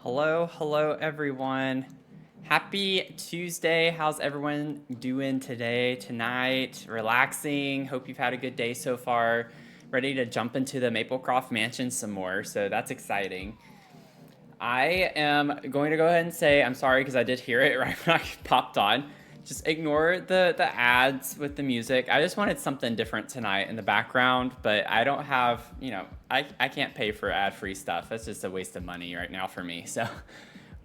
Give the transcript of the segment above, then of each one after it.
Hello everyone. Happy Tuesday. How's everyone doing today, tonight? Relaxing. Hope you've had a good day so far. Ready to jump into the Maplecroft Mansion some more, so that's exciting. I am going to go ahead and say I'm sorry because I did hear it right when I popped on. Just ignore the ads with the music. I just wanted something different tonight in the background, but I don't have, I can't pay for ad-free stuff. That's just a waste of money right now for me. So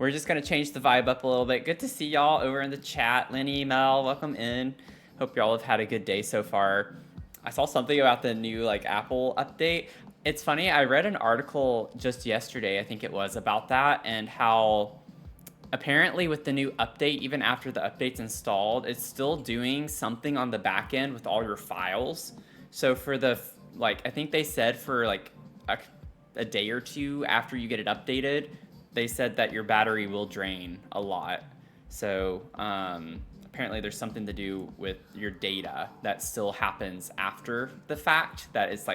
we're just going to change the vibe up a little bit. Good to see y'all over in the chat. Lenny, Mel, welcome in. Hope y'all have had a good day so far. I saw something about the new Apple update. It's funny, I read an article just yesterday, I think it was, about that and how apparently with the new update, even after the update's installed, it's still doing something on the back end with all your files. So for the, I think they said for a day or two after you get it updated, they said that your battery will drain a lot. So apparently there's something to do with your data that still happens after the fact, that it's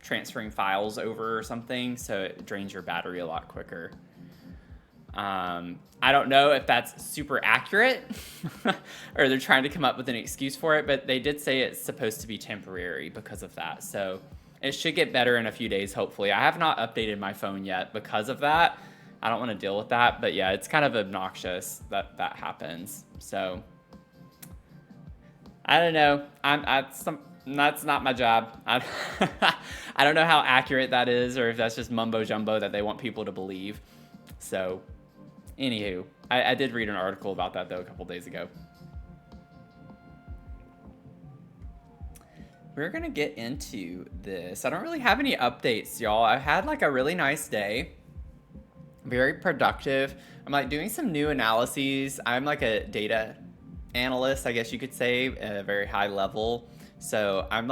transferring files over or something, so it drains your battery a lot quicker. I don't know if that's super accurate or they're trying to come up with an excuse for it, but they did say it's supposed to be temporary because of that. So it should get better in a few days, hopefully. I have not updated my phone yet because of that. I don't want to deal with that, but yeah, it's kind of obnoxious that that happens. So I don't know. That's not my job. I don't know how accurate that is or if that's just mumbo jumbo that they want people to believe. So anywho, I did read an article about that though a couple days ago. We're gonna get into this. I don't really have any updates, y'all. I had a really nice day. Very productive. I'm doing some new analyses. I'm a data analyst, I guess you could say, at a very high level. So I'm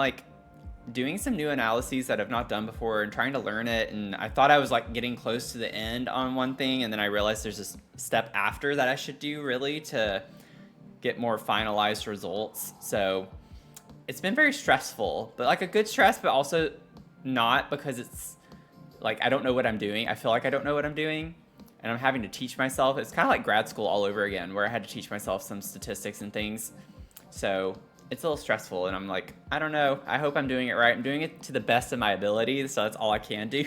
doing some new analyses that I've not done before and trying to learn it. And I thought I was getting close to the end on one thing, and then I realized there's a step after that I should do really to get more finalized results. So it's been very stressful, but a good stress, but also not, because it's I don't know what I'm doing. I feel like I don't know what I'm doing, and I'm having to teach myself. It's kind of like grad school all over again, where I had to teach myself some statistics and things. So it's a little stressful, and I'm I don't know. I hope I'm doing it right. I'm doing it to the best of my ability, so that's all I can do,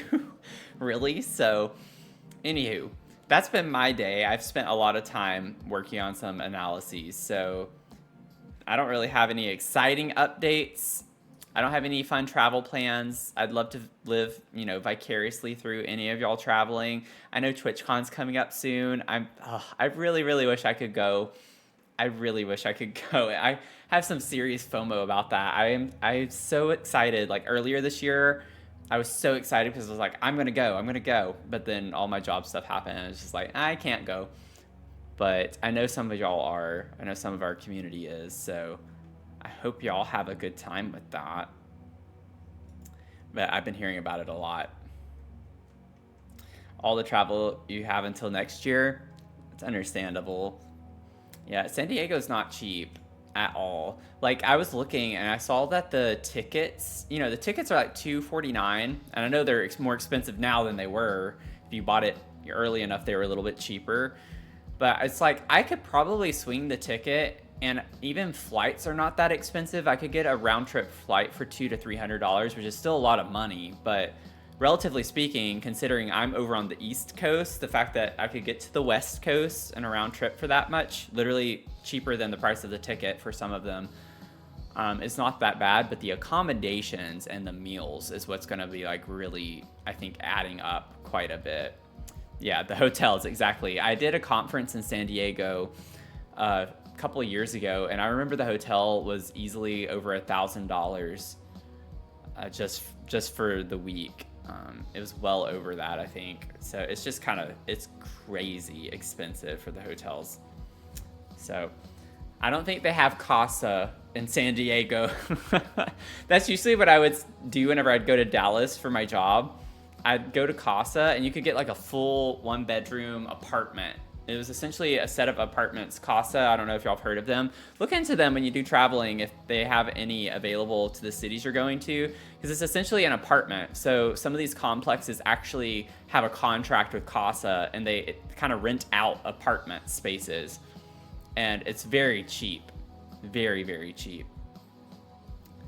really. So, anywho, that's been my day. I've spent a lot of time working on some analyses, so I don't really have any exciting updates. I don't have any fun travel plans. I'd love to live, vicariously through any of y'all traveling. I know TwitchCon's coming up soon. I really, really wish I could go. I really wish I could go. I have some serious FOMO about that. I'm so excited. Earlier this year, I was so excited because I was I'm gonna go. But then all my job stuff happened, and it's just I can't go. But I know some of y'all are. I know some of our community is. So I hope y'all have a good time with that. But I've been hearing about it a lot. All the travel you have until next year, it's understandable. Yeah, San Diego's not cheap at all. I was looking and I saw that the tickets, the tickets are $249, and I know they're more expensive now than they were. If you bought it early enough, they were a little bit cheaper. But it's I could probably swing the ticket, and even flights are not that expensive. I could get a round trip flight for $200 to $300, which is still a lot of money, but relatively speaking, considering I'm over on the East Coast, the fact that I could get to the West Coast in a round trip for that much, literally cheaper than the price of the ticket for some of them, it's not that bad. But the accommodations and the meals is what's going to be really, I think, adding up quite a bit. Yeah, the hotels, exactly. I did a conference in San Diego a couple of years ago, and I remember the hotel was easily over $1,000 just for the week. It was well over that, I think. So it's just it's crazy expensive for the hotels. So I don't think they have Casa in San Diego. That's usually what I would do whenever I'd go to Dallas for my job. I'd go to Casa, and you could get a full 1-bedroom apartment It was essentially a set of apartments. Casa, I don't know if y'all have heard of them. Look into them when you do traveling if they have any available to the cities you're going to, because it's essentially an apartment. So some of these complexes actually have a contract with Casa, and they kind of rent out apartment spaces, and it's very cheap, very, very cheap.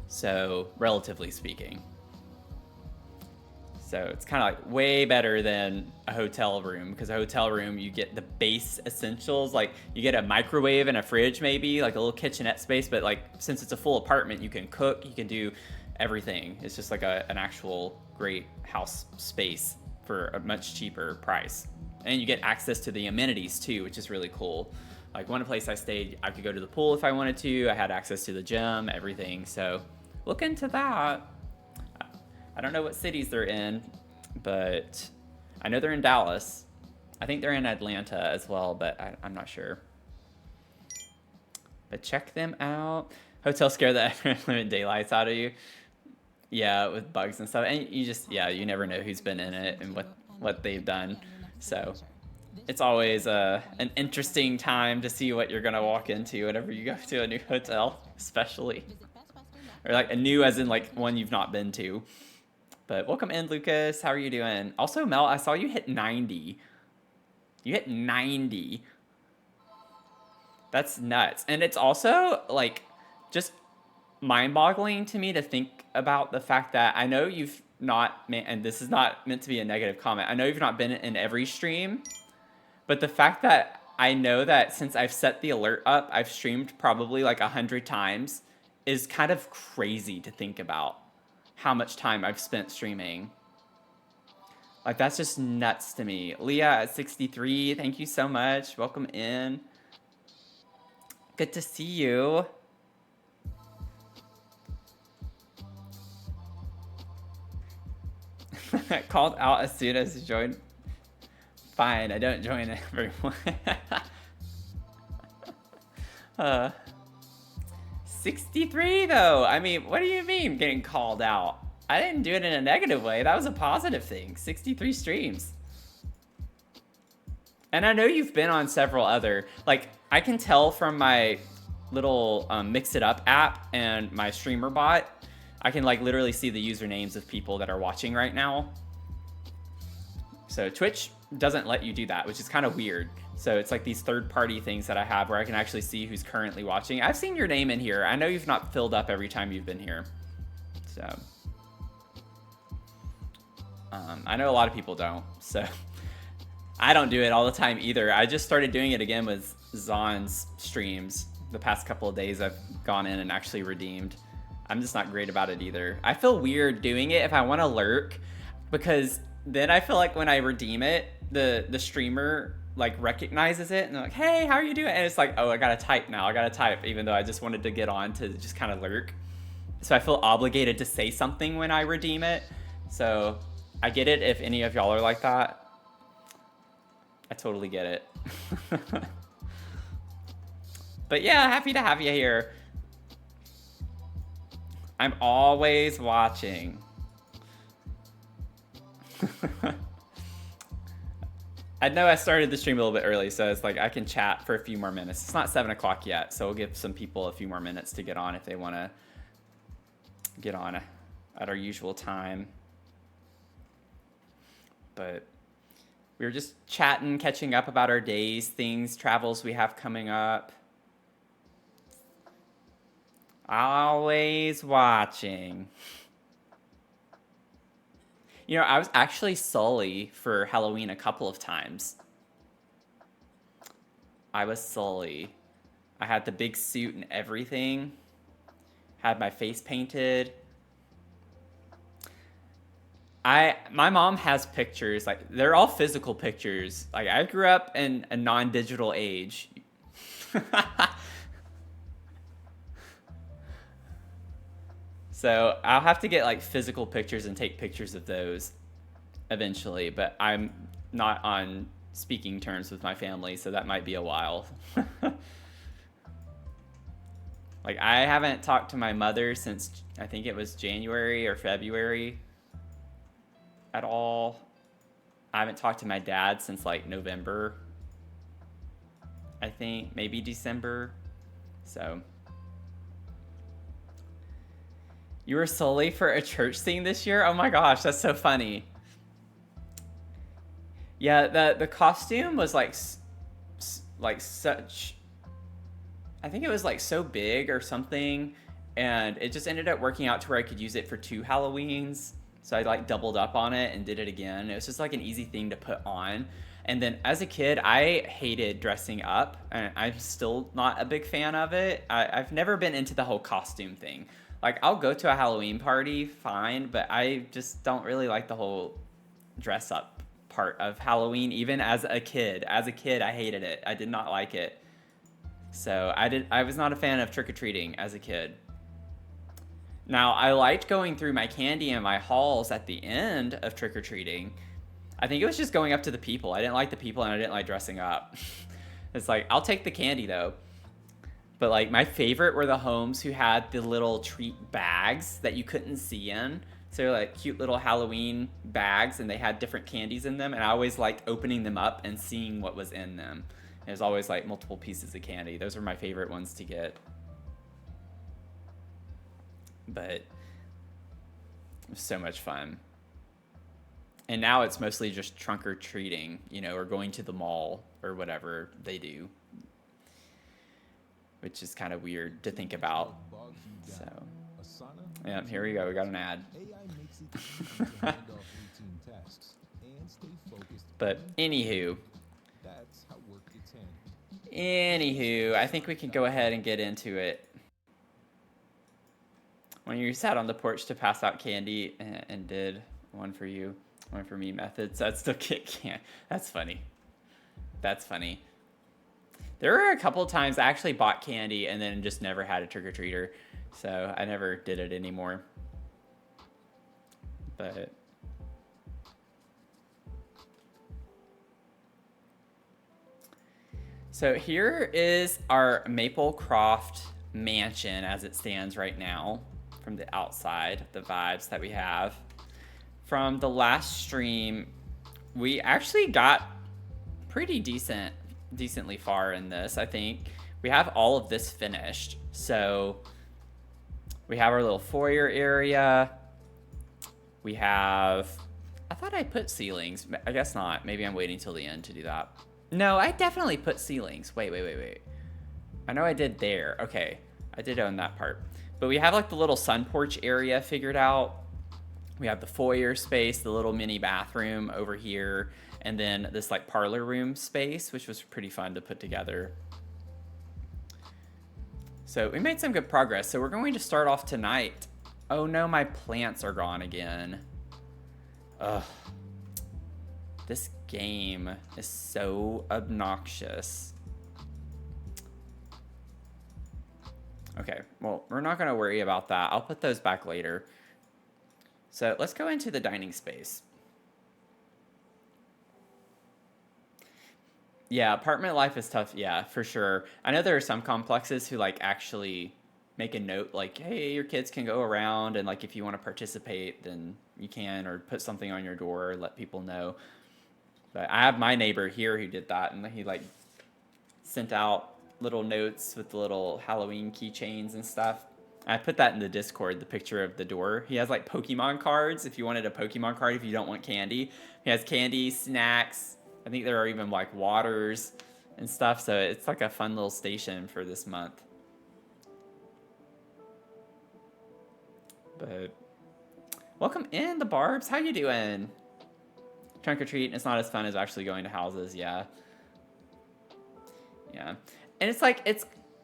So relatively speaking. So it's kind of like way better than a hotel room, because a hotel room, you get the base essentials. Like you get a microwave and a fridge, maybe like a little kitchenette space. But like, since it's a full apartment, you can cook, you can do everything. It's just like an actual great house space for a much cheaper price. And you get access to the amenities too, which is really cool. Like one place I stayed, I could go to the pool if I wanted to. I had access to the gym, everything. So look into that. I don't know what cities they're in, but I know they're in Dallas. I think they're in Atlanta as well, but I'm not sure. But check them out. Hotels scare the living daylights out of you. Yeah, with bugs and stuff. And you just, yeah, you never know who's been in it and what they've done. So it's always an interesting time to see what you're going to walk into whenever you go to a new hotel, especially. Or like a new as in like one you've not been to. But welcome in, Lucas. How are you doing? Also, Mel, I saw you hit 90. You hit 90. That's nuts. And it's also like just mind-boggling to me to think about the fact that I know you've not, and this is not meant to be a negative comment, I know you've not been in every stream, but the fact that I know that since I've set the alert up, I've streamed probably like 100 times is kind of crazy to think about. How much time I've spent streaming. Like, that's just nuts to me. Leah at 63, thank you so much. Welcome in. Good to see you. Called out as soon as you joined. Fine, I don't join everyone. 63 though. I mean, what do you mean getting called out? I didn't do it in a negative way. That was a positive thing. 63 streams. And I know you've been on several other, like I can tell from my little Mix It Up app and my streamer bot, I can like literally see the usernames of people that are watching right now. So Twitch doesn't let you do that, which is kind of weird. So it's like these third-party things that I have where I can actually see who's currently watching. I've seen your name in here. I know you've not filled up every time you've been here. So I know a lot of people don't. So I don't do it all the time either. I just started doing it again with Zon's streams. The past couple of days I've gone in and actually redeemed. I'm just not great about it either. I feel weird doing it if I want to lurk, because then I feel like when I redeem it, the streamer like recognizes it and they're like, hey, how are you doing? And it's like, oh, I gotta type now. I gotta type, even though I just wanted to get on to just kind of lurk. So I feel obligated to say something when I redeem it. So I get it if any of y'all are like that. I totally get it. But yeah, happy to have you here. I'm always watching. I know I started the stream a little bit early, so it's like I can chat for a few more minutes. It's not 7 o'clock yet, so we'll give some people a few more minutes to get on if they want to get on at our usual time. But we were just chatting, catching up about our days, things, travels we have coming up. Always watching. You know, I was actually Sully for Halloween a couple of times. I was Sully. I had the big suit and everything. Had my face painted. My mom has pictures, like they're all physical pictures. Like I grew up in a non-digital age. So I'll have to get like physical pictures and take pictures of those eventually, but I'm not on speaking terms with my family, so that might be a while. Like I haven't talked to my mother since I think it was January or February at all. I haven't talked to my dad since like November. I think maybe December. So you were solely for a church thing this year? Oh my gosh, that's so funny. Yeah, the costume was like such, I think it was like so big or something, and it just ended up working out to where I could use it for 2 Halloweens. So I like doubled up on it and did it again. It was just like an easy thing to put on. And then as a kid, I hated dressing up, and I'm still not a big fan of it. I've never been into the whole costume thing. Like, I'll go to a Halloween party, fine, but I just don't really like the whole dress up part of Halloween, even as a kid. As a kid, I hated it. I did not like it. So I was not a fan of trick-or-treating as a kid. Now, I liked going through my candy and my hauls at the end of trick-or-treating. I think it was just going up to the people. I didn't like the people, and I didn't like dressing up. It's like, I'll take the candy though. But like, my favorite were the homes who had the little treat bags that you couldn't see in. So they're like cute little Halloween bags, and they had different candies in them. And I always liked opening them up and seeing what was in them. There's always like multiple pieces of candy. Those are my favorite ones to get. But it was so much fun. And now it's mostly just trunk or treating, you know, or going to the mall or whatever they do, which is kind of weird to think about. So, yeah, here we go. We got an ad. But anywho, I think we can go ahead and get into it. When you sat on the porch to pass out candy and did one for you, one for me methods, that's still can't. That's funny. That's funny. There were a couple of times I actually bought candy and then just never had a trick-or-treater. So I never did it anymore. But so here is our Maplecroft Mansion as it stands right now from the outside, the vibes that we have. From the last stream, we actually got pretty decently far in this, I think. We have all of this finished. So we have our little foyer area. We have, I thought I put ceilings. I guess not. Maybe I'm waiting till the end to do that. No, I definitely put ceilings. Wait. I know I did there. Okay, I did own that part. But we have like the little sun porch area figured out. We have the foyer space, the little mini bathroom over here, and then this like parlor room space, which was pretty fun to put together. So we made some good progress. So we're going to start off tonight. Oh no, my plants are gone again. Ugh. This game is so obnoxious. Okay, well, we're not gonna worry about that. I'll put those back later. So let's go into the dining space. Yeah, apartment life is tough. Yeah, for sure. I know there are some complexes who like actually make a note like, hey, your kids can go around, and like if you want to participate, then you can, or put something on your door, let people know. But I have my neighbor here who did that, and he like sent out little notes with the little Halloween keychains and stuff. I put that in the Discord, the picture of the door. He has like Pokemon cards if you wanted a Pokemon card if you don't want candy. He has candy, snacks. I think there are even like waters and stuff. So it's like a fun little station for this month. But welcome in, the Barbs. How you doing? Trunk or treat. It's not as fun as actually going to houses. Yeah. Yeah. And it's like,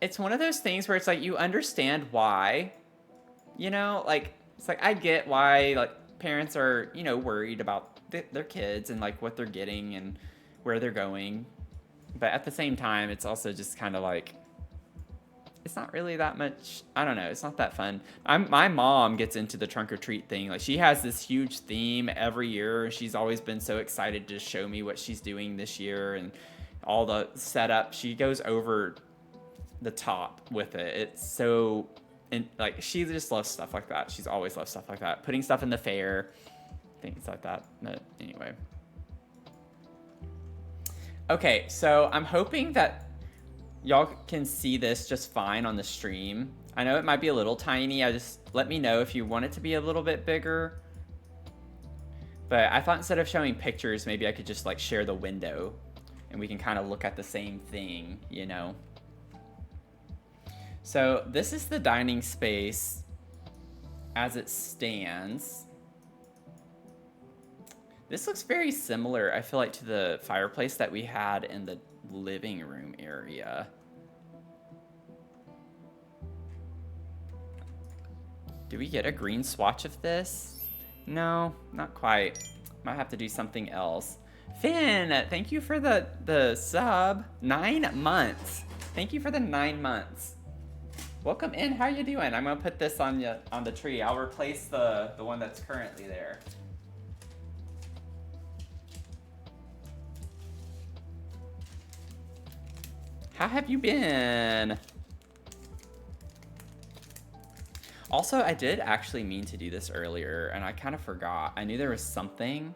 it's one of those things where it's like, you understand why, you know, like, it's like, I get why, like, parents are, you know, worried about their kids and like what they're getting and where they're going. But at the same time, it's also just kind of like, it's not really that much, I don't know, it's not that fun. My mom gets into the trunk or treat thing. Like, she has this huge theme every year. She's always been so excited to show me what she's doing this year and all the setup. She goes over the top with it. It's so, and like, she just loves stuff like that. She's always loved stuff like that. Putting stuff in the fair, things like that. But anyway. Okay, so I'm hoping that y'all can see this just fine on the stream. I know it might be a little tiny. Let me know if you want it to be a little bit bigger. But I thought instead of showing pictures, maybe I could just like share the window and we can kind of look at the same thing, you know? So this is the dining space as it stands. This looks very similar, I feel like, to the fireplace that we had in the living room area. Do we get a green swatch of this? No, not quite. Might have to do something else. Finn, thank you for the sub. 9 months. Thank you for the 9 months. Welcome in. How you doing? I'm gonna put this on the tree. I'll replace the one that's currently there. How have you been? Also, I did actually mean to do this earlier, and I kind of forgot. I knew there was something.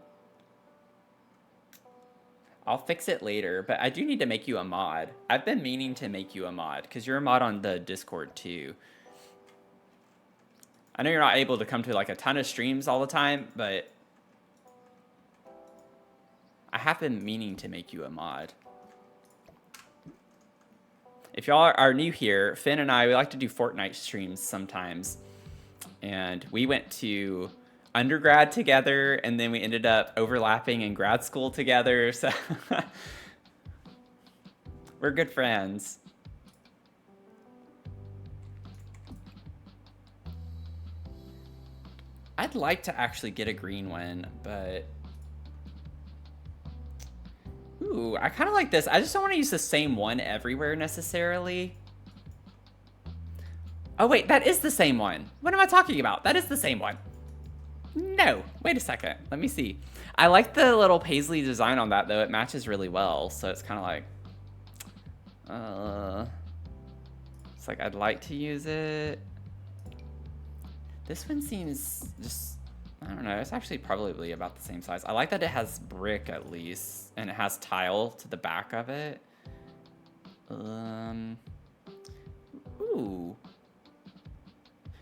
I'll fix it later, but I do need to make you a mod. I've been meaning to make you a mod, because you're a mod on the Discord too. I know you're not able to come to like a ton of streams all the time, but I have been meaning to make you a mod. If y'all are new here, Finn and I, we like to do Fortnite streams sometimes. And we went to undergrad together, and then we ended up overlapping in grad school together. So we're good friends. I'd like to actually get a green one, but... Ooh, I kind of like this. I just don't want to use the same one everywhere necessarily. Oh wait, that is the same one. What am I talking about? That is the same one. No, wait a second. Let me see. I like the little paisley design on that though. It matches really well. So it's kind of like, it's like I'd like to use it. This one seems just, I don't know. It's actually probably about the same size. I like that it has brick at least, and it has tile to the back of it. Ooh.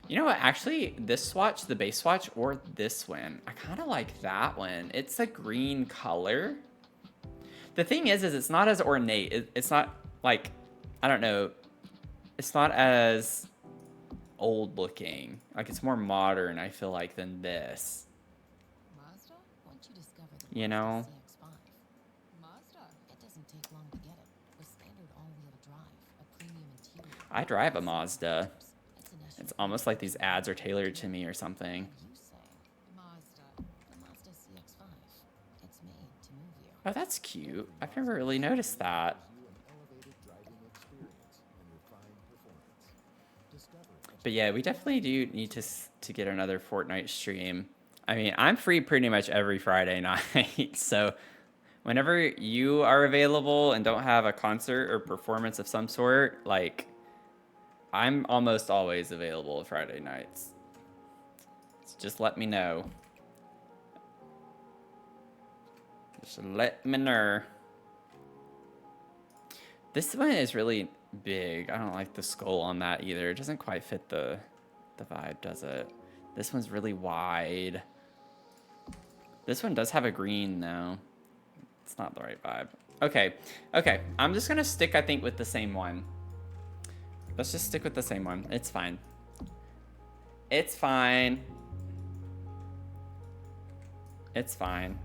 You know what? Actually, this swatch, the base swatch, or this one, I kind of like that one. It's a green color. The thing is it's not as ornate. It's not like, I don't know. It's not as old looking. Like it's more modern, I feel like, than this. You know? I drive a Mazda. It's almost like these ads are tailored to me or something. Oh, that's cute. I've never really noticed that. But yeah, we definitely do need to get another Fortnite stream. I mean, I'm free pretty much every Friday night, so whenever you are available and don't have a concert or performance of some sort, like, I'm almost always available Friday nights. So just let me know. Just let me know. This one is really big. I don't like the skull on that either. It doesn't quite fit the vibe, does it? This one's really wide. This one does have a green though. It's not the right vibe. Okay. Okay. I'm just gonna stick, I think, with the same one. Let's just stick with the same one. It's fine. It's fine. It's fine.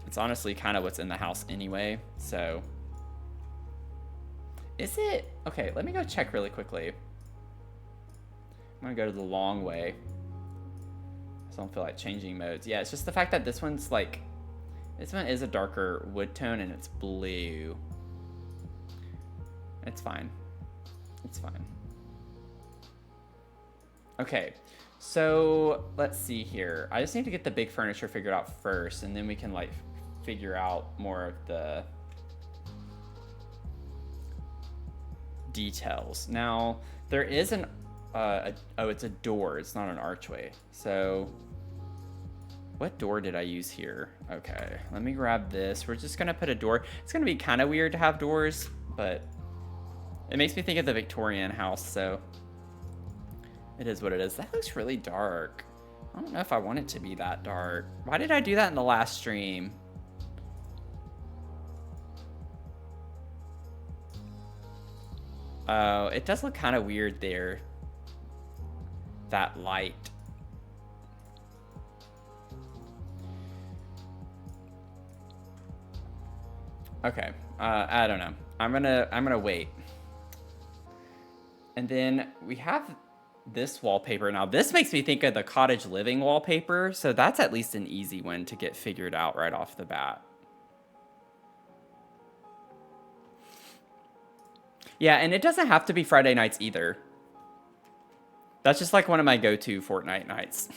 It's honestly kind of what's in the house anyway, so. Is it? Okay, let me go check really quickly. I'm gonna go to the long way. I don't feel like changing modes. Yeah, it's just the fact that this one's like, this one is a darker wood tone and it's blue. It's fine. It's fine. Okay, so let's see here. I just need to get the big furniture figured out first, and then we can like figure out more of the details. Now, there is an, oh, it's a door. It's not an archway. So What door did I use here? Okay, let me grab this. We're just gonna put a door. It's gonna be kind of weird to have doors, but it makes me think of the Victorian house, so it is what it is. That looks really dark. I don't know if I want it to be that dark. Why did I do that in the last stream? Oh, it does look kind of weird there. That light. Okay, I don't know. I'm gonna wait. And then we have this wallpaper. Now this makes me think of the cottage living wallpaper, so that's at least an easy one to get figured out right off the bat. Yeah, and it doesn't have to be Friday nights either. That's just like one of my go-to Fortnite nights.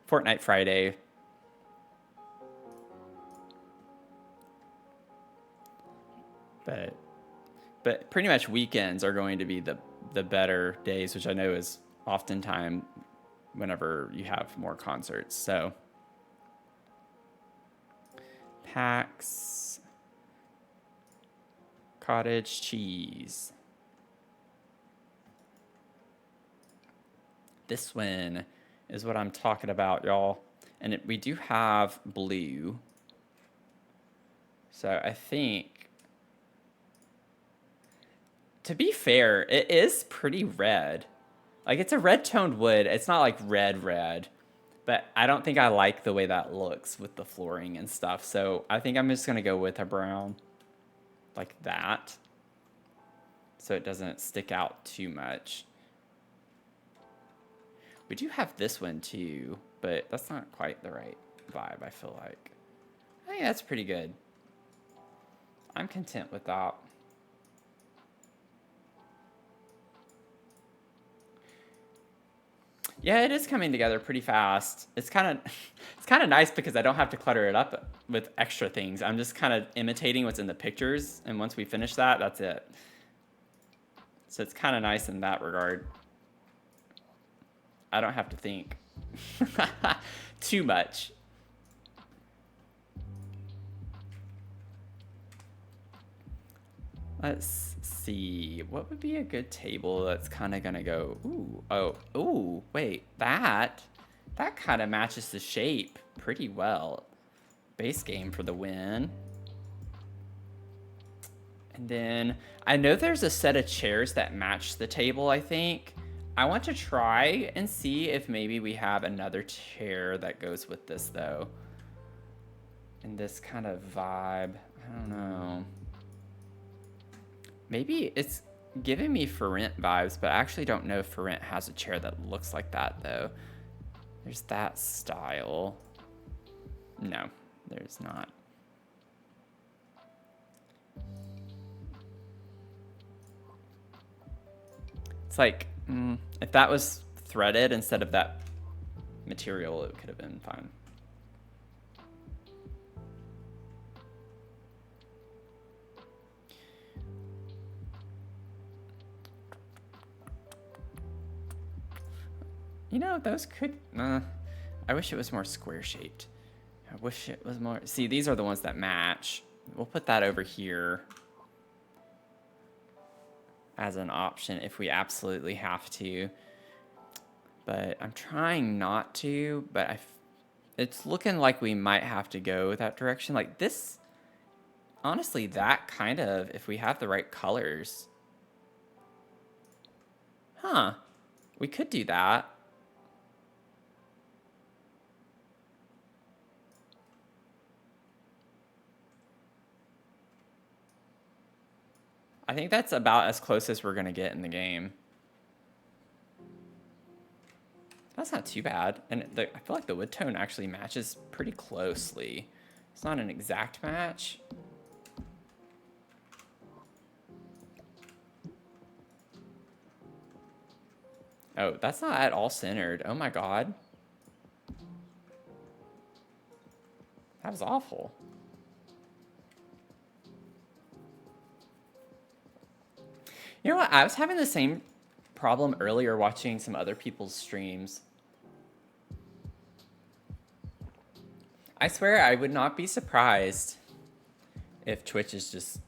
Fortnite Friday. But pretty much weekends are going to be the better days, which I know is oftentimes whenever you have more concerts. So PAX cottage cheese. This one is what I'm talking about, y'all. And we do have blue. So I think, to be fair, it is pretty red. Like, it's a red toned wood. It's not like red. But I don't think I like the way that looks with the flooring and stuff. So I think I'm just going to go with a brown like that, so it doesn't stick out too much. We do have this one too, but that's not quite the right vibe, I feel like. I think that's pretty good. I'm content with that. Yeah, it is coming together pretty fast. It's kind of nice because I don't have to clutter it up with extra things. I'm just kind of imitating what's in the pictures, and once we finish that, that's it. So it's kind of nice in that regard. I don't have to think too much. Let's see. What would be a good table that's kind of going to go... Ooh, wait. That kind of matches the shape pretty well. Base game for the win. And then I know there's a set of chairs that match the table, I think. I want to try and see if maybe we have another chair that goes with this, though. In this kind of vibe. I don't know. Maybe it's giving me For Rent vibes, but I actually don't know if For Rent has a chair that looks like that, though. There's that style. No, there's not. It's like, if that was threaded instead of that material, it could have been fine. You know, those could... I wish it was more square shaped. I wish it was more... See, these are the ones that match. We'll put that over here as an option if we absolutely have to. But I'm trying not to, but it's looking like we might have to go that direction. Like this, honestly, that kind of, if we have the right colors. Huh. We could do that. I think that's about as close as we're going to get in the game. That's not too bad. And I feel like the wood tone actually matches pretty closely. It's not an exact match. Oh, that's not at all centered. Oh my god. That was awful. You know what? I was having the same problem earlier watching some other people's streams. I swear I would not be surprised if Twitch is just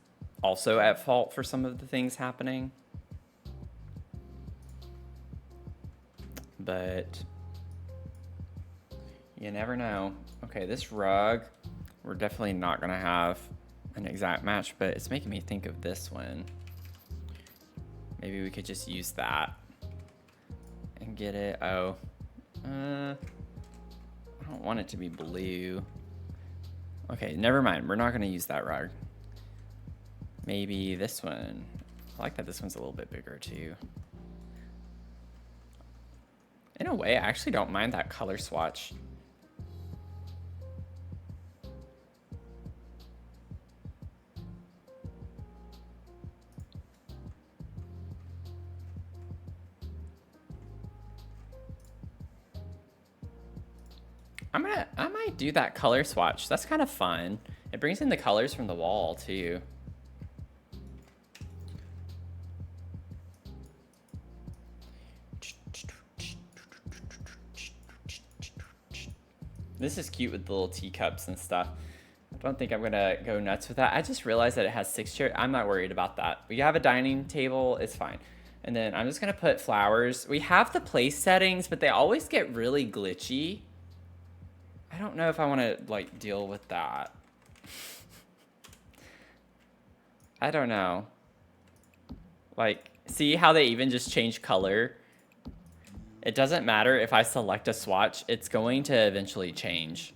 also at fault for some of the things happening. But you never know. Okay, this rug, we're definitely not gonna have an exact match, but it's making me think of this one. Maybe we could just use that and get it. Oh, I don't want it to be blue. Okay, never mind. We're not gonna use that rug. Maybe this one. I like that this one's a little bit bigger too. In a way, I actually don't mind that color swatch. I might do that color swatch. That's kind of fun. It brings in the colors from the wall too. This is cute with the little teacups and stuff. I don't think I'm gonna go nuts with that. I just realized that it has 6 chairs. I'm not worried about that. We have a dining table, it's fine. And then I'm just gonna put flowers. We have the place settings, but they always get really glitchy. I don't know if I wanna like deal with that. I don't know. Like, see how they even just change color? It doesn't matter if I select a swatch, it's going to eventually change.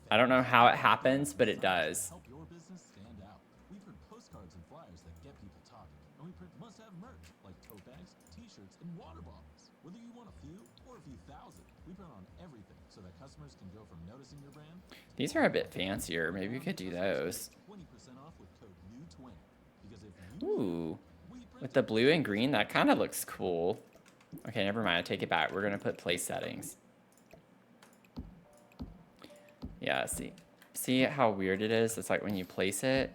I don't know how it happens, but it does. Help your business stand out. We print postcards and flyers that get people talking, and we print must-have merch like tote bags, t-shirts, and water bottles. Whether you want a few or a few thousand, we print on everything so that customers can go from noticing your brand. These are a bit fancier. Maybe we could do those. 20% off with code NEW20. Because if Ooh, with the blue and green, that kind of looks cool. Okay, never mind. I take it back. We're gonna put place settings. Yeah, see how weird it is? It's like when you place it,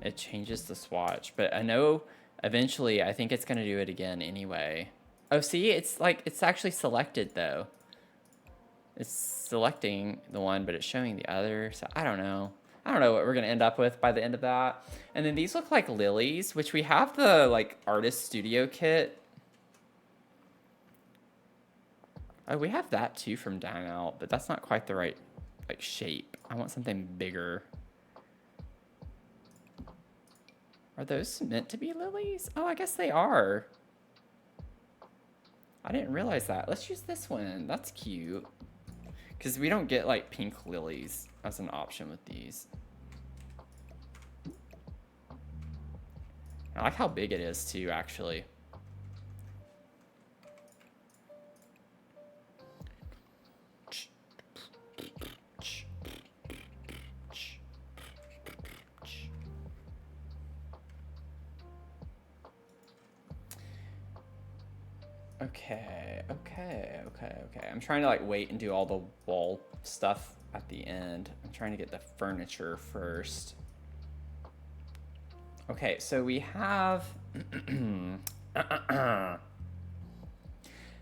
it changes the swatch. But I know eventually I think it's gonna do it again anyway. Oh, see, it's like, it's actually selected though. It's selecting the one, but it's showing the other. So I don't know. I don't know what we're gonna end up with by the end of that. And then these look like lilies, which we have the like artist studio kit. Oh, we have that too from Dine Out, but that's not quite the right like shape. I want something bigger. Are those meant to be lilies? Oh, I guess they are. I didn't realize that. Let's use this one. That's cute. Because we don't get like pink lilies as an option with these. I like how big it is too, actually. Okay. I'm trying to like wait and do all the wall stuff at the end. I'm trying to get the furniture first. Okay, so we have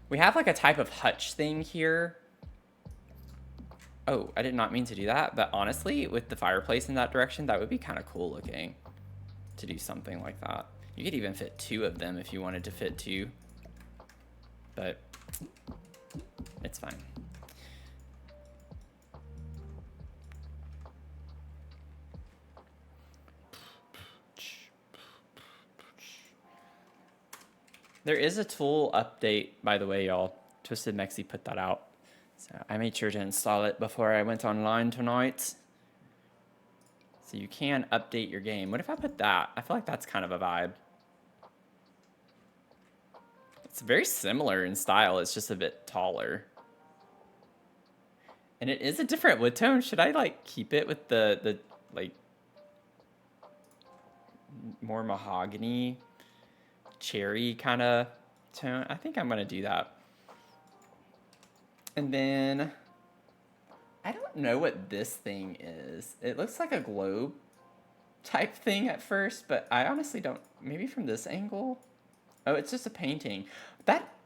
we have like a type of hutch thing here. Oh, I did not mean to do that, but honestly, with the fireplace in that direction, that would be kind of cool looking to do something like that. You could even fit 2 of them if you wanted to fit 2, but it's fine. There is a tool update, by the way, y'all. Twisted Mexi put that out. So I made sure to install it before I went online tonight. So you can update your game. What if I put that? I feel like that's kind of a vibe. It's very similar in style. It's just a bit taller. And it is a different wood tone. Should I like keep it with the like more mahogany cherry kind of tone? I think I'm gonna do that. And then I don't know what this thing is. It looks like a globe type thing at first, but I honestly don't. Maybe from this angle. Oh, it's just a painting.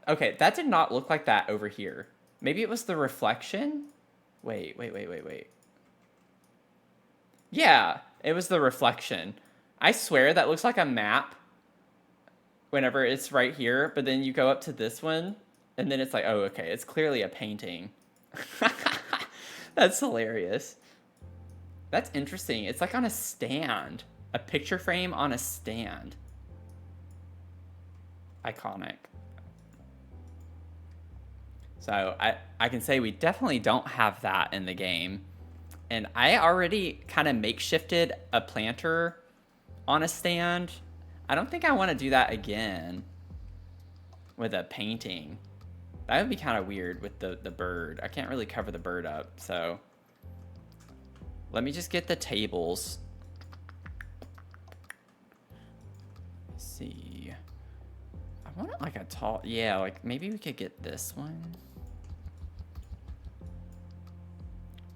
Okay, that did not look like that over here. Maybe it was the reflection. Wait. Yeah, it was the reflection. I swear that looks like a map whenever it's right here, but then you go up to this one, and then it's like, oh, okay, it's clearly a painting. That's hilarious. That's interesting. It's like on a stand. A picture frame on a stand. Iconic. So I can say we definitely don't have that in the game. And I already kind of makeshifted a planter on a stand. I don't think I want to do that again with a painting. That would be kind of weird with the bird. I can't really cover the bird up, so let me just get the tables. Let's see. I want it like a tall, yeah, like maybe we could get this one.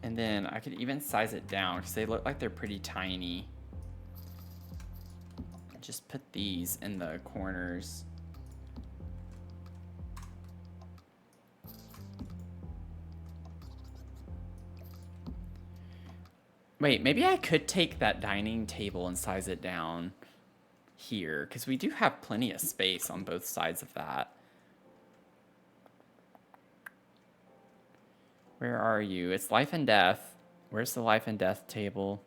And then I could even size it down because they look like they're pretty tiny. Just put these in the corners. Wait, maybe I could take that dining table and size it down here, because we do have plenty of space on both sides of that. Where are you? It's life and death. Where's the life and death table?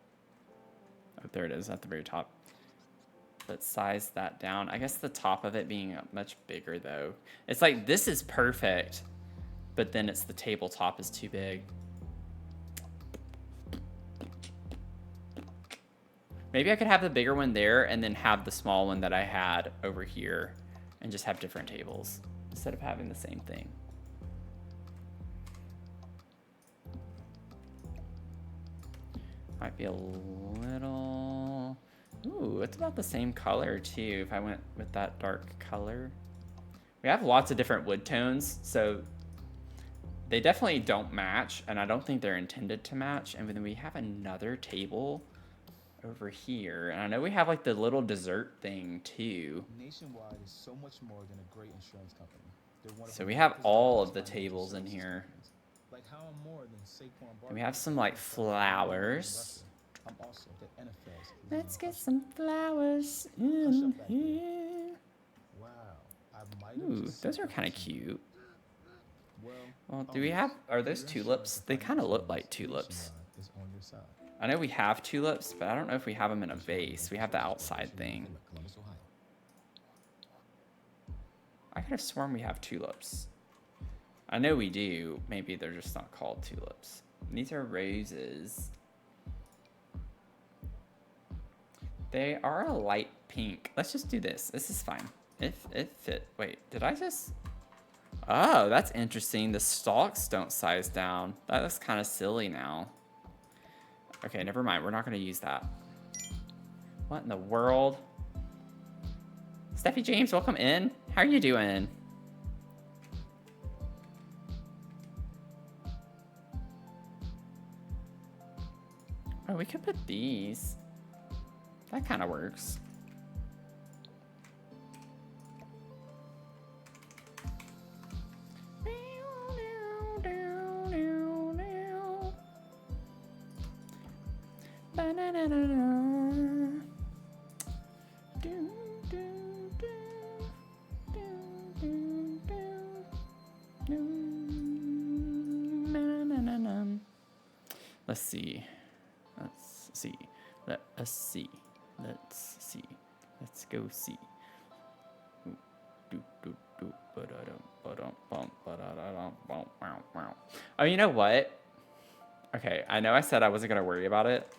Oh, there it is at the very top. Let's size that down. I guess the top of it being much bigger, though. It's like, this is perfect, but then it's the tabletop is too big. Maybe I could have the bigger one there and then have the small one that I had over here and just have different tables instead of having the same thing. Might be a little... Ooh, it's about the same color too if I went with that dark color. We have lots of different wood tones, so they definitely don't match, and I don't think they're intended to match. And then we have another table over here, and I know we have like the little dessert thing too. Nationwide is so much more than a great insurance company. So we have all of the tables in here. Like how I'm more than Saquon And we have some like flowers. I'm also the NFL's. Let's get some flowers in here. Wow, I might have Ooh, just those are kind of cute. Well, do we have, are those tulips? They kind of look like tulips. is on your side. I know we have tulips, but I don't know if we have them in a vase. We have the outside thing. I could have sworn we have tulips. I know we do. Maybe they're just not called tulips. These are roses. They are a light pink. Let's just do this. This is fine. It fit. Wait, did I just... Oh, that's interesting. The stalks don't size down. That looks kind of silly now. Okay, never mind. We're not going to use that. What in the world? Steffi James, welcome in. How are you doing? Oh, we could put these. That kind of works. Let's see. Let's see. Let us see. Let's see. Let's go see. Oh, you know what? Okay, I know I said I wasn't going to worry about it.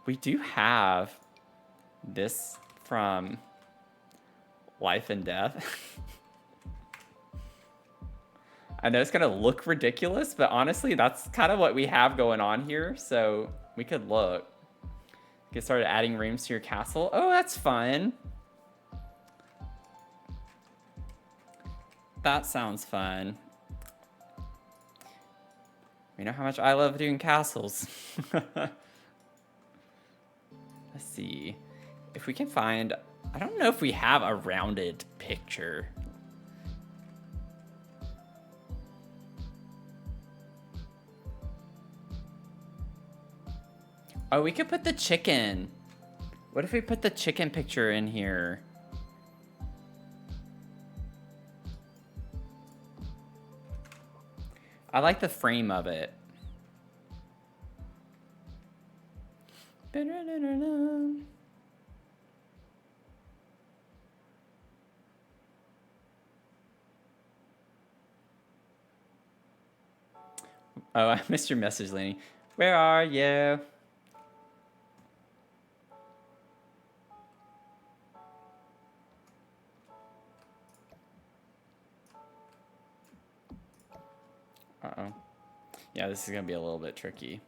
We do have this from Life and Death. I know it's going to look ridiculous, but honestly, that's kind of what we have going on here. So we could look. Get started adding rooms to your castle. Oh, that's fun. That sounds fun. You know how much I love doing castles. Let's see. If we can find... I don't know if we have a rounded picture. Oh, we could put the chicken. What if we put the chicken picture in here? I like the frame of it. Oh, I missed your message, Lenny. Where are you? Uh-oh. Yeah, this is gonna be a little bit tricky.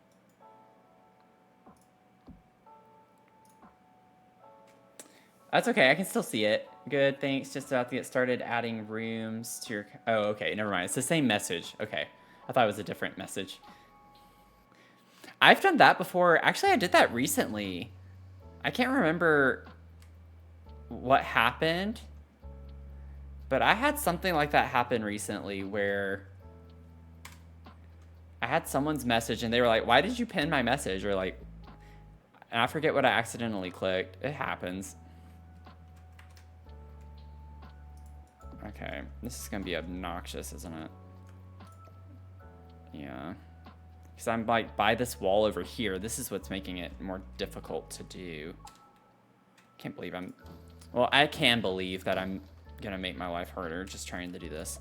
That's okay, I can still see it. Good, thanks. Just about to get started adding rooms to your... Oh, okay, never mind. It's the same message. Okay. I thought it was a different message. I've done that before. Actually, I did that recently. I can't remember what happened, but I had something like that happen recently where I had someone's message and they were like, why did you pin my message? Or like, and I forget what I accidentally clicked. It happens. Okay, this is gonna be obnoxious, isn't it? Yeah. Because I'm like by this wall over here. This is what's making it more difficult to do. Can't believe I'm... Well, I can believe that I'm gonna make my life harder just trying to do this.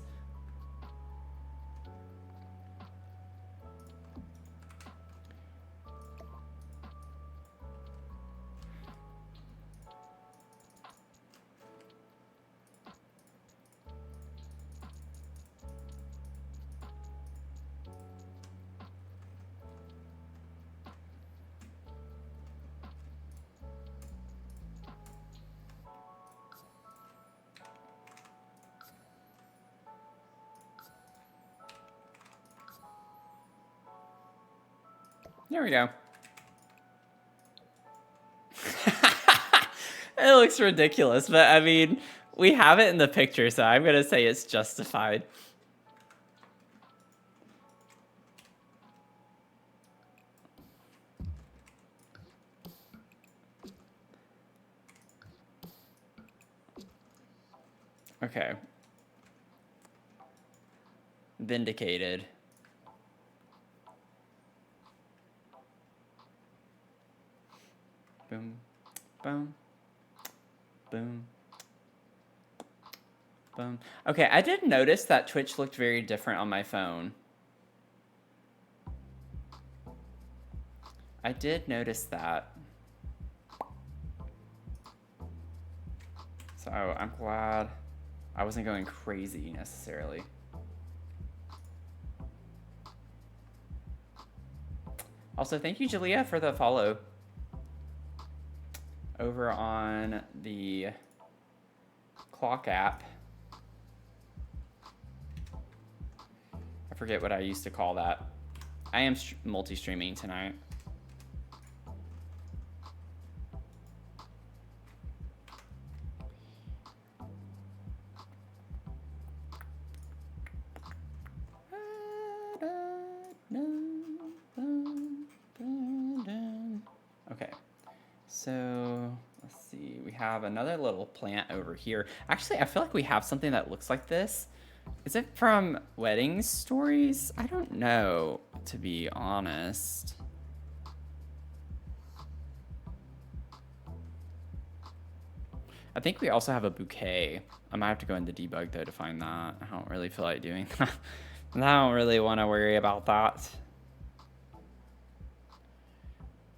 There we go. It looks ridiculous, but I mean, we have it in the picture, so I'm gonna say it's justified. Okay. Vindicated. Boom. Boom. Boom. Boom. Okay, I did notice that Twitch looked very different on my phone. I did notice that. So I'm glad I wasn't going crazy necessarily. Also, thank you, Julia, for the follow over on the clock app. I forget what I used to call that. I am multi-streaming tonight. Okay, so let's see. We have another little plant over here. Actually, I feel like we have something that looks like this. Is it from Wedding Stories? I don't know, to be honest. I think we also have a bouquet. I might have to go into debug though to find that. I don't really feel like doing that. I don't really want to worry about that.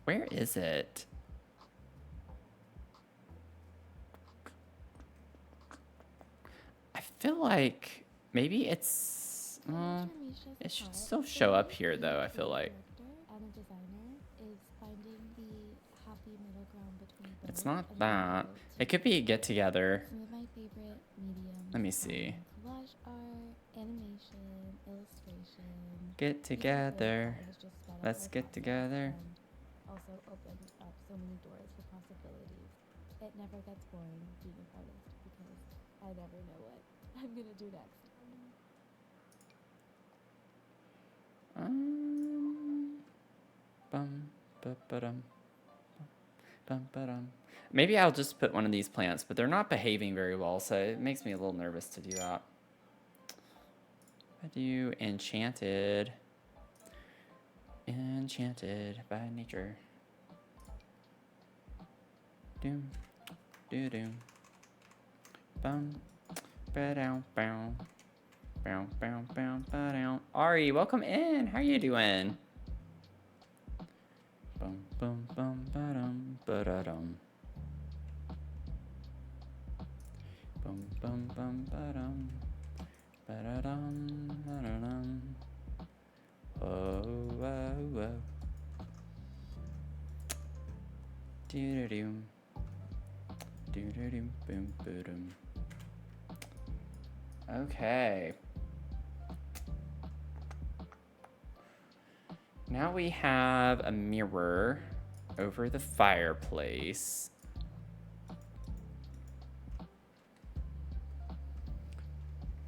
Where is it? I feel like maybe it's... it should still show up here though, I feel like. It's not that. It could be Get Together. Let me see. Get together. Let's get together. Also opens up so many doors for possibilities. It never gets boring being an artist because I never know what I'm gonna do next. Bum, ba-ba-dum. Bum, ba-dum. Maybe I'll just put one of these plants, but they're not behaving very well, so it makes me a little nervous to do that. I do enchanted. Enchanted by nature. Doom. Doom. Bum. Ba-down. Bow. Bow. Bow. Bow. Ba-down. Ari, welcome in. How you doing? Bum. Bum. Bum. Ba-dum. Ba-da-dum. Bum. Bum. Bum. Ba-dum. Ba-da-dum. Ba-da-dum. Oh, oh, oh. Do-do-doom. Do-do-doom, boom, boom. Okay. Now we have a mirror over the fireplace.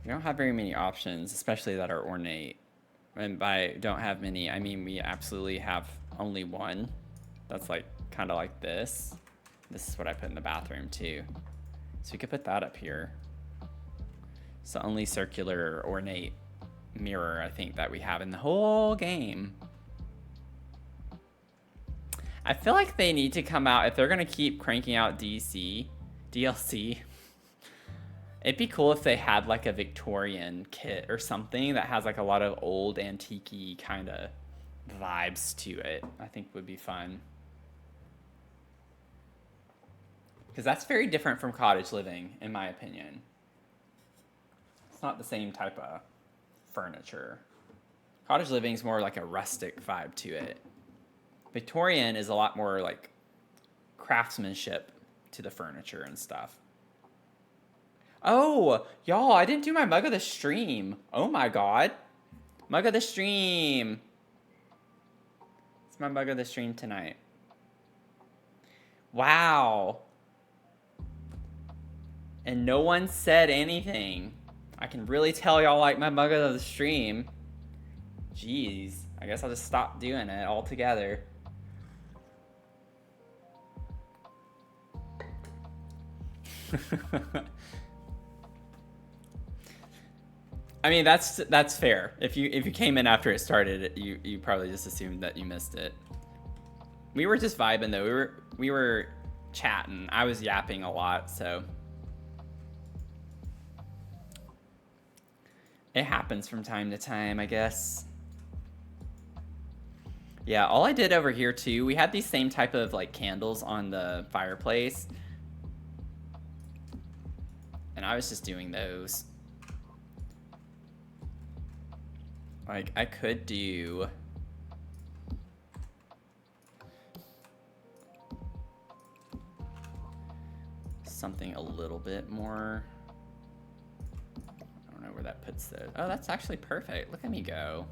We don't have very many options, especially that are ornate. And by don't have many, I mean we absolutely have only one. That's like kind of like this. This is what I put in the bathroom too. So we could put that up here. It's the only circular ornate mirror I think that we have in the whole game. I feel like they need to come out, if they're gonna keep cranking out DLC, it'd be cool if they had like a Victorian kit or something that has like a lot of old antique-y kind of vibes to it. I think would be fun. Because that's very different from cottage living, in my opinion. It's not the same type of furniture. Cottage living is more like a rustic vibe to it. Victorian is a lot more like craftsmanship to the furniture and stuff. Oh, y'all, I didn't do my mug of the stream. Oh my god. Mug of the stream. It's my mug of the stream tonight. Wow. And no one said anything. I can really tell y'all like my mug of the stream. Jeez. I guess I'll just stop doing it altogether. I mean, that's fair. If you came in after it started, you probably just assumed that you missed it. We were just vibing though. We were chatting. I was yapping a lot, so it happens from time to time, I guess. Yeah, all I did over here too, we had these same type of like candles on the fireplace. And I was just doing those. Like, I could do something a little bit more. I don't know where that puts those. Oh, that's actually perfect. Look at me go.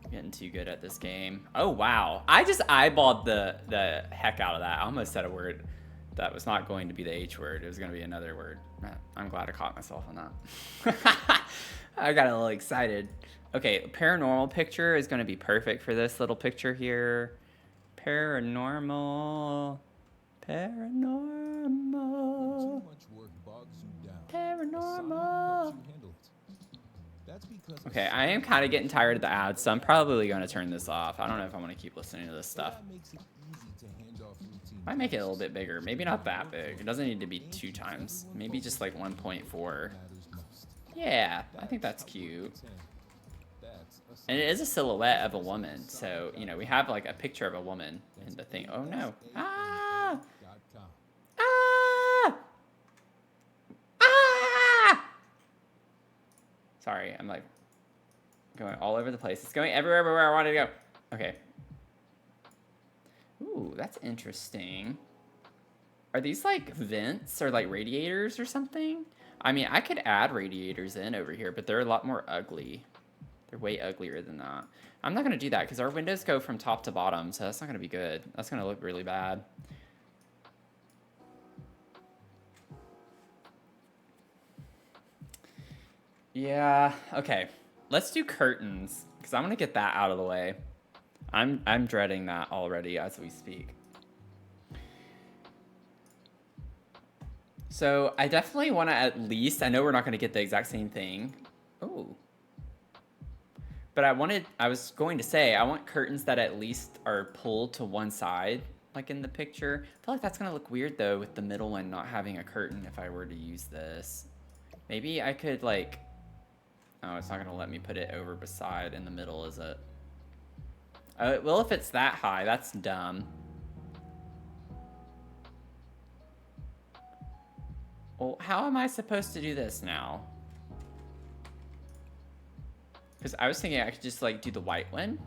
I'm getting too good at this game. Oh, wow. I just eyeballed the heck out of that. I almost said a word that was not going to be the H word. It was going to be another word. I'm glad I caught myself on that. I got a little excited. Okay, paranormal picture is going to be perfect for this little picture here. Paranormal. Paranormal. Paranormal. Okay, I am kind of getting tired of the ads, so I'm probably going to turn this off. I don't know if I want to keep listening to this stuff. Might make it a little bit bigger. Maybe not that big. It doesn't need to be 2 times. Maybe just like 1.4. Yeah, I think that's cute. And it is a silhouette of a woman. So, you know, we have like a picture of a woman in the thing. Oh no. Ah! Ah! Ah! Sorry, I'm like going all over the place. It's going everywhere where I wanted to go. Okay. Ooh, that's interesting. Are these like vents or like radiators or something? I mean, I could add radiators in over here, but they're a lot more ugly. They're way uglier than that. I'm not going to do that because our windows go from top to bottom, so that's not going to be good. That's going to look really bad. Yeah, okay. Let's do curtains because I want to get that out of the way. I'm dreading that already as we speak. So I definitely want to at least, I know we're not going to get the exact same thing. Oh. But I was going to say, I want curtains that at least are pulled to one side, like in the picture. I feel like that's going to look weird though with the middle one not having a curtain if I were to use this. Maybe I could like, oh, it's not going to let me put it over beside in the middle, is it? Well, if it's that high, that's dumb. Well, how am I supposed to do this now? Because I was thinking I could just like do the white one.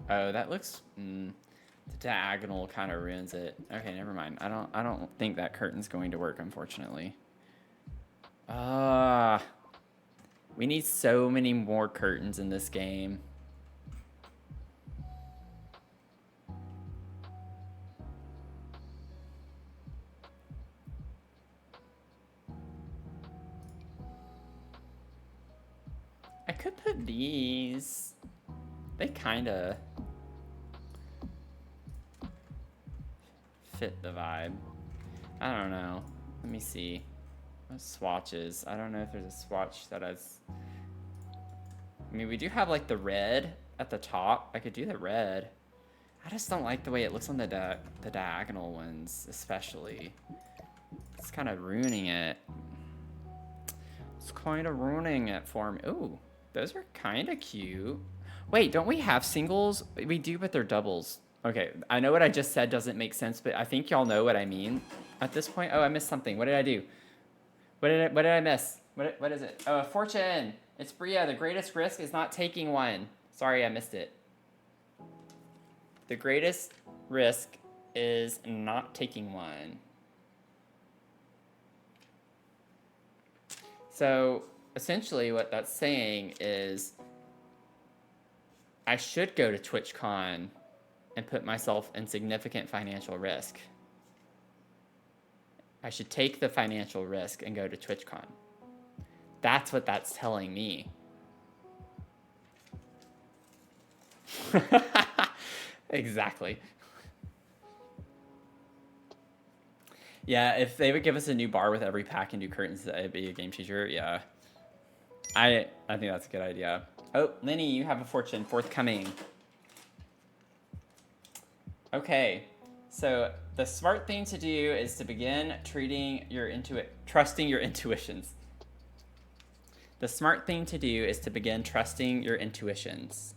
Oh, that looks. The diagonal kind of ruins it. Okay, never mind. I don't think that curtain's going to work, unfortunately. We need so many more curtains in this game. I could put these. They kind of fit the vibe. I don't know. Let me see. Swatches. I don't know if there's a swatch that has. I mean, we do have like the red at the top. I could do the red. I just don't like the way it looks on the diagonal ones, especially. It's kind of ruining it. It's kind of ruining it for me. Ooh, those are kind of cute. Wait, don't we have singles? We do, but they're doubles. Okay, I know what I just said doesn't make sense, but I think y'all know what I mean at this point. Oh, I missed something. What did I do? What did I miss? What is it? Oh, fortune. It's Bria. The greatest risk is not taking one. Sorry, I missed it. The greatest risk is not taking one. So essentially what that's saying is I should go to TwitchCon and put myself in significant financial risk. I should take the financial risk and go to TwitchCon. That's what that's telling me. Exactly. Yeah, if they would give us a new bar with every pack and do curtains, that'd be a game changer. Yeah. I think that's a good idea. Oh, Lenny, you have a fortune forthcoming. Okay. So the smart thing to do is to begin trusting your intuitions. The smart thing to do is to begin trusting your intuitions.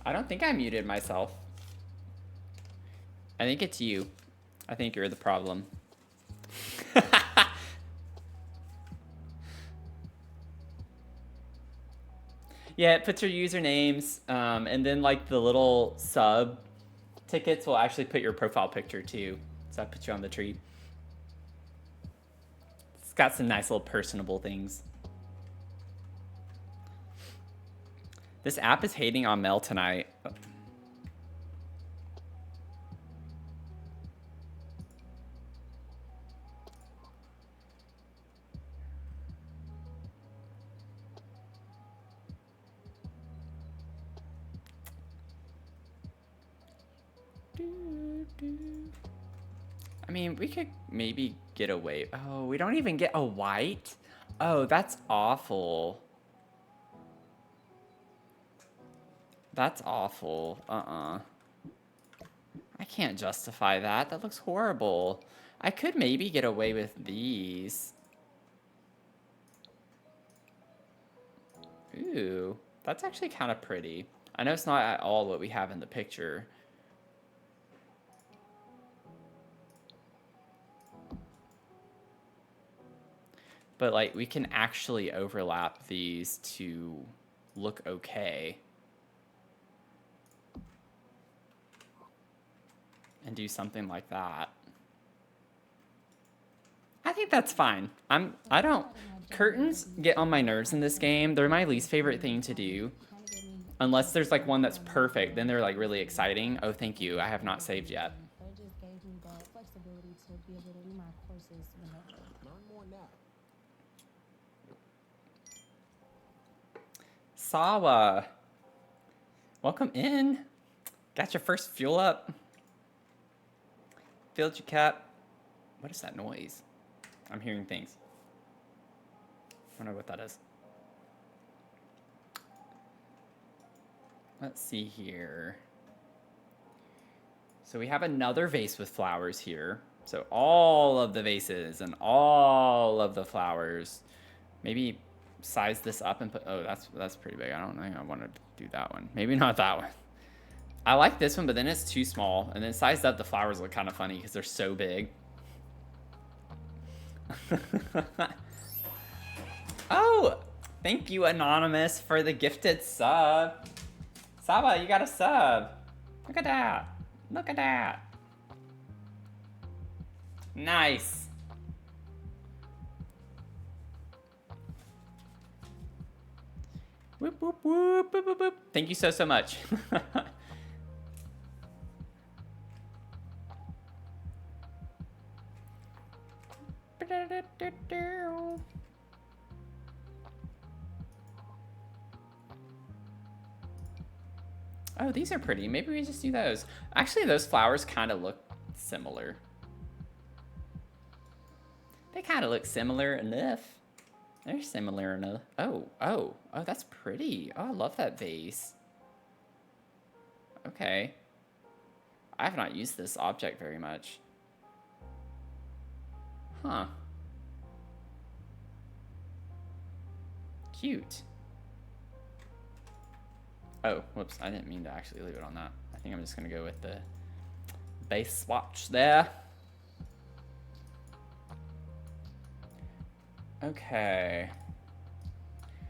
I don't think I muted myself. I think it's you. I think you're the problem. Yeah, it puts your usernames, and then like the little sub tickets will actually put your profile picture too. So I put you on the tree. It's got some nice little personable things. This app is hating on Mel tonight. I mean, we could maybe get away. Oh, we don't even get a white? Oh, that's awful. That's awful. I can't justify that. That looks horrible. I could maybe get away with these. Ooh, that's actually kind of pretty. I know it's not at all what we have in the picture. But like we can actually overlap these to look okay. And do something like that. I think that's fine. I don't, curtains get on my nerves in this game. They're my least favorite thing to do. Kind of gave me Unless there's like one that's perfect, then they're like really exciting. Oh, thank you. I have not saved yet. but it just gave me that flexibility to be able to do my courses whenever. Learn more now. Sawa, welcome in. Got your first fuel up. Filled your cup. What is that noise? I'm hearing things. I don't know what that is. Let's see here. So we have another vase with flowers here. So all of the vases and all of the flowers. Maybe size this up and put, oh, that's pretty big. I don't think I want to do that one. Maybe not that one. I like this one, but then it's too small. And then sized up, the flowers look kind of funny because they're so big. Oh, thank you, Anonymous, for the gifted sub. Saba, you got a sub. Look at that. Look at that. Nice. Whoop, whoop, whoop, whoop, whoop, whoop. Thank you so much. Oh, these are pretty. Maybe we just do those. Actually, those flowers kind of look similar. They kind of look similar enough. They're similar enough. Oh, that's pretty. Oh, I love that vase. Okay. I have not used this object very much. Huh. Cute. Oh, whoops. I didn't mean to actually leave it on that. I think I'm just going to go with the base swatch there. Okay.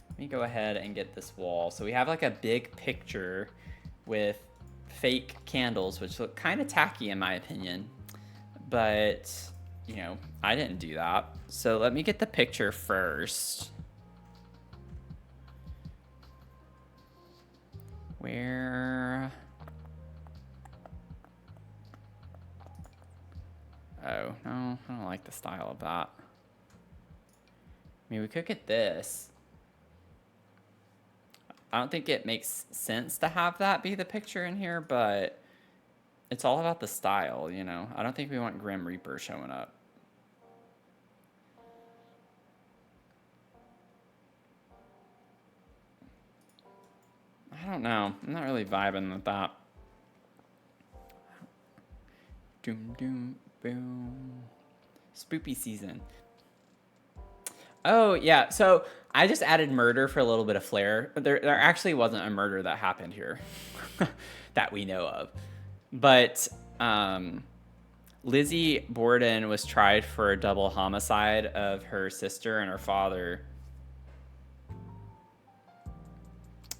Let me go ahead and get this wall. So we have like a big picture with fake candles, which look kind of tacky in my opinion. But, you know, I didn't do that. So let me get the picture first. Where? Oh, no, I don't like the style of that. I mean, we could get this. I don't think it makes sense to have that be the picture in here, but it's all about the style, you know? I don't think we want Grim Reaper showing up. I don't know. I'm not really vibing with that. Doom, doom, boom. Spoopy season. Oh, yeah. So I just added murder for a little bit of flair. There actually wasn't a murder that happened here that we know of. But Lizzie Borden was tried for a double homicide of her sister and her father.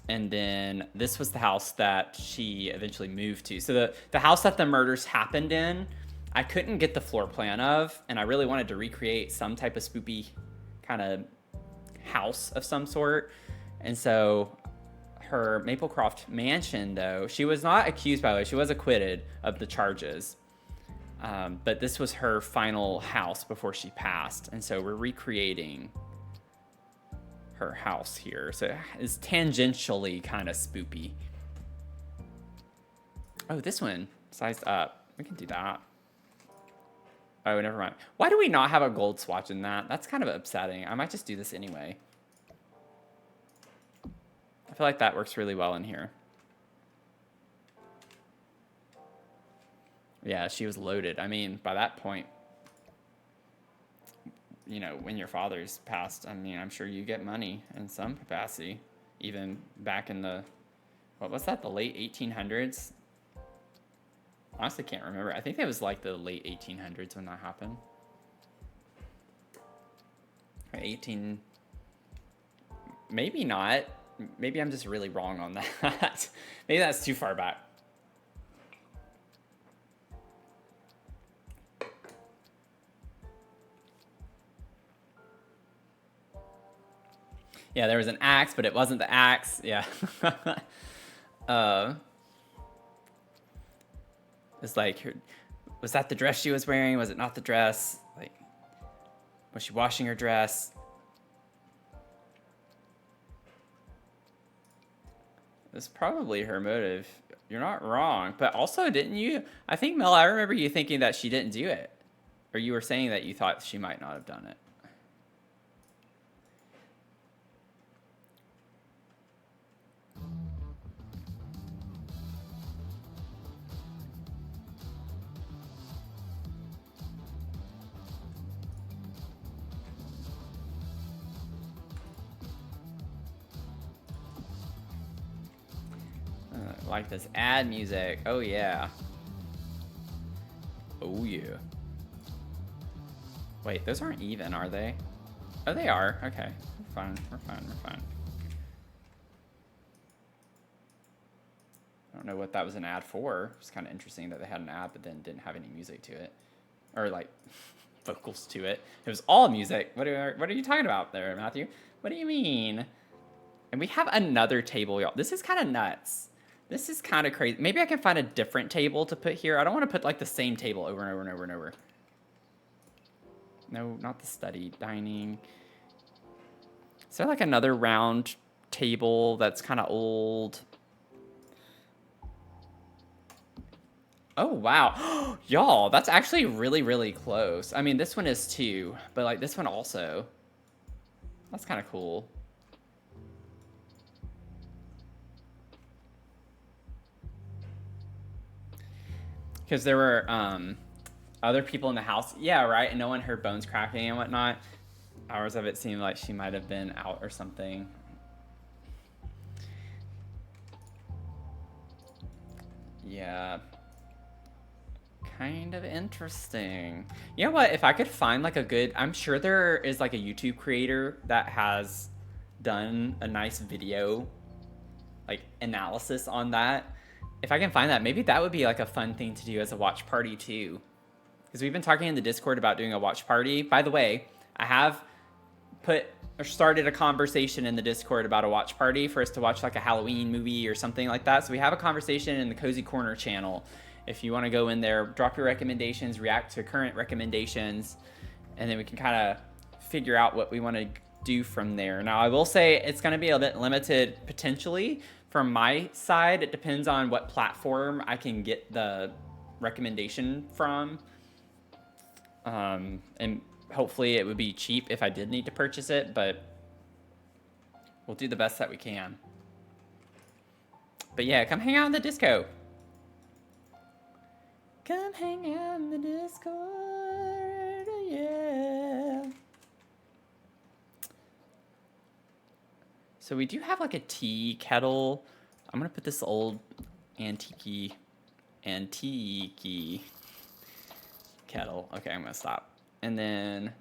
And then this was the house that she eventually moved to. So the house that the murders happened in, I couldn't get the floor plan of, and I really wanted to recreate some type of spoopy kind of house of some sort. And so her Maplecroft Mansion, though, she was not accused, by the way. She was acquitted of the charges. But this was her final house before she passed. And so we're recreating her house here. So it's tangentially kind of spoopy. Oh, this one sized up. We can do that. Oh, never mind. Why do we not have a gold swatch in that? That's kind of upsetting. I might just do this anyway. I feel like that works really well in here. Yeah, she was loaded. I mean, by that point, you know, when your father's passed, I mean, I'm sure you get money in some capacity. Even back in the, what was that, the late 1800s? Honestly, can't remember. I think it was like the late 1800s when that happened. Or 18, maybe not. Maybe I'm just really wrong on that. Maybe that's too far back. Yeah, there was an axe, but it wasn't the axe. Yeah. uh, it's like, was that the dress she was wearing? Was it not the dress? Like, was she washing her dress? It's probably her motive. You're not wrong. But also, didn't you? I think, Mel, I remember you thinking that she didn't do it. Or you were saying that you thought she might not have done it. Like this ad music. Oh, yeah. Oh, yeah. Wait, those aren't even, are they? Oh, they are. Okay. We're fine. We're fine. We're fine. I don't know what that was an ad for. It's kind of interesting that they had an ad, but then didn't have any music to it. Or, like, vocals to it. It was all music. What are you talking about there, Matthew? What do you mean? And we have another table, y'all. This is kind of nuts. This is kind of crazy. Maybe I can find a different table to put here. I don't want to put, like, the same table over and over and over and over. No, not the study. Dining. Is there, like, another round table that's kind of old? Oh, wow. Y'all, that's actually really, really close. I mean, this one is too, but, like, this one also. That's kind of cool. Because there were other people in the house. Yeah, right? And no one heard bones cracking and whatnot. Hours of it seemed like she might have been out or something. Yeah. Kind of interesting. You know what? If I could find like a good... I'm sure there is like a YouTube creator that has done a nice video like analysis on that. If I can find that, maybe that would be like a fun thing to do as a watch party too. Because we've been talking in the Discord about doing a watch party. By the way, I have put or started a conversation in the Discord about a watch party for us to watch like a Halloween movie or something like that. So we have a conversation in the Cozy Corner channel. If you want to go in there, drop your recommendations, react to current recommendations, and then we can kind of figure out what we want to do from there. Now, I will say it's going to be a bit limited potentially from my side. It depends on what platform I can get the recommendation from. And hopefully it would be cheap if I did need to purchase it, but we'll do the best that we can. But yeah, come hang out in the disco. Come hang out in the Discord, yeah. So we do have like a tea kettle. I'm gonna put this old antique kettle. Okay, I'm gonna stop. And then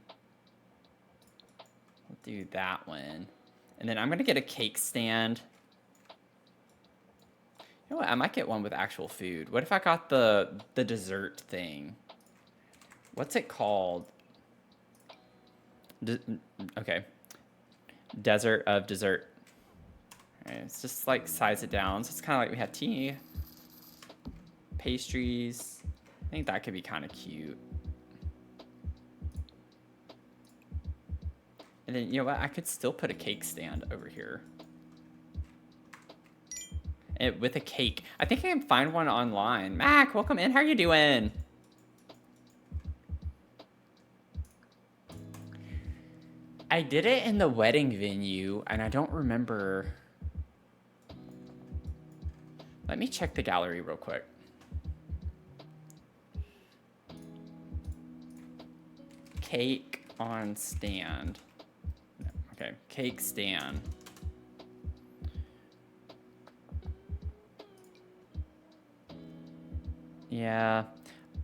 we'll do that one. And then I'm gonna get a cake stand. You know what? I might get one with actual food. What if I got the dessert thing? What's it called? Okay. Desert of dessert. All right, it's just like size it down. So it's kind of like we have tea, pastries. I think that could be kind of cute. And then, you know what? I could still put a cake stand over here. And with a cake. I think I can find one online. Mac, welcome in. How are you doing? I did it in the wedding venue, and I don't remember. Let me check the gallery real quick. Cake on stand. No, okay, cake stand. Yeah,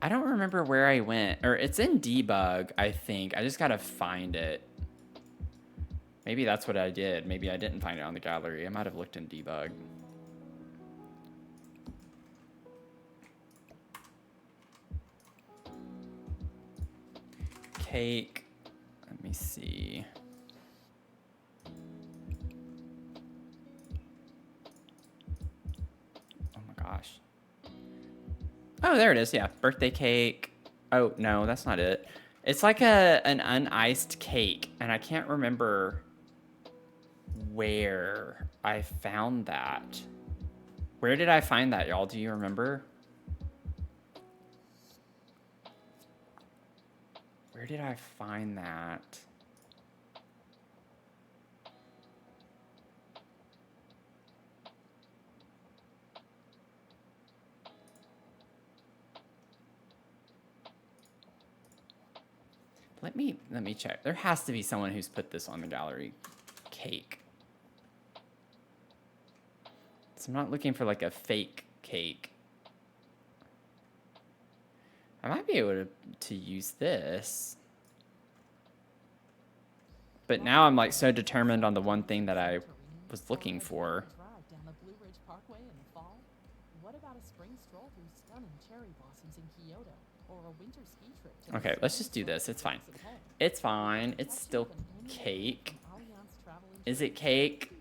I don't remember where I went. Or it's in debug, I think. I just gotta find it. Maybe that's what I did. Maybe I didn't find it on the gallery. I might have looked in debug. Cake. Let me see. gosh. Oh, there it is. Yeah, birthday cake. Oh, no, that's not it. It's like an uniced cake, and I can't remember where I found that. Where did I find that, y'all? Do you remember? Where did I find that? Let me check. There has to be someone who's put this on the gallery. Cake. So I'm not looking for like a fake cake. I might be able to use this. But now I'm like so determined on the one thing that I was looking for. Down the Blue Ridge Parkway in the fall? What about a spring stroll through stunning cherry blossoms in Kyoto, or a winter ski trip to Okay, let's just do this. It's fine. It's fine. It's still cake. Is it cake?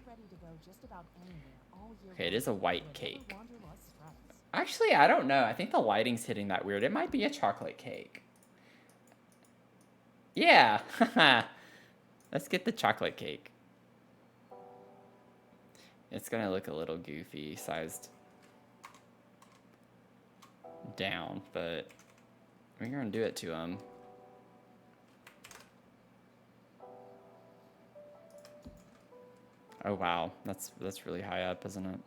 Okay, it is a white cake. Actually, I don't know. I think the lighting's hitting that weird. It might be a chocolate cake. Yeah. Let's get the chocolate cake. It's gonna look a little goofy sized down, but we're gonna do it to him. Oh wow, that's really high up, isn't it?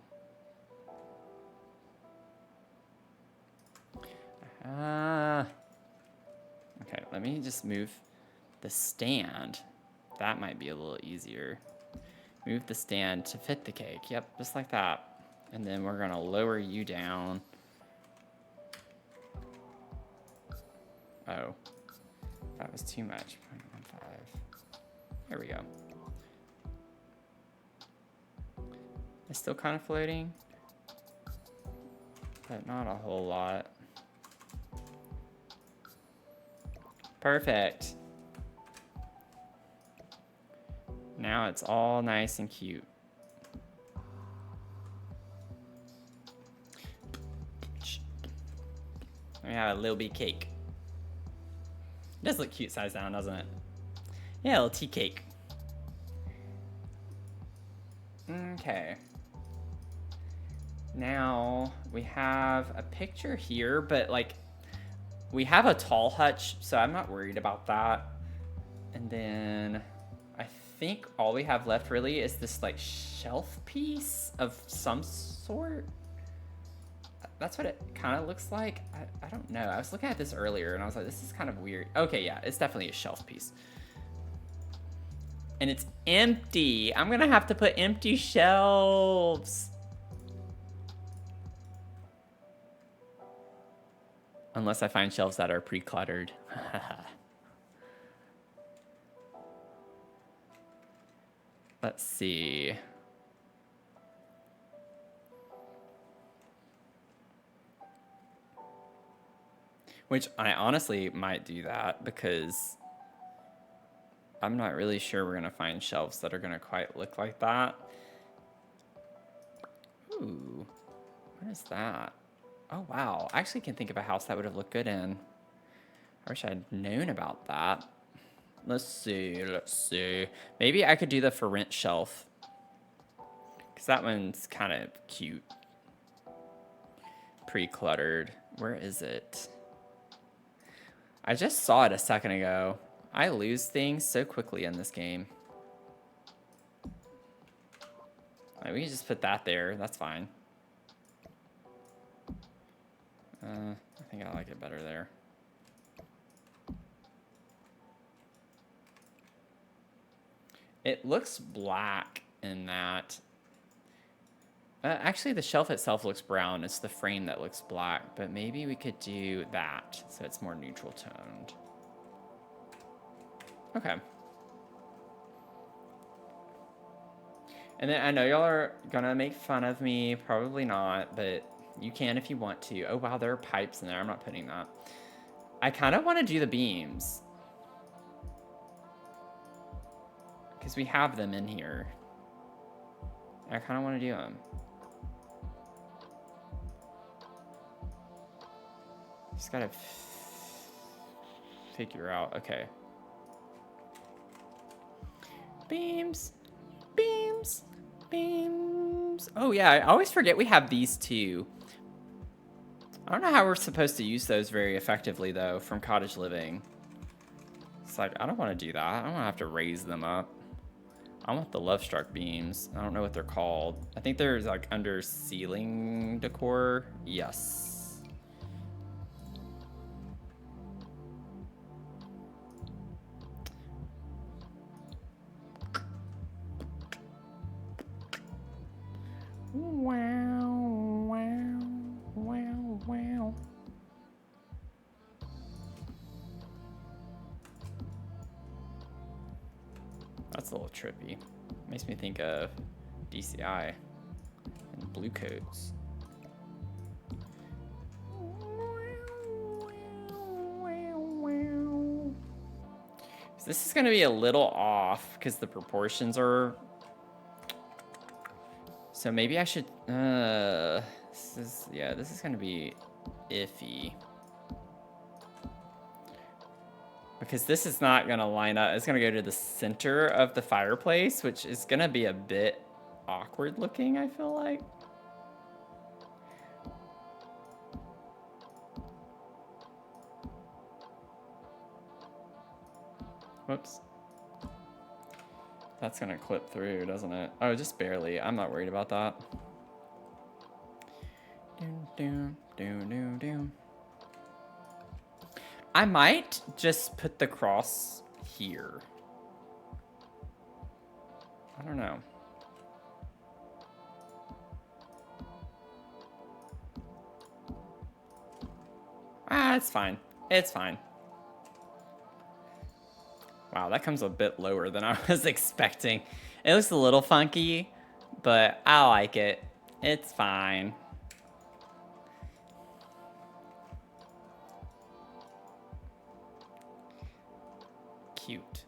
Okay, let me just move the stand. That might be a little easier. Move the stand to fit the cake. Yep, just like that. And then we're gonna lower you down. Oh, that was too much. 0.15. There we go. It's still kind of floating, but not a whole lot. Perfect. Now it's all nice and cute. We have a little bit cake. It does look cute size down, doesn't it? Yeah, a little tea cake. Okay. Now we have a picture here, but like we have a tall hutch, so I'm not worried about that. And then I think all we have left really is this like shelf piece of some sort. That's what it kind of looks like. I don't know. I was looking at this earlier and I was like, this is kind of weird. Okay, yeah, it's definitely a shelf piece. And it's empty. I'm gonna have to put empty shelves. Unless I find shelves that are pre-cluttered. Let's see. Which I honestly might do that because I'm not really sure we're gonna find shelves that are gonna quite look like that. Ooh, what is that? Oh wow, I actually can think of a house that would have looked good in. I wish I'd known about that. Let's see. Maybe I could do the for rent shelf. Because that one's kind of cute. Pre-cluttered. Where is it? I just saw it a second ago. I lose things so quickly in this game. Right, we can just put that there. That's fine. I think I like it better there. It looks black in that. Actually, the shelf itself looks brown. It's the frame that looks black, but maybe we could do that so it's more neutral toned. Okay. And then I know y'all are gonna make fun of me. Probably not, but you can if you want to. Oh, wow, there are pipes in there. I'm not putting that. I kind of want to do the beams. Because we have them in here. I kind of want to do them. Just gotta figure out. Okay. Beams. Beams. Beams. Oh, yeah. I always forget we have these two. I don't know how we're supposed to use those very effectively, though, from cottage living. It's like, I don't want to do that. I don't want to have to raise them up. I want the love struck beams. I don't know what they're called. I think they're like under ceiling decor. Yes. Wow, wow, wow, wow. That's a little trippy. Makes me think of DCI and blue coats. This is going to be a little off because the proportions are... So maybe I should... this is going to be iffy. Because this is not going to line up. It's going to go to the center of the fireplace, which is going to be a bit awkward looking, I feel like. Whoops. That's going to clip through, doesn't it? Oh, just barely. I'm not worried about that. I might just put the cross here. I don't know. Ah, it's fine. It's fine. Wow, that comes a bit lower than I was expecting. It looks a little funky, but I like it. It's fine. Cute.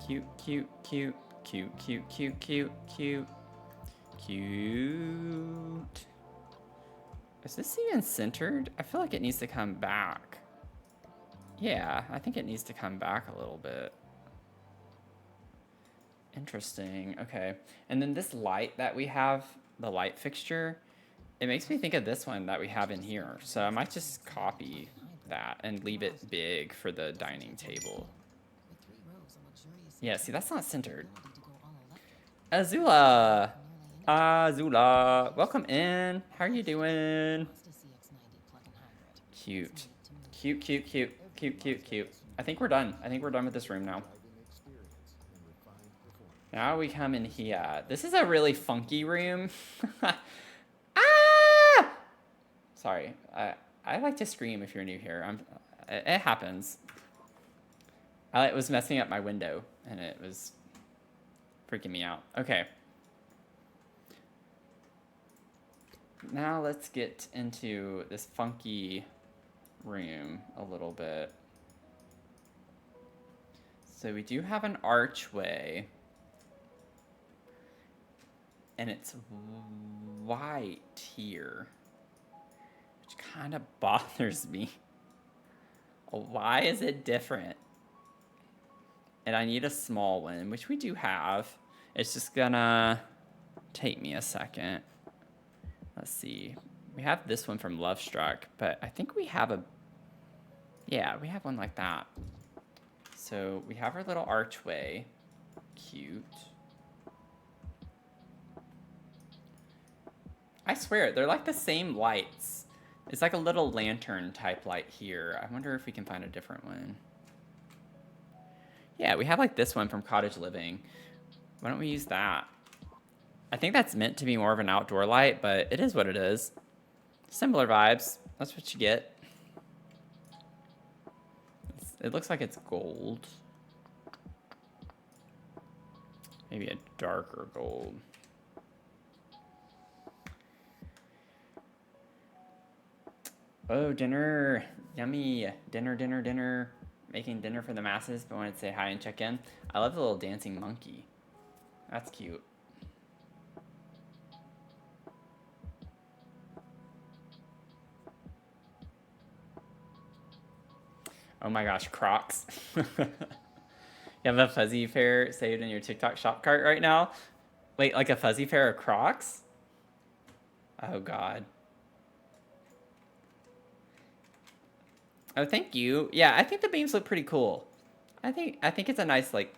Cute, cute, cute, cute, cute, cute, cute, cute, cute. Is this even centered? I feel like it needs to come back. Yeah, I think it needs to come back a little bit. Interesting. Okay. And then this light that we have, the light fixture, it makes me think of this one that we have in here. So I might just copy that and leave it big for the dining table. Yeah, see, that's not centered. Azula! Azula! Welcome in. How are you doing? Cute. Cute, cute, cute. Cute, cute, cute. I think we're done. I think we're done with this room now. Now we come in here. This is a really funky room. Ah! Sorry. I like to scream if you're new here. It happens. I was messing up my window, and it was freaking me out. Okay. Now let's get into this funky room a little bit. So we do have an archway. And it's white here, which kind of bothers me. Why is it different? And I need a small one, which we do have. It's just gonna take me a second. Let's see. We have this one from Love Struck, but I think we have a... Yeah, we have one like that. So we have our little archway. Cute. I swear, they're like the same lights. It's like a little lantern type light here. I wonder if we can find a different one. Yeah, we have like this one from Cottage Living. Why don't we use that? I think that's meant to be more of an outdoor light, but it is what it is. Similar vibes. That's what you get. It looks like it's gold. Maybe a darker gold. Oh, dinner. Yummy. Dinner, dinner, dinner. Making dinner for the masses, but wanted to say hi and check in. I love the little dancing monkey. That's cute. Oh my gosh, Crocs. You have a fuzzy pair saved in your TikTok shop cart right now? Wait, like a fuzzy pair of Crocs? Oh god. Oh, thank you. Yeah, I think the beams look pretty cool. I think it's a nice like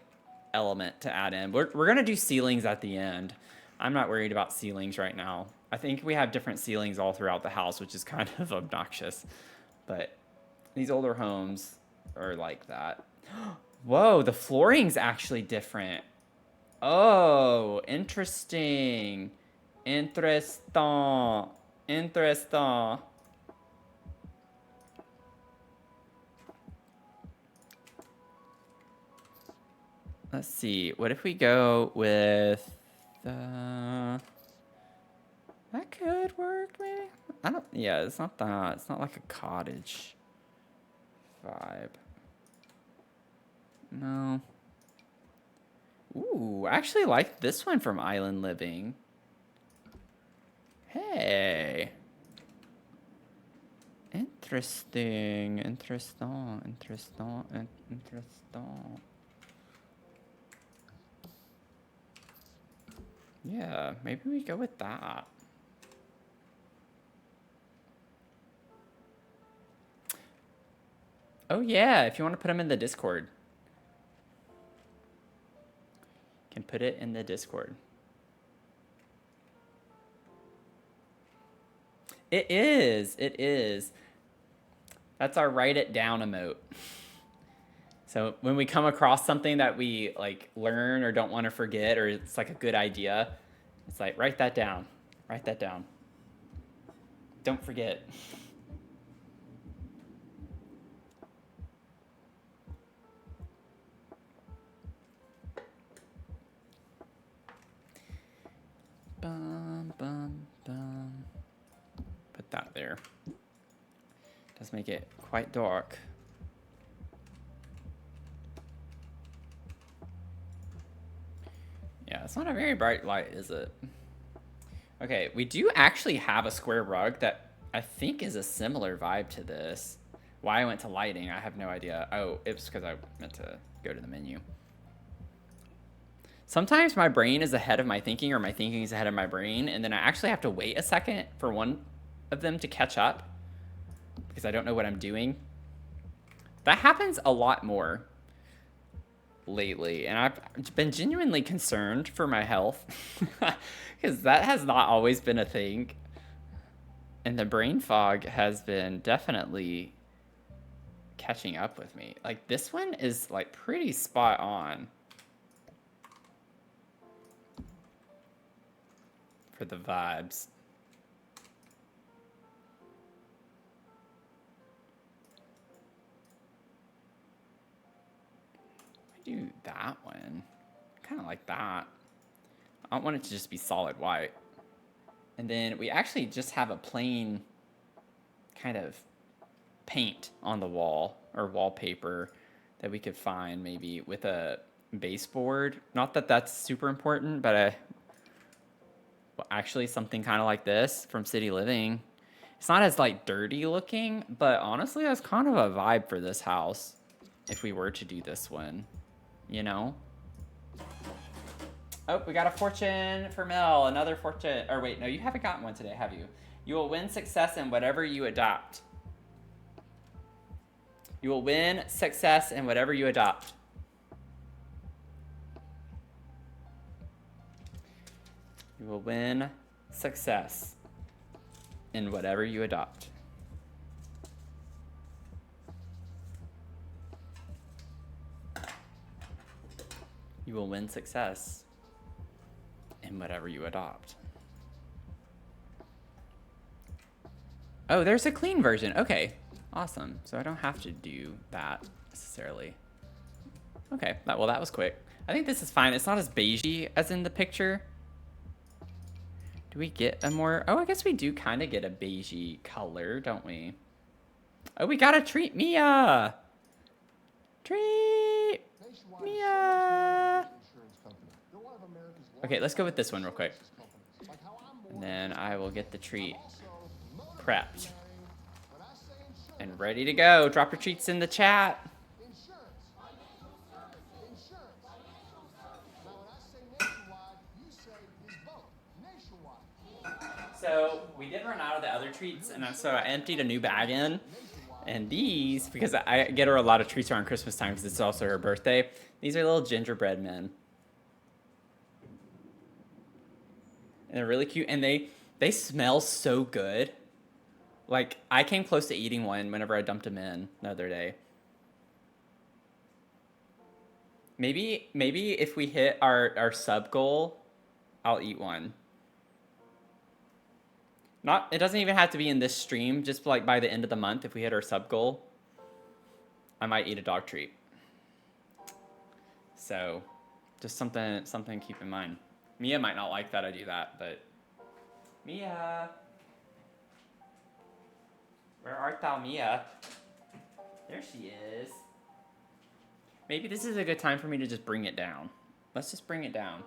element to add in. We're gonna do ceilings at the end. I'm not worried about ceilings right now. I think we have different ceilings all throughout the house, which is kind of obnoxious. But these older homes are like that. Whoa, the flooring's actually different. Oh, interesting. Interesting. Interesting. Let's see. What if we go with the... That could work, maybe? I don't... Yeah, it's not that. It's not like a cottage vibe. No. Ooh, I actually like this one from Island Living. Hey. Interesting. Interesting. Interesting. Interesting. Yeah, maybe we go with that. Oh yeah, if you want to put them in the Discord. Can put it in the Discord. It is. It is. That's our write it down emote. So when we come across something that we like learn or don't want to forget, or it's like a good idea, it's like, write that down. Write that down. Don't forget. Bum, bum, bum. Put that there. Does make it quite dark. Yeah, it's not a very bright light, is it? Okay, we do actually have a square rug that I think is a similar vibe to this. Why I went to lighting, I have no idea. Oh, it's because I meant to go to the menu. Sometimes my brain is ahead of my thinking, or my thinking is ahead of my brain, and then I actually have to wait a second for one of them to catch up because I don't know what I'm doing. That happens a lot more lately, and I've been genuinely concerned for my health because that has not always been a thing. And the brain fog has been definitely catching up with me. Like, this one is like pretty spot on for the vibes. Do that one. Kind of like that. I don't want it to just be solid white. And then we actually just have a plain kind of paint on the wall or wallpaper that we could find maybe with a baseboard. Not that that's super important, but well, actually something kind of like this from City Living. It's not as like dirty looking, but honestly that's kind of a vibe for this house if we were to do this one. You know? Oh, we got a fortune for Mel. Another fortune. Or wait, no, you haven't gotten one today, have you? You will win success in whatever you adopt. You will win success in whatever you adopt. You will win success in whatever you adopt. You will win success in whatever you adopt. Oh, there's a clean version. Okay, awesome. So I don't have to do that necessarily. Okay, well, that was quick. I think this is fine. It's not as beigey as in the picture. Do we get a more... Oh, I guess we do kind of get a beigey color, don't we? Oh, we gotta treat Mia! Treat Mia! Okay, let's go with this one real quick. And then I will get the treat prepped. And ready to go. Drop your treats in the chat. Insurance. Insurance. Now, when I say nationwide, you say his boat. Nationwide. So we did run out of the other treats, and so I emptied a new bag in. And these, because I get her a lot of treats around Christmas time because it's also her birthday. These are little gingerbread men. And they're really cute, and they smell so good. Like, I came close to eating one whenever I dumped them in the other day. Maybe if we hit our sub goal, I'll eat one. It doesn't even have to be in this stream, just like by the end of the month, if we hit our sub goal, I might eat a dog treat. So, just something to keep in mind. Mia might not like that I do that, but Mia, where art thou, Mia? There she is. Maybe this is a good time for me to just bring it down. Let's just bring it down.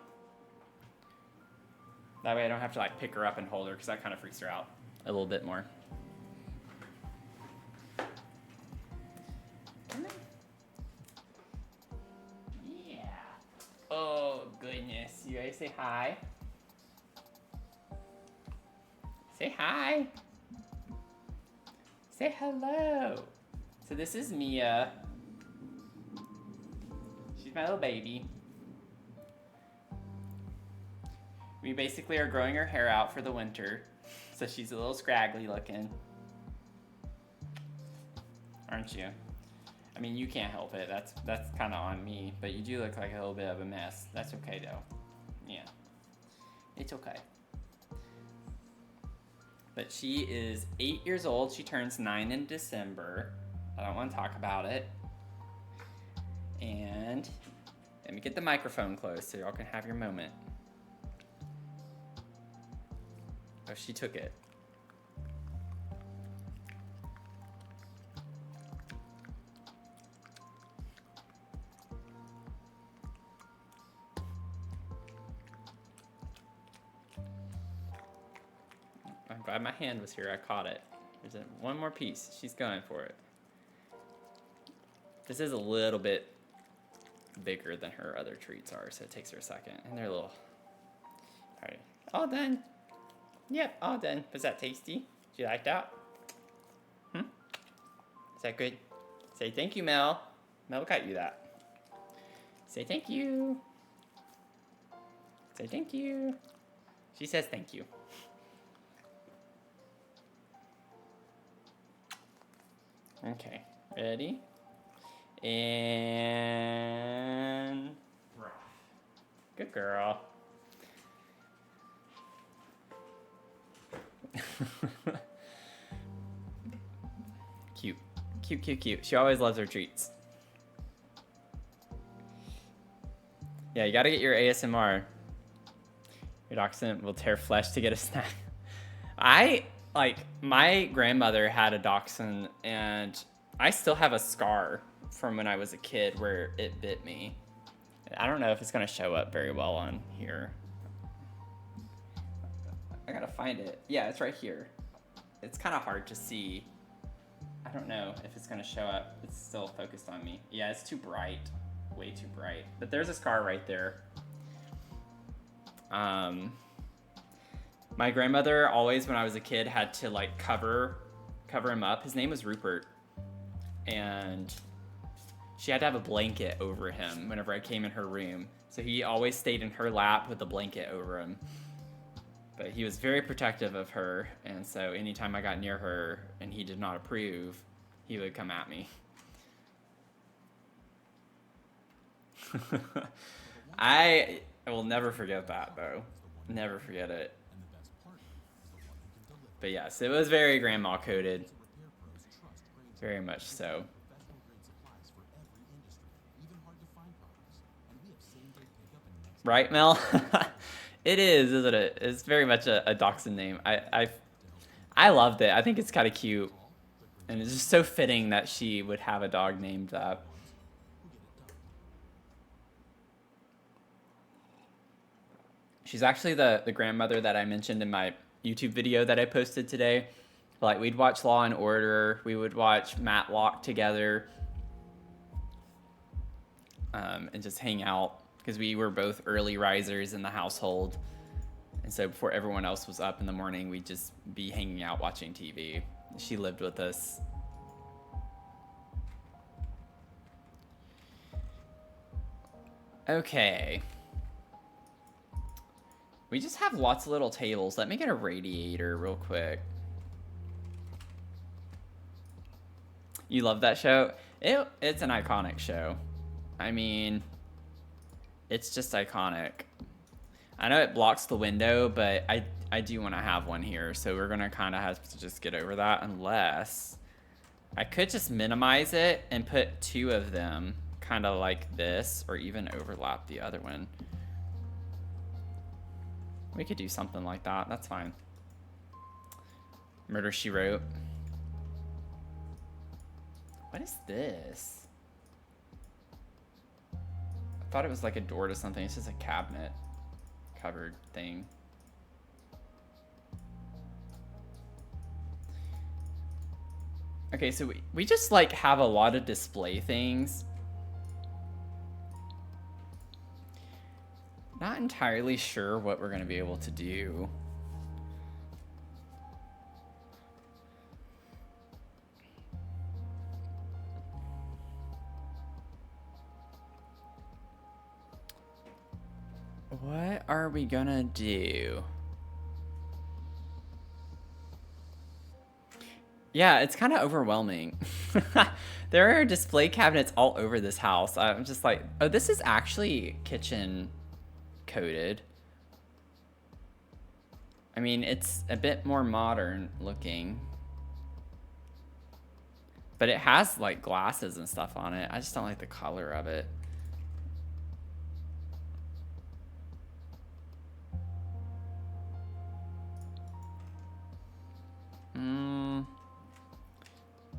That way I don't have to like pick her up and hold her, because that kind of freaks her out a little bit more. Yeah. Oh, goodness. You guys say hi? Say hi. Say hello. So this is Mia. She's my little baby. We basically are growing her hair out for the winter. So she's a little scraggly looking. Aren't you? I mean, you can't help it. That's kind of on me. But you do look like a little bit of a mess. That's okay, though. Yeah. It's okay. But she is 8 years old. She turns 9 in December. I don't want to talk about it. And let me get the microphone close so y'all can have your moment. Oh, she took it. I'm glad my hand was here. I caught it. There's one more piece. She's going for it. This is a little bit bigger than her other treats are, so it takes her a second. And they're a little... Alright. All done. Yep, all done. Was that tasty? Did you like that? Is that good? Say thank you, Mel. Mel got you that. Say thank you. Say thank you. She says thank you. Okay, ready? And... Good girl. Cute. Cute, cute, cute. She always loves her treats. Yeah, you gotta get your ASMR. Your dachshund will tear flesh to get a snack. My grandmother had a dachshund, and I still have a scar from when I was a kid where it bit me. I don't know if it's gonna show up very well on here. I gotta find it. Yeah, it's right here. It's kind of hard to see. I don't know if it's gonna show up. It's still focused on me. Yeah, it's too bright. Way too bright. But there's a scar right there. My grandmother always, when I was a kid, had to like cover him up. His name was Rupert. And she had to have a blanket over him whenever I came in her room. So he always stayed in her lap with a blanket over him. But he was very protective of her, and so anytime I got near her and he did not approve, he would come at me. I will never forget that, though. Never forget it. But yes, it was very grandma coded. Very much so. Right, Mel? It is, isn't it? It's very much a dachshund name. I loved it. I think it's kind of cute. And it's just so fitting that she would have a dog named that. She's actually the grandmother that I mentioned in my YouTube video that I posted today. Like, we'd watch Law and Order. We would watch Matlock together. And just hang out. Because we were both early risers in the household. And so before everyone else was up in the morning, we'd just be hanging out watching TV. She lived with us. Okay. We just have lots of little tables. Let me get a radiator real quick. You love that show? It's an iconic show. I mean, it's just iconic. I know it blocks the window, but I do want to have one here. So we're going to kind of have to just get over that, unless I could just minimize it and put 2 of them kind of like this, or even overlap the other one. We could do something like that. That's fine. Murder, She Wrote. What is this? I thought it was like a door to something. It's just a cabinet covered thing. Okay, so we just like have a lot of display things. Not entirely sure what we're going to be able to do. What are we gonna do? Yeah, it's kind of overwhelming. There are display cabinets all over this house. I'm just like, oh, this is actually kitchen coded. I mean, it's a bit more modern looking. But it has like glasses and stuff on it. I just don't like the color of it.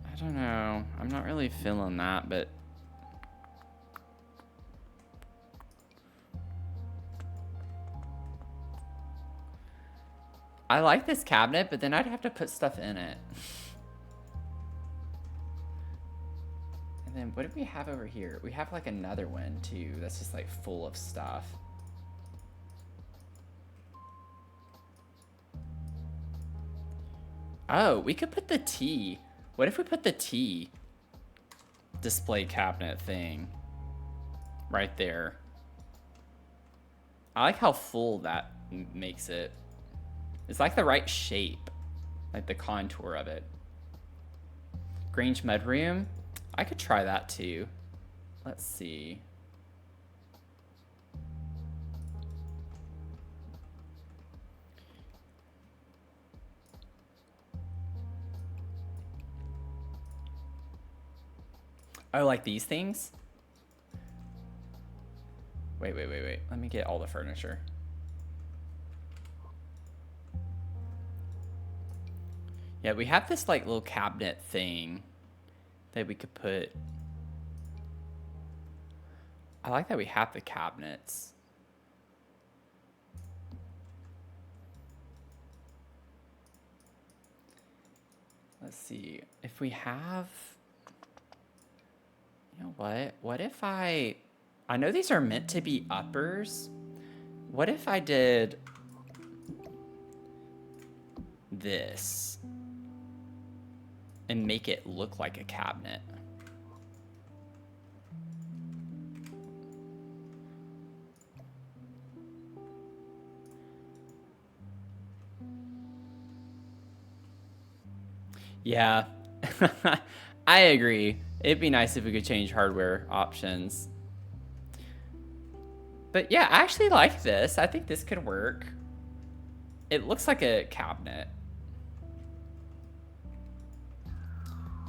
I don't know. I'm not really feeling that, but I like this cabinet, but then I'd have to put stuff in it. And then what do we have over here? We have like another one too that's just like full of stuff. Oh, we could put the tea. What if we put the tea display cabinet thing right there? I like how full that makes it. It's like the right shape, like the contour of it. Grange mudroom. I could try that too. Let's see. Oh, like these things? Wait. Let me get all the furniture. Yeah, we have this like little cabinet thing that we could put. I like that we have the cabinets. Let's see. If we have... You know what? What if I know these are meant to be uppers. What if I did this and make it look like a cabinet? Yeah, I agree. It'd be nice if we could change hardware options. But yeah, I actually like this. I think this could work. It looks like a cabinet.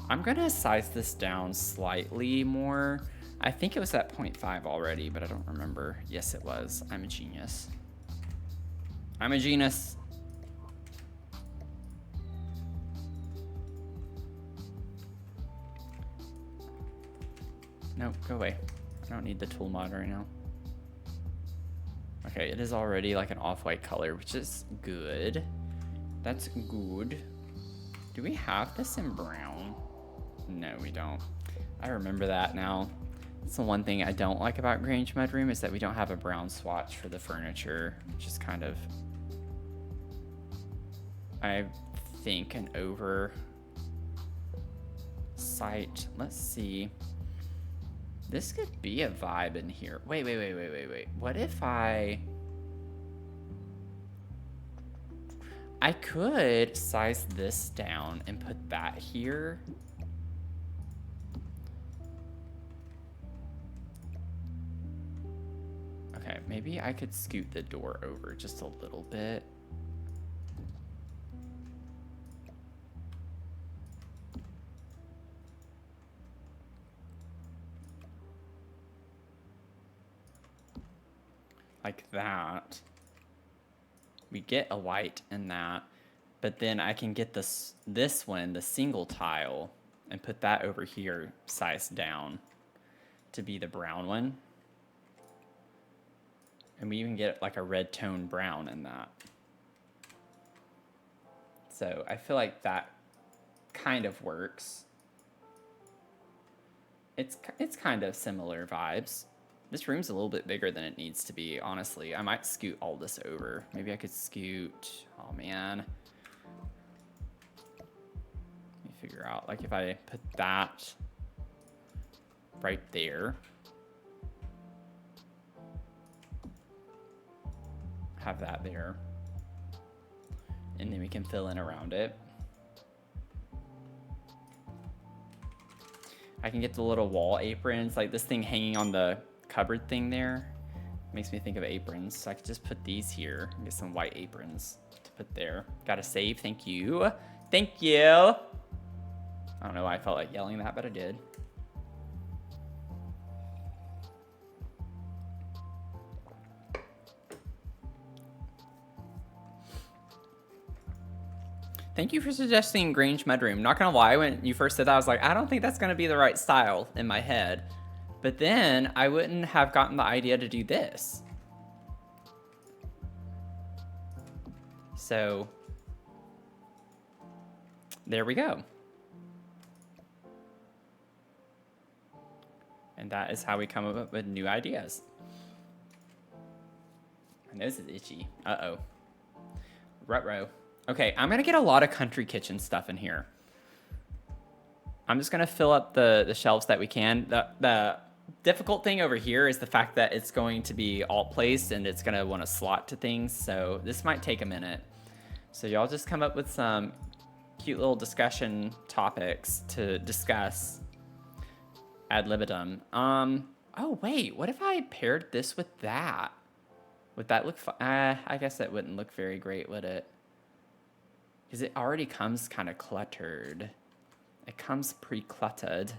I'm gonna size this down slightly more. I think it was at 0.5 already, but I don't remember. Yes, it was. I'm a genius. I'm a genius. No, go away. I don't need the tool mod right now. Okay, it is already like an off-white color, which is good. That's good. Do we have this in brown? No, we don't. I remember that now. That's the one thing I don't like about Grange Mudroom is that we don't have a brown swatch for the furniture, which is kind of, I think, an oversight. Let's see. This could be a vibe in here. Wait. What if I could size this down and put that here. Okay, maybe I could scoot the door over just a little bit. Like that. We get a white in that, but then I can get this one, the single tile, and put that over here, sized down to be the brown one. And we even get like a red tone brown in that. So I feel like that kind of works. It's kind of similar vibes. This room's a little bit bigger than it needs to be, honestly. I might scoot all this over. Maybe I could scoot, oh man. Let me figure out, like if I put that right there. Have that there. And then we can fill in around it. I can get the little wall aprons, like this thing hanging on the cupboard thing there. Makes me think of aprons. So I could just put these here and get some white aprons to put there. Gotta save, thank you. Thank you. I don't know why I felt like yelling that, but I did. Thank you for suggesting Grange Mudroom. Not gonna lie, when you first said that, I was like, I don't think that's gonna be the right style in my head. But then I wouldn't have gotten the idea to do this. So there we go. And that is how we come up with new ideas. My nose is itchy. Uh-oh. Ruh-roh. Okay, I'm gonna get a lot of country kitchen stuff in here. I'm just gonna fill up the shelves that we can. The difficult thing over here is the fact that it's going to be alt placed and it's gonna want to slot to things, so this might take a minute. So y'all just come up with some cute little discussion topics to discuss ad libitum. Oh wait, what if I paired this with that? Would that look I guess that wouldn't look very great, would it? Because it already comes kind of cluttered. It comes pre-cluttered.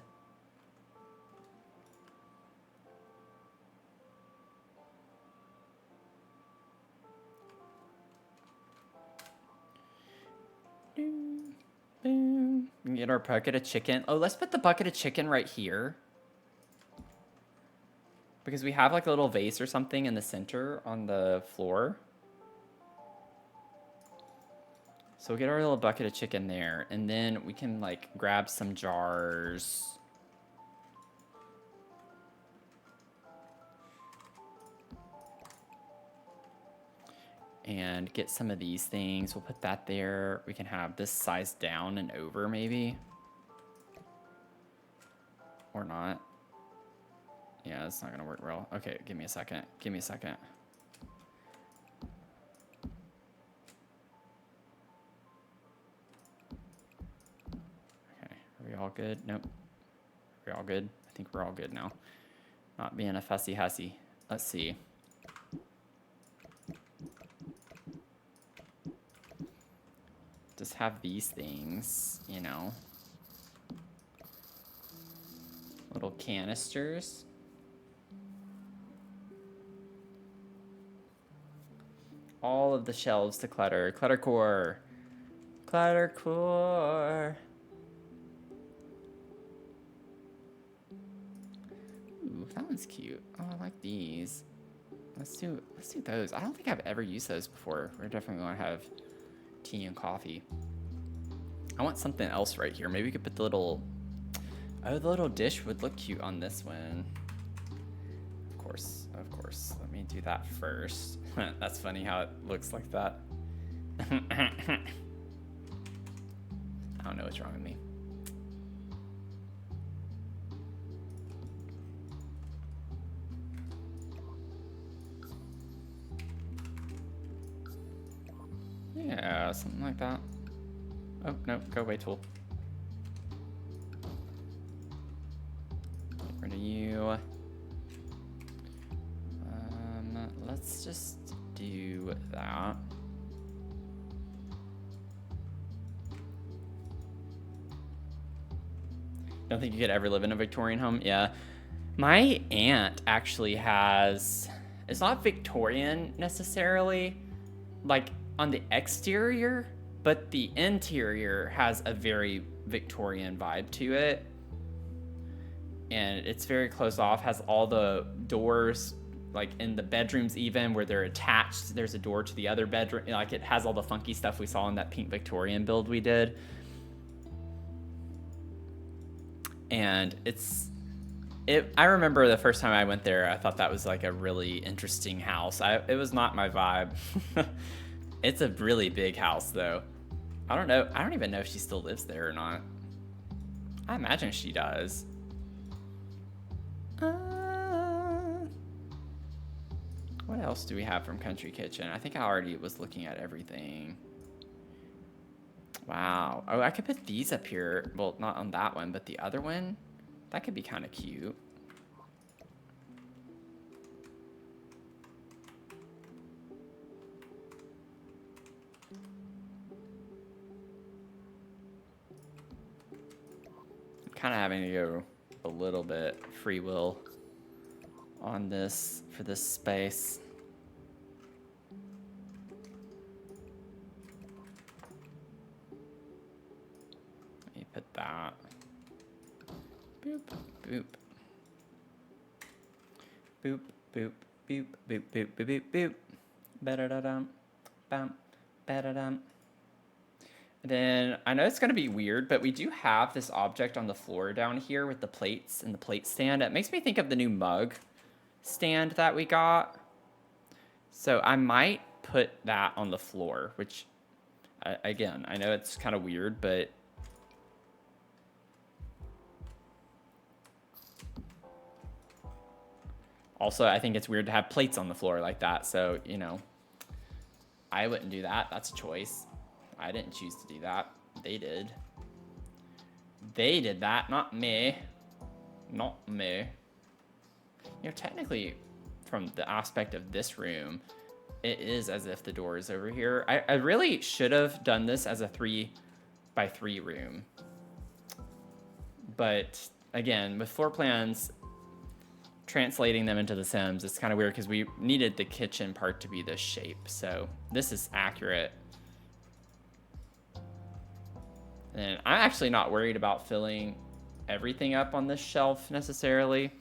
Boom, boom. We can get our bucket of chicken. Oh, let's put the bucket of chicken right here. Because we have like a little vase or something in the center on the floor. So we'll get our little bucket of chicken there, and then we can like grab some jars. And get some of these things. We'll put that there. We can have this size down and over maybe. Or not. Yeah, that's not gonna work well. Okay, give me a second. Give me a second. Are we all good? Nope. Are we all good? I think we're all good now. Not being a fussy hussy. Let's see. Just have these things, you know. Little canisters. All of the shelves to clutter. Cluttercore. Cluttercore. Ooh, that one's cute. Oh, I like these. Let's do those. I don't think I've ever used those before. We're definitely gonna have tea and coffee. I want something else right here. Maybe we could put the little, oh, the little dish would look cute on this one. Of course, of course. Let me do that first. That's funny how it looks like that. I don't know what's wrong with me. Yeah, something like that. Oh, no, go away, tool. Get rid of you. Let's just do that. Don't think you could ever live in a Victorian home? Yeah. My aunt actually has, it's not Victorian necessarily, like on the exterior, but the interior has a very Victorian vibe to it. And it's very closed off, has all the doors, like in the bedrooms even, where they're attached. There's a door to the other bedroom. Like it has all the funky stuff we saw in that pink Victorian build we did. And I remember the first time I went there, I thought that was like a really interesting house. It was not my vibe. It's a really big house though. I don't know. I don't even know if she still lives there or not. I imagine she does. What else do we have from Country Kitchen? I think I already was looking at everything. Wow. Oh, I could put these up here. Well, not on that one, but the other one. That could be kind of cute. I'm kind of having to go a little bit free will on this for this space. Let me put that. Boop, boop. Boop, boop, boop, boop, boop, boop, boop, boop. Ba-da-da-dum, bum, ba-da-dum. And then, I know it's going to be weird, but we do have this object on the floor down here with the plates and the plate stand. It makes me think of the new mug stand that we got. So I might put that on the floor, which, again, I know it's kind of weird, but also I think it's weird to have plates on the floor like that. So, you know, I wouldn't do that. That's a choice. I didn't choose to do that. They did. They did that, not me. Not me. You know, technically, from the aspect of this room, it is as if the door is over here. I really should have done this as a 3x3 room. But, again, with floor plans, translating them into The Sims, it's kind of weird because we needed the kitchen part to be this shape. So, this is accurate. And I'm actually not worried about filling everything up on this shelf necessarily.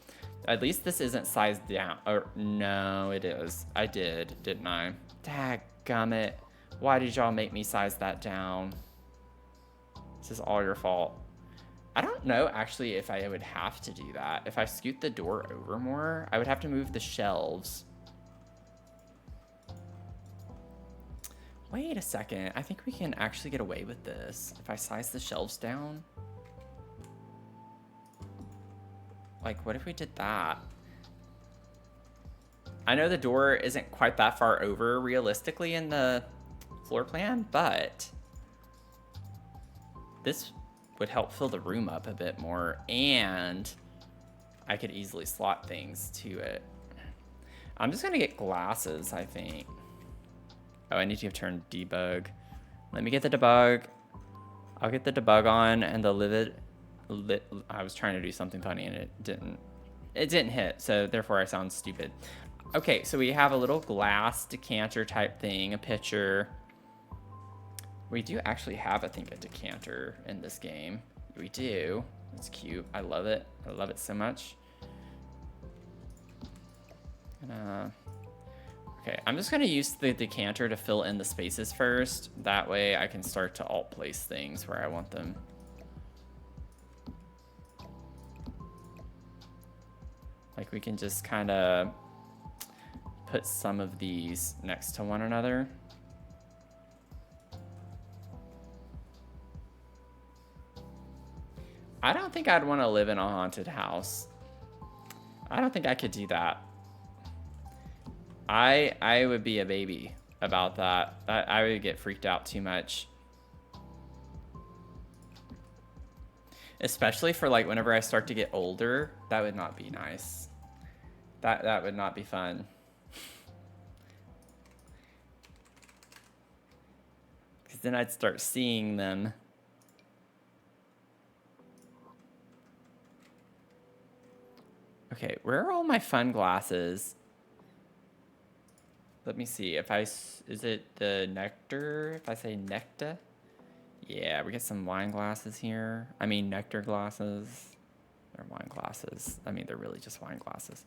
At least this isn't sized down. Or no, it is. I did, didn't I? Dadgummit. Why did y'all make me size that down? This is all your fault. I don't know actually if I would have to do that. If I scoot the door over more, I would have to move the shelves. Wait a second. I think we can actually get away with this if I size the shelves down. Like, what if we did that? I know the door isn't quite that far over realistically in the floor plan, but this would help fill the room up a bit more, and I could easily slot things to it. I'm just gonna get glasses, I think. Oh, I need to turn debug. Let me get the debug. I'll get the debug on and the livid. I was trying to do something funny and it didn't hit, so therefore I sound stupid. Okay, so we have a little glass decanter type thing, a pitcher. We do actually have, I think, a decanter in this game. We do. It's cute. I love it. I love it so much. Okay, I'm just gonna use the decanter to fill in the spaces first. That way I can start to alt place things where I want them. Like we can just kind of put some of these next to one another. I don't think I'd want to live in a haunted house. I don't think I could do that. I would be a baby about that. I would get freaked out too much. Especially for like whenever I start to get older, that would not be nice. That would not be fun. Because then I'd start seeing them. Okay, where are all my fun glasses? Let me see. If I, is it the nectar? If I say nectar? Yeah, we get some wine glasses here. I mean, nectar glasses. They're wine glasses. I mean, they're really just wine glasses.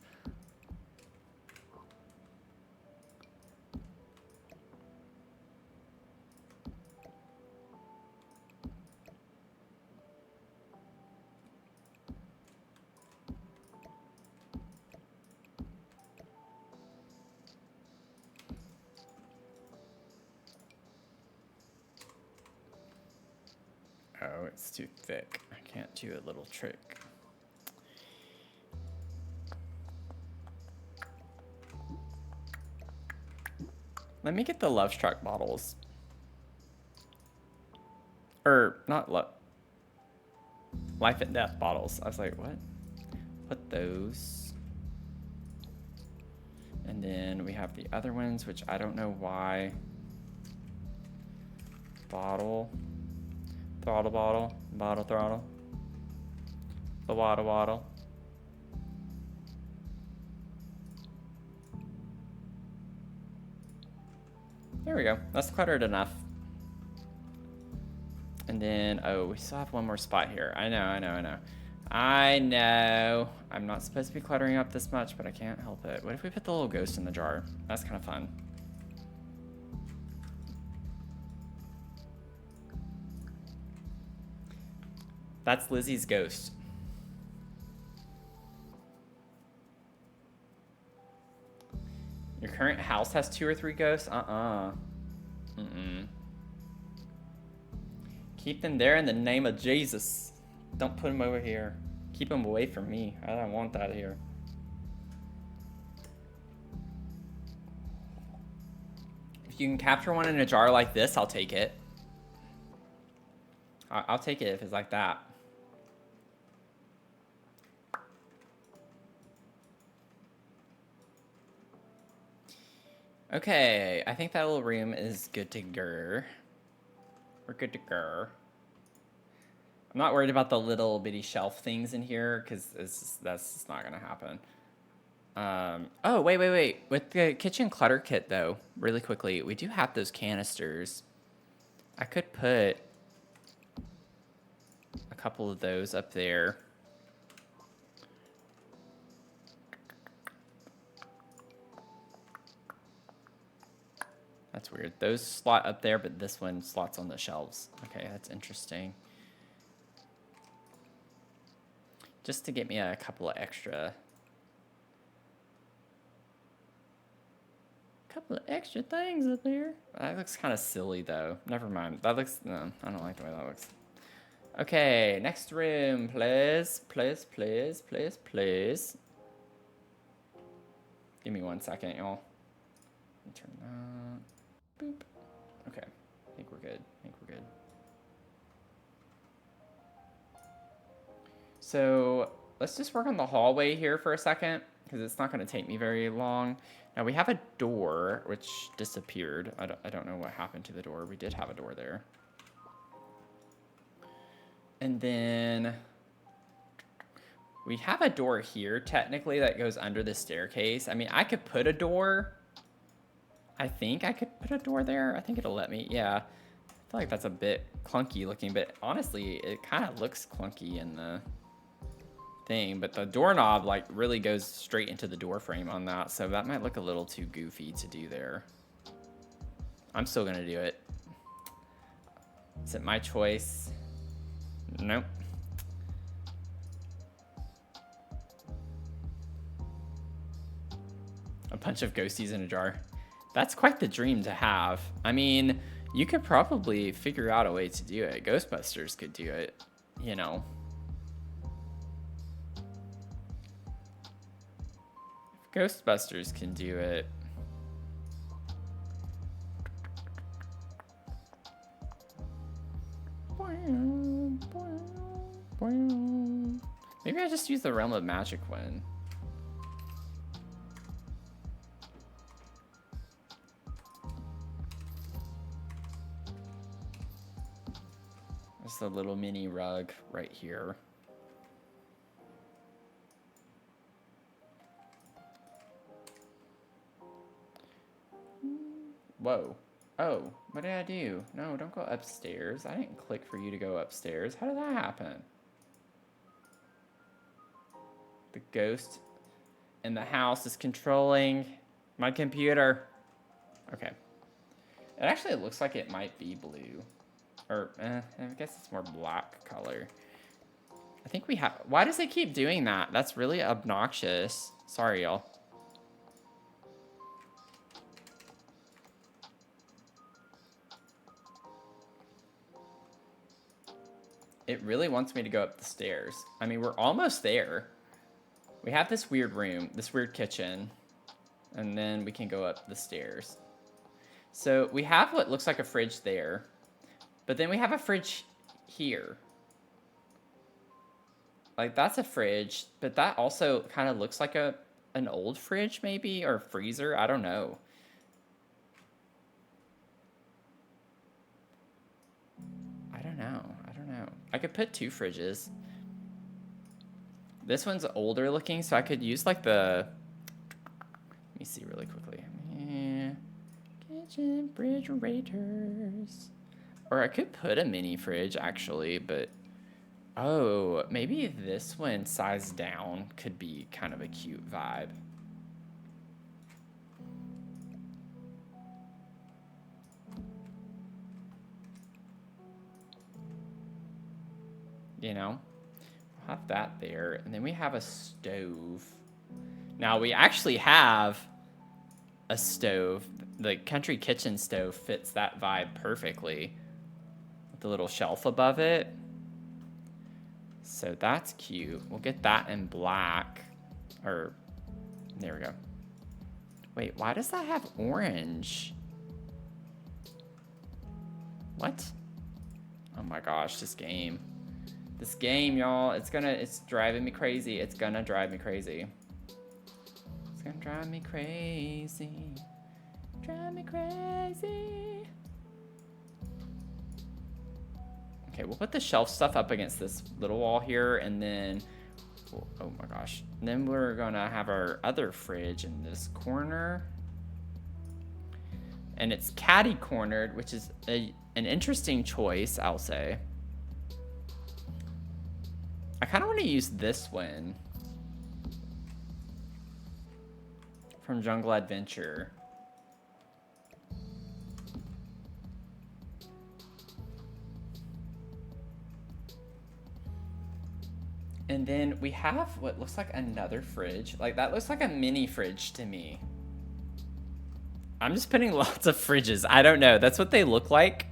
Oh, it's too thick. I can't do a little trick. Let me get the Love Struck bottles. Or, not Life and Death bottles. I was like, what? Put those. And then we have the other ones, which I don't know why. Bottle. Throttle bottle. Bottle throttle. The water bottle. There we go. That's cluttered enough. And then, oh, we still have one more spot here. I know. I'm not supposed to be cluttering up this much, but I can't help it. What if we put the little ghost in the jar? That's kind of fun. That's Lizzie's ghost. Your current house has 2 or 3 ghosts? Keep them there in the name of Jesus. Don't put them over here. Keep them away from me. I don't want that here. If you can capture one in a jar like this, I'll take it. I'll take it if it's like that. Okay, I think that little room is good to go. We're good to go. I'm not worried about the little bitty shelf things in here because that's just not gonna happen. Oh, wait. With the kitchen clutter kit though, really quickly, we do have those canisters. I could put a couple of those up there. That's weird. Those slot up there, but this one slots on the shelves. Okay, that's interesting. Just to get me a couple of extra things up there. That looks kind of silly though. Never mind. That looks, no, I don't like the way that looks. Okay, next room, please. Please. Give me 1 second, y'all. Turn that. Boop. Okay, I think we're good. So let's just work on the hallway here for a second because it's not going to take me very long. Now we have a door which disappeared. I don't know what happened to the door. We did have a door there. And then we have a door here technically that goes under the staircase. I mean, I could put a door. I think I could put a door there. I think it'll let me. Yeah. I feel like that's a bit clunky looking, but honestly, it kind of looks clunky in the thing, but the doorknob like really goes straight into the door frame on that, so that might look a little too goofy to do there. I'm still gonna do it. Is it my choice? Nope. A bunch of ghosties in a jar. That's quite the dream to have. I mean, you could probably figure out a way to do it. Ghostbusters could do it, you know. If Ghostbusters can do it. Maybe I just use the Realm of Magic one. There's a little mini rug right here. Whoa. Oh, what did I do? No, don't go upstairs. I didn't click for you to go upstairs. How did that happen? The ghost in the house is controlling my computer. Okay. It actually looks like it might be blue. Or, I guess it's more black color. I think we have... Why does it keep doing that? That's really obnoxious. Sorry, y'all. It really wants me to go up the stairs. I mean, we're almost there. We have this weird room, this weird kitchen, and then we can go up the stairs. So we have what looks like a fridge there, but then we have a fridge here. Like, that's a fridge, but that also kind of looks like an old fridge, maybe, or freezer. I don't know. I don't know. I could put two fridges. This one's older looking, so I could use like the... Let me see really quickly. Kitchen refrigerators. Or I could put a mini fridge, actually, but... Oh, maybe this one sized down could be kind of a cute vibe. You know? We'll have that there. And then we have a stove. Now, we actually have a stove. The country kitchen stove fits that vibe perfectly. With the little shelf above it. So that's cute. We'll get that in black. Or, there we go. Wait, why does that have orange? What? Oh my gosh, this game. This game, y'all, it's driving me crazy. It's gonna drive me crazy. It's gonna drive me crazy. Drive me crazy. Okay, we'll put the shelf stuff up against this little wall here, and then, oh my gosh. And then we're gonna have our other fridge in this corner. And it's catty cornered, which is an interesting choice, I'll say. I kind of want to use this one from Jungle Adventure. And then we have what looks like another fridge. Like, that looks like a mini fridge to me. I'm just putting lots of fridges. I don't know. That's what they look like.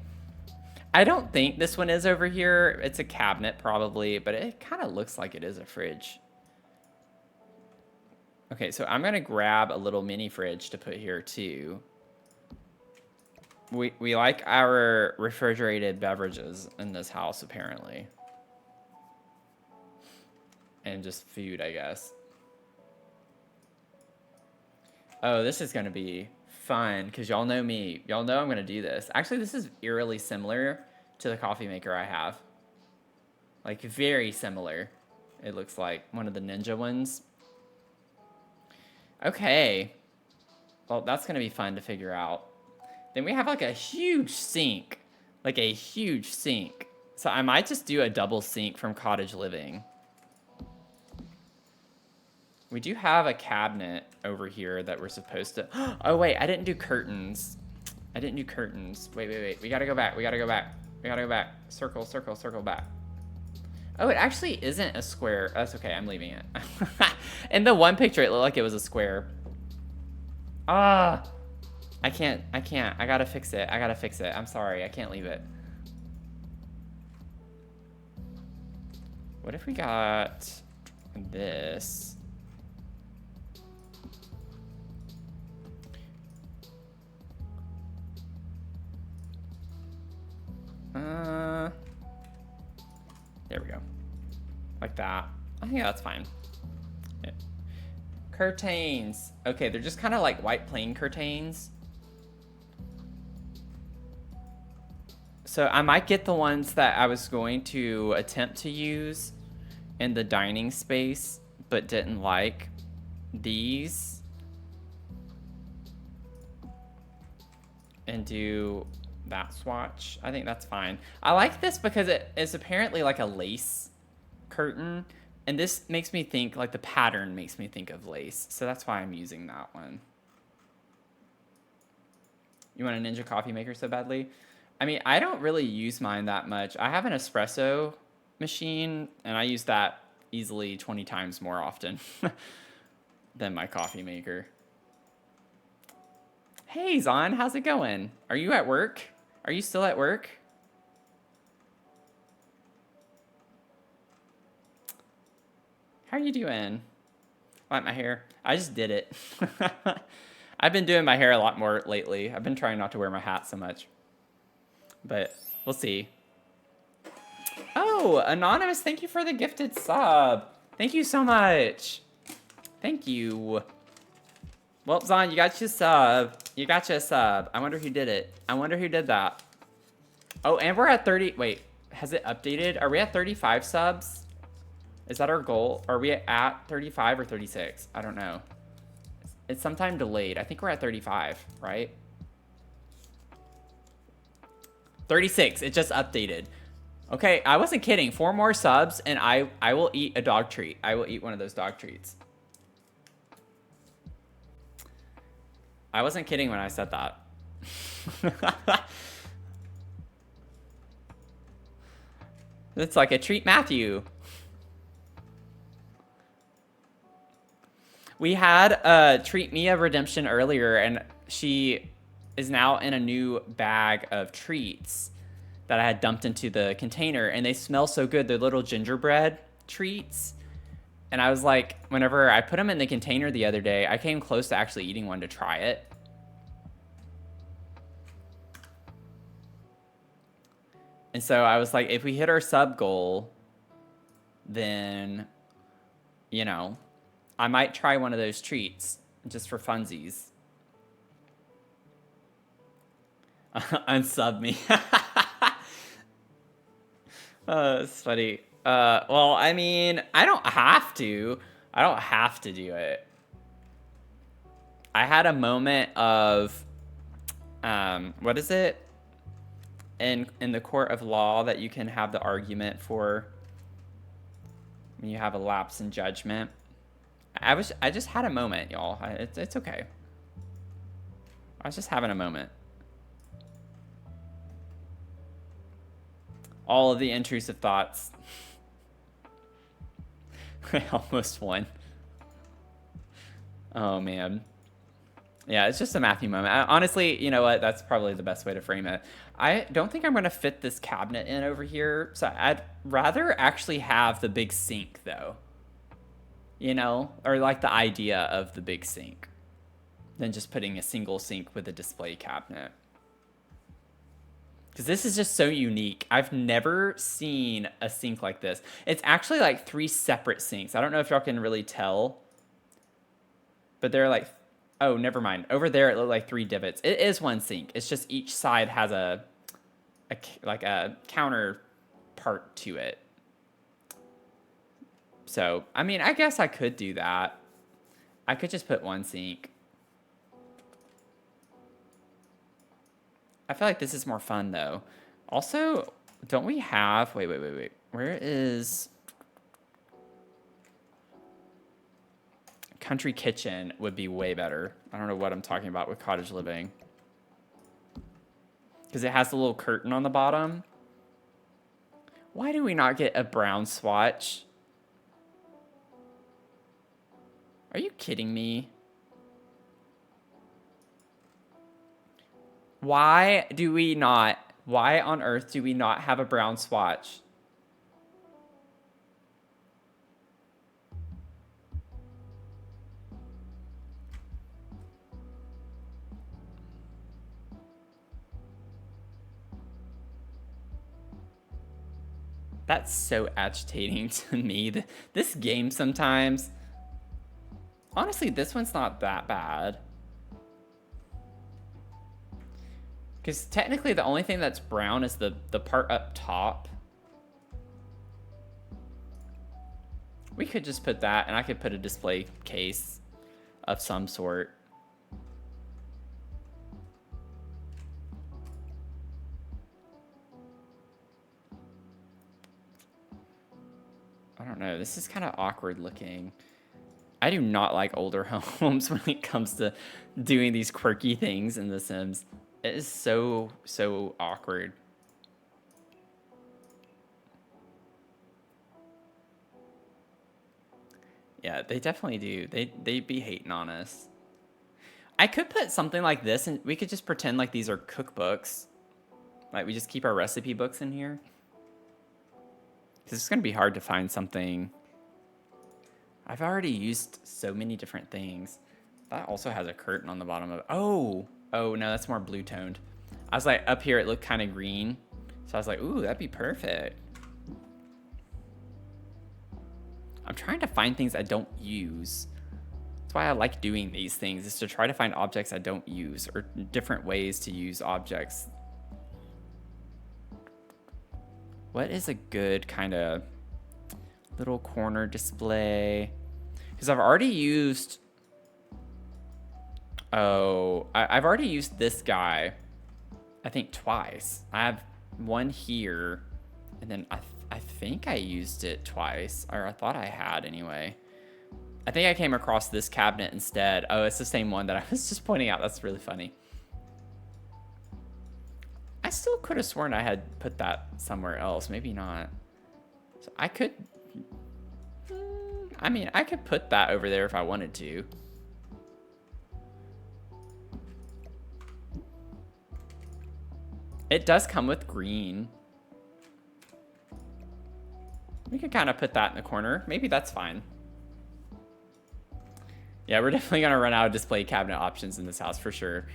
I don't think this one is over here. It's a cabinet probably, but it kind of looks like it is a fridge. Okay, so I'm going to grab a little mini fridge to put here too. We like our refrigerated beverages in this house apparently. And just food, I guess. Oh, this is going to be fun because y'all know me. Y'all know I'm going to do this. Actually, this is eerily similar to the coffee maker I have. Like, very similar. It looks like one of the ninja ones. Okay. Well, that's going to be fun to figure out. Then we have like a huge sink. Like a huge sink. So I might just do a double sink from Cottage Living. We do have a cabinet over here that we're supposed to... Oh, wait, I didn't do curtains. I didn't do curtains. Wait. We gotta go back. We gotta go back. Circle, circle, circle back. Oh, it actually isn't a square. That's okay, I'm leaving it. In the one picture, it looked like it was a square. Ah! I can't. I gotta fix it. I'm sorry, I can't leave it. What if we got this? There we go. Like that. I think that's fine. Yeah. Curtains. Okay, they're just kind of like white plain curtains. So I might get the ones that I was going to attempt to use in the dining space, but didn't like. These. And do that swatch. I think that's fine. I like this because it is apparently like a lace curtain, and this makes me think, like the pattern makes me think of lace, so that's why I'm using that one. You want a Ninja coffee maker so badly? I mean, I don't really use mine that much. I have an espresso machine, and I use that easily 20 times more often than my coffee maker. Hey, Zon, how's it going? Are you at work? Are you still at work? How are you doing? Like my hair? I just did it. I've been doing my hair a lot more lately. I've been trying not to wear my hat so much. But we'll see. Oh, Anonymous, thank you for the gifted sub. Thank you so much. Thank you. Well, Zon, you got your sub. You got your sub. I wonder who did it. I wonder who did that. Oh, and we're at 30. Wait, has it updated? Are we at 35 subs? Is that our goal? Are we at 35 or 36? I don't know. It's sometime delayed. I think we're at 35, right? 36. It just updated. Okay, I wasn't kidding. 4 more subs, and I will eat a dog treat. I will eat one of those dog treats. I wasn't kidding when I said that. It's like a treat Matthew. We had a Treat Mia redemption earlier, and she is now in a new bag of treats that I had dumped into the container, and they smell so good. They're little gingerbread treats. And I was like, whenever I put them in the container the other day, I came close to actually eating one to try it. And so I was like, if we hit our sub goal, then, you know, I might try one of those treats just for funsies. Unsub me. It's funny. Well, I mean, I don't have to. I don't have to do it. I had a moment of, what is it? In the court of law that you can have the argument for when you have a lapse in judgment. I just had a moment, y'all. It's okay. I was just having a moment. All of the intrusive thoughts. I almost won. Oh, man. Yeah, it's just a Matthew moment. Honestly, you know what? That's probably the best way to frame it. I don't think I'm going to fit this cabinet in over here. So I'd rather actually have the big sink, though. You know? Or like the idea of the big sink. Than just putting a single sink with a display cabinet. Because this is just so unique. I've never seen a sink like this. It's actually like 3 separate sinks. I don't know if y'all can really tell. But they're like... Oh, never mind. Over there, it looked like 3 divots. It is one sink. It's just each side has a counter part to it. So, I mean, I guess I could do that. I could just put one sink. I feel like this is more fun, though. Also, don't we have... Wait. Where is... country kitchen would be way better. I don't know what I'm talking about with cottage living. Because it has the little curtain on the bottom. Why do we not get a brown swatch? Are you kidding me? Why do we not? Why on earth do we not have a brown swatch? That's so agitating to me. This game sometimes. Honestly, this one's not that bad. Because technically the only thing that's brown is the part up top. We could just put that, and I could put a display case of some sort. I don't know. This is kind of awkward looking. I do not like older homes when it comes to doing these quirky things in The Sims. It is so awkward. Yeah, they definitely do. They be hating on us. I could put something like this, and we could just pretend like these are cookbooks. Like, we just keep our recipe books in here. Because it's going to be hard to find something. I've already used so many different things. That also has a curtain on the bottom of it. Oh, no, that's more blue toned. I was like, up here it looked kind of green. So I was like, ooh, that'd be perfect. I'm trying to find things I don't use. That's why I like doing these things, is to try to find objects I don't use, or different ways to use objects. What is a good kind of little corner display? Because I've already used... Oh, I've already used this guy, I think twice. I have one here, and then I think I used it twice, or I thought I had anyway. I think I came across this cabinet instead. Oh, it's the same one that I was just pointing out. That's really funny. I still could have sworn I had put that somewhere else. Maybe not. So I could... I mean, I could put that over there if I wanted to. It does come with green. We could kind of put that in the corner. Maybe that's fine. Yeah, we're definitely going to run out of display cabinet options in this house for sure.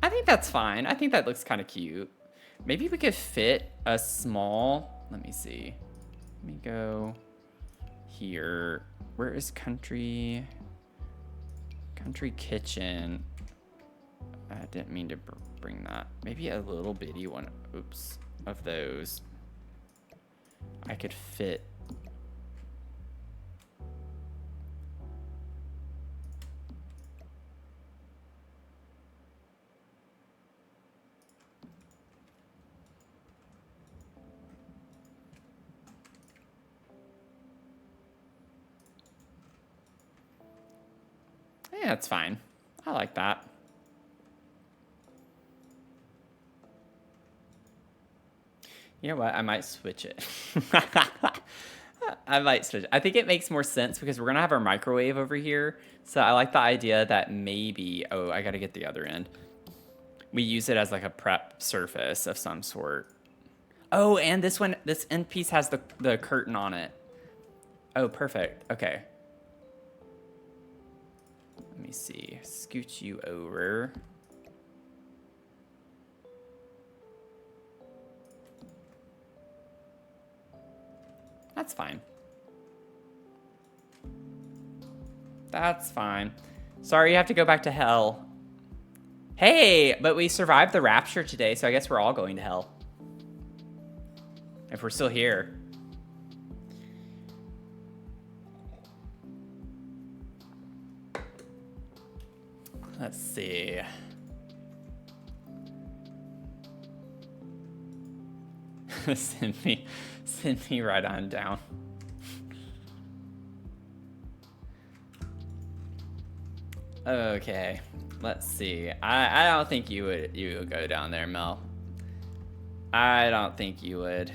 I think that's fine. I think that looks kind of cute. Maybe we could fit a small... Let me see. Let me go here. Where is country kitchen? I didn't mean to bring that. Maybe a little bitty one. Oops. Of those. I could fit. Yeah, it's fine. I like that. You know what? I might switch it. I might switch it. I think it makes more sense because we're going to have our microwave over here. So I like the idea that maybe... Oh, I got to get the other end. We use it as like a prep surface of some sort. Oh, and this one, this end piece has the curtain on it. Oh, perfect. Okay. Let me see. Scoot you over. That's fine. That's fine. Sorry you have to go back to hell. Hey, but we survived the rapture today, so I guess we're all going to hell. If we're still here. Let's see. Send me right on down. Okay, let's see. I don't think you would go down there, Mel. I don't think you would.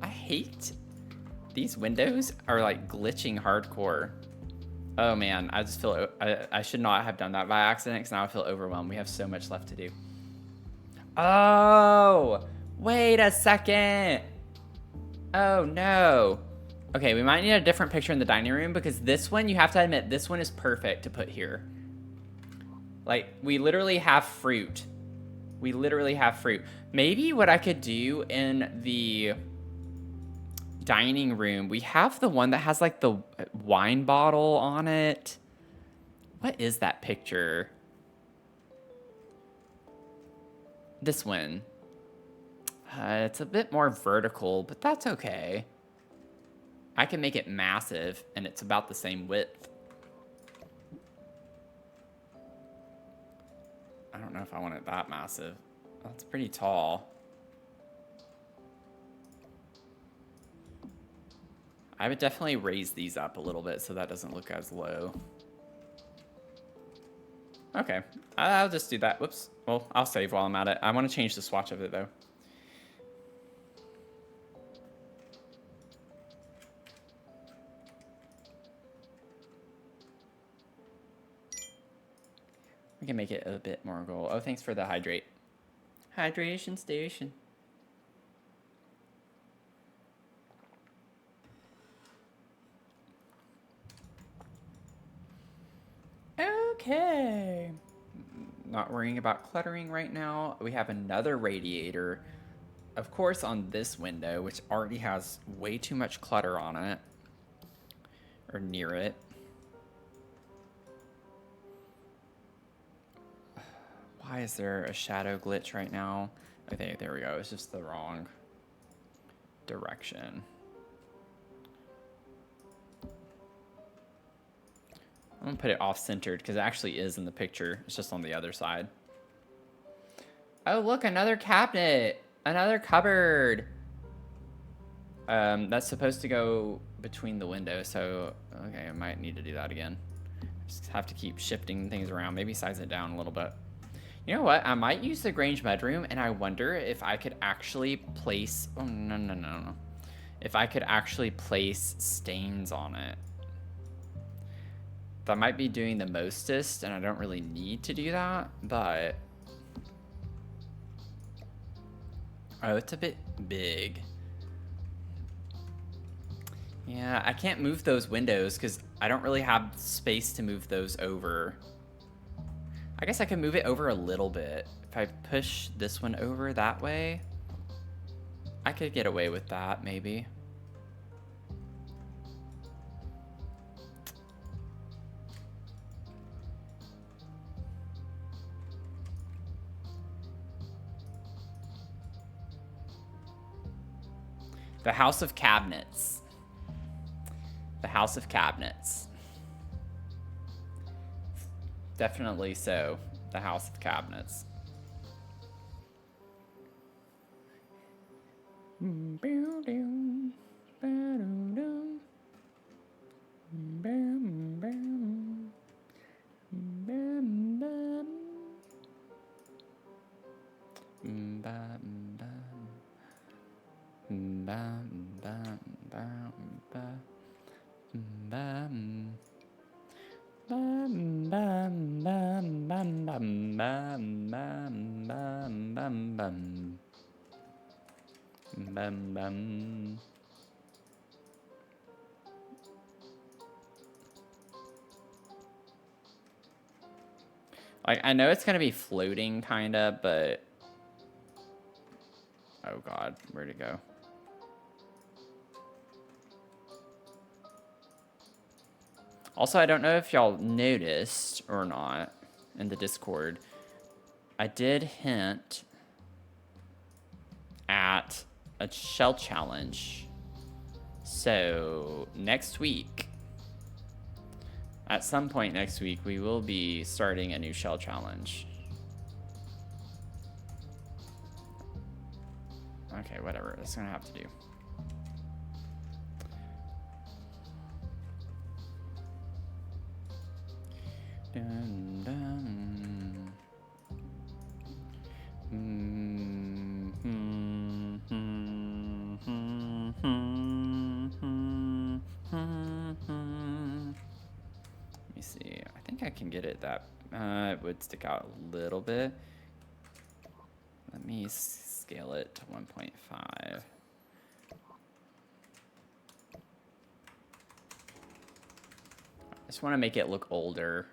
I hate these windows are like glitching hardcore. Oh man, I just feel I should not have done that by accident because now I feel overwhelmed. We have so much left to do. Oh, wait a second. Oh no. Okay, we might need a different picture in the dining room because this one, you have to admit, this one is perfect to put here. Like, we literally have fruit. We literally have fruit. Maybe what I could do in the dining room, we have the one that has like the wine bottle on it. What is that picture? This one. It's a bit more vertical, but that's okay. I can make it massive, and it's about the same width. I don't know if I want it that massive. That's pretty tall. I would definitely raise these up a little bit so that doesn't look as low. Okay, I'll just do that. Whoops. Well, I'll save while I'm at it. I want to change the swatch of it, though. We can make it a bit more gold. Oh, thanks for the hydrate. Hydration station. Okay. Not worrying about cluttering right now. We have another radiator, of course, on this window, which already has way too much clutter on it. Or near it. Why is there a shadow glitch right now? Okay, there we go. It's just the wrong direction. I'm gonna put it off-centered because it actually is in the picture. It's just on the other side. Oh, look, another cabinet. Another cupboard. That's supposed to go between the windows, so okay, I might need to do that again. Just have to keep shifting things around. Maybe size it down a little bit. You know what? I might use the Grange bedroom, and I wonder if I could actually place... Oh, no. If I could actually place stains on it. That might be doing the mostest, and I don't really need to do that, but... Oh, it's a bit big. Yeah, I can't move those windows because I don't really have space to move those over. I guess I can move it over a little bit. If I push this one over that way, I could get away with that, maybe. The House of Cabinets. The House of Cabinets. Definitely so. The House of Cabinets. Like, I know it's gonna be floating, kinda, but... Oh god, where'd it go? Also, I don't know if y'all noticed or not in the Discord. I did hint at a shell challenge. So, next week, at some point next week, we will be starting a new shell challenge. Okay, whatever. It's gonna have to do. Dun, dun. Mm, mm, mm, mm, mm, mm, mm, mm. Let me see. I think I can get it that it would stick out a little bit. Let me scale it to 1.5. I just want to make it look older.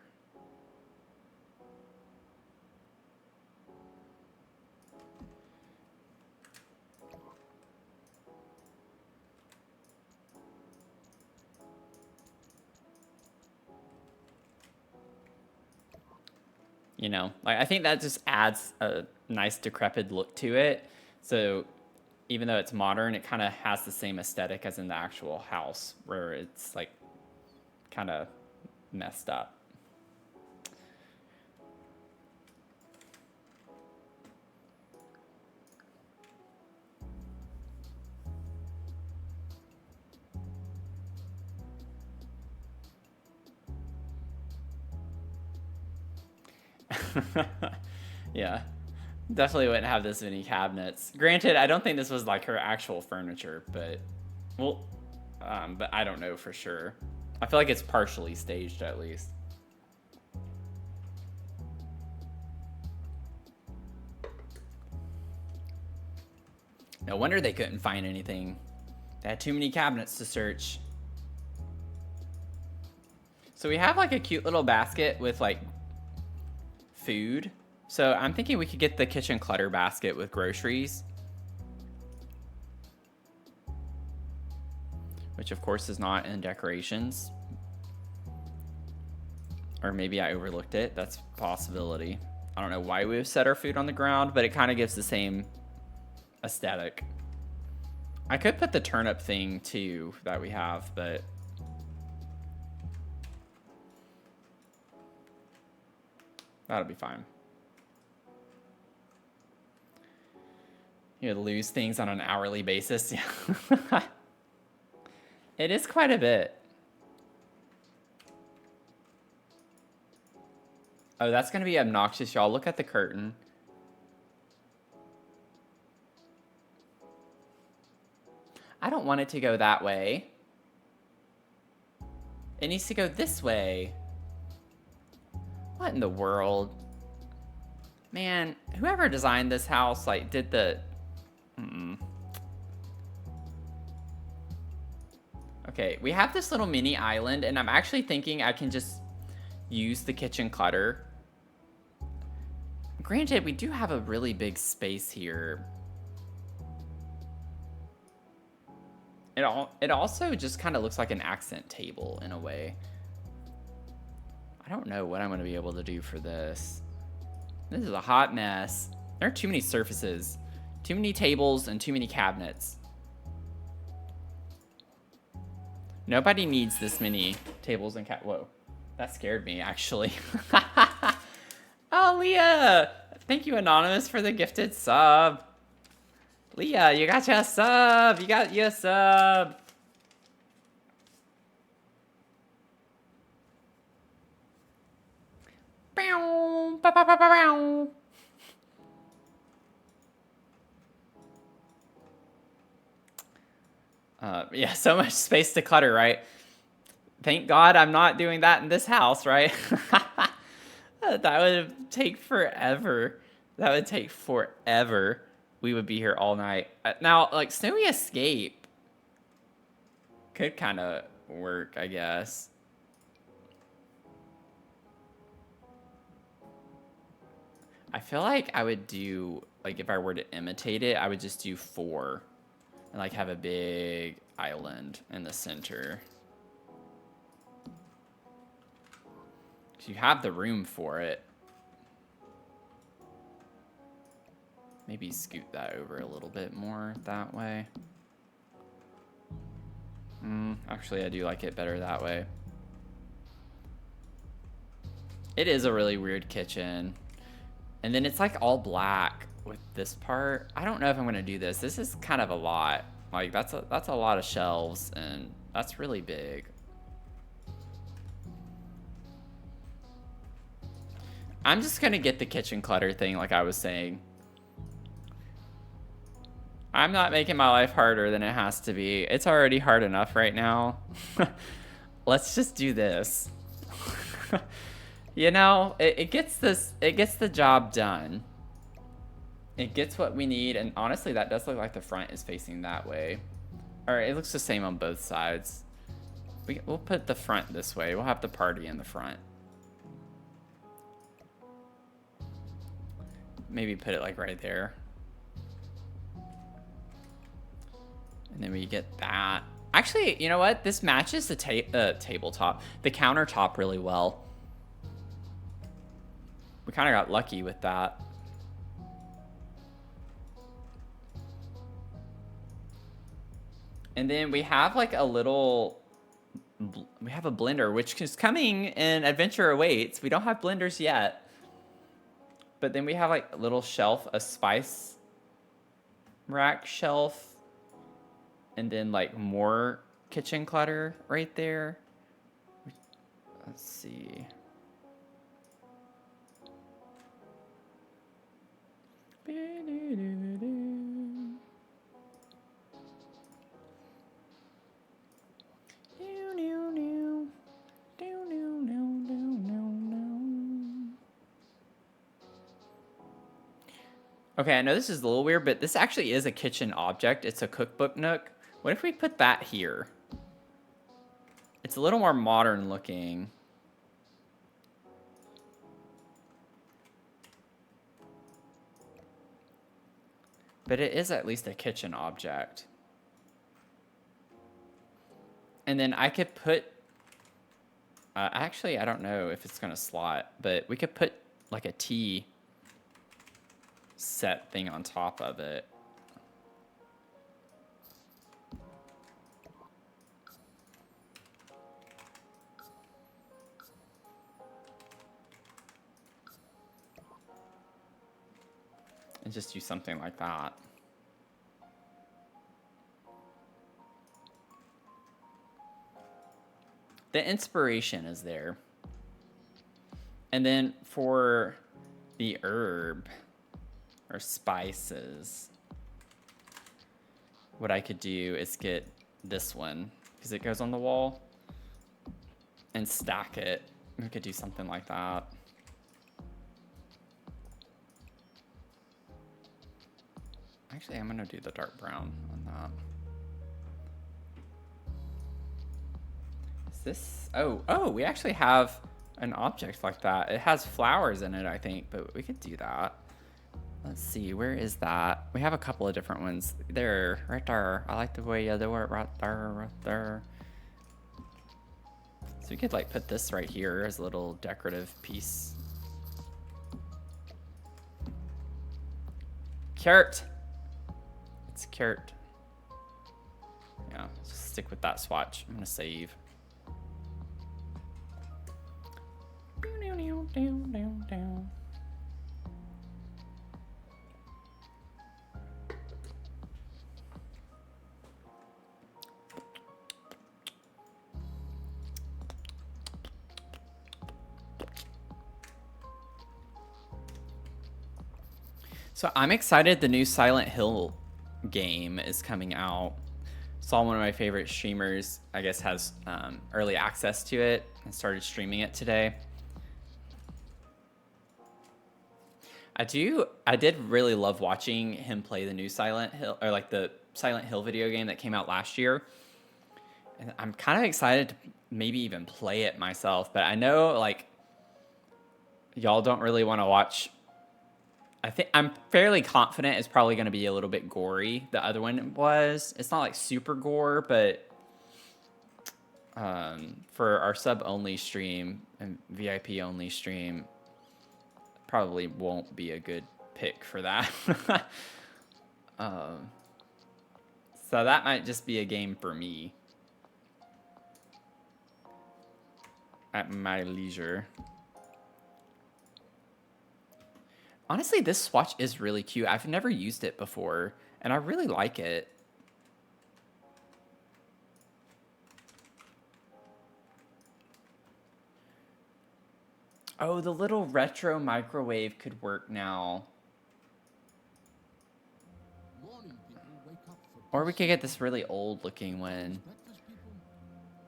You know, like I think that just adds a nice decrepit look to it. So even though it's modern, it kind of has the same aesthetic as in the actual house, where it's like kind of messed up. Yeah, definitely wouldn't have this many cabinets. Granted, I don't think this was like her actual furniture, but well, but I don't know for sure. I feel like it's partially staged at least. No wonder they couldn't find anything. They had too many cabinets to search. So we have like a cute little basket with like food. So I'm thinking we could get the kitchen clutter basket with groceries. Which of course is not in decorations. Or maybe I overlooked it. That's a possibility. I don't know why we've set our food on the ground, but it kind of gives the same aesthetic. I could put the turnip thing too that we have, but that'll be fine. You lose things on an hourly basis. Yeah. It is quite a bit. Oh, that's going to be obnoxious, y'all. Look at the curtain. I don't want it to go that way. It needs to go this way. What in the world? Man, whoever designed this house, like, did the... Okay, we have this little mini island, and I'm actually thinking I can just use the kitchen clutter. Granted, we do have a really big space here. It also just kind of looks like an accent table in a way. I don't know what I'm going to be able to do for this. This is a hot mess. There are too many surfaces. Too many tables and too many cabinets. Nobody needs this many tables and Whoa. That scared me, actually. Oh, Leah! Thank you, Anonymous, for the gifted sub. Leah, you got your sub. You got your sub. Bow, ba, ba, ba, ba, bow. Yeah, so much space to clutter, right? Thank God I'm not doing that in this house, right? That would take forever. That would take forever. We would be here all night. Now, like, Snowy Escape could kind of work, I guess. I feel like I would do, like, if I were to imitate it, I would just do 4. And, like, have a big island in the center. Because you have the room for it. Maybe scoot that over a little bit more that way. Actually, I do like it better that way. It is a really weird kitchen. And then it's like all black with this part. I don't know if I'm going to do this. This is kind of a lot. Like, that's a lot of shelves, and that's really big. I'm just gonna get the kitchen clutter thing like I was saying. I'm not making my life harder than it has to be. It's already hard enough right now. Let's just do this. You know, it gets the job done. It gets what we need, and honestly, that does look like the front is facing that way. All right, it looks the same on both sides. We'll put the front this way. We'll have the party in the front. Maybe put it like right there. And then we get that. Actually, you know what? This matches the tabletop, the countertop really well. We kind of got lucky with that. And then we have like a little, we have a blender, which is coming in Adventure Awaits. We don't have blenders yet. But then we have like a little shelf, a spice rack shelf. And then like more kitchen clutter right there. Let's see. Okay, I know this is a little weird, but this actually is a kitchen object. It's a cookbook nook. What if we put that here? It's a little more modern looking. But it is at least a kitchen object. And then I could put... actually, I don't know if it's going to slot, but we could put like a tea set thing on top of it. And just do something like that. The inspiration is there. And then for the herb or spices, what I could do is get this one because it goes on the wall and stack it. We could do something like that. Actually, I'm gonna do the dark brown on that. Is this? Oh, we actually have an object like that. It has flowers in it, I think, but we could do that. Let's see, where is that? We have a couple of different ones. There, right there. I like the way you do it right there, right there. So we could like put this right here as a little decorative piece. Carrot. It's carrot. Yeah, just stick with that swatch. I'm gonna save. So I'm excited the new Silent Hill game is coming out. Saw one of my favorite streamers, I guess, has early access to it and started streaming it today. I did really love watching him play the new Silent Hill, or like the Silent Hill video game that came out last year. And I'm kind of excited to maybe even play it myself, but I know like y'all don't really want to watch. I'm fairly confident it's probably going to be a little bit gory. The other one was. It's not like super gore, but for our sub-only stream and VIP-only stream, probably won't be a good pick for that. So that might just be a game for me at my leisure. Honestly, this swatch is really cute. I've never used it before, and I really like it. Oh, the little retro microwave could work now. Morning, people. Wake up for Or we could get this really old looking one. breakfast, people.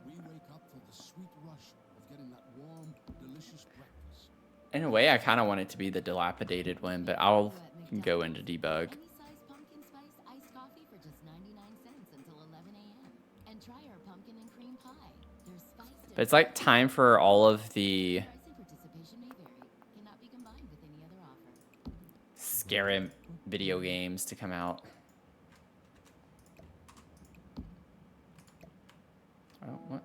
We wake up for the sweet rush of getting that warm, delicious breakfast. In a way, I kind of want it to be the dilapidated one, but I'll go into debug. Any size pumpkin spice iced coffee for just 99 cents until 11 a.m. And try our pumpkin and cream pie. There's spice But it's like time for all of the price and participation may vary. Cannot be combined with any other offer. scary video games to come out. Oh, what?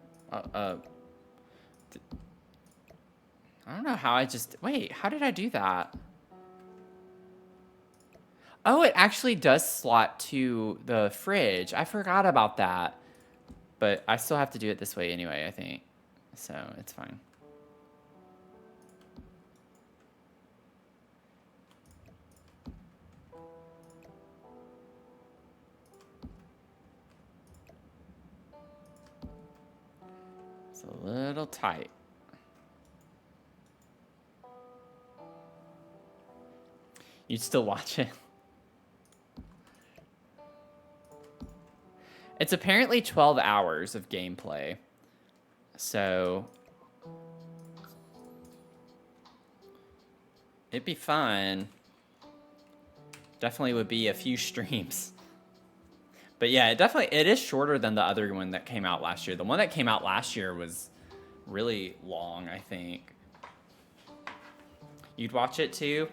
I don't know how I just... Wait, how did I do that? Oh, it actually does slot to the fridge. I forgot about that. But I still have to do it this way anyway, I think. So, it's fine. It's a little tight. You'd still watch it? It's apparently 12 hours of gameplay. So it'd be fun. Definitely would be a few streams. But yeah, it is shorter than the other one that came out last year. The one that came out last year was really long, I think. You'd watch it too?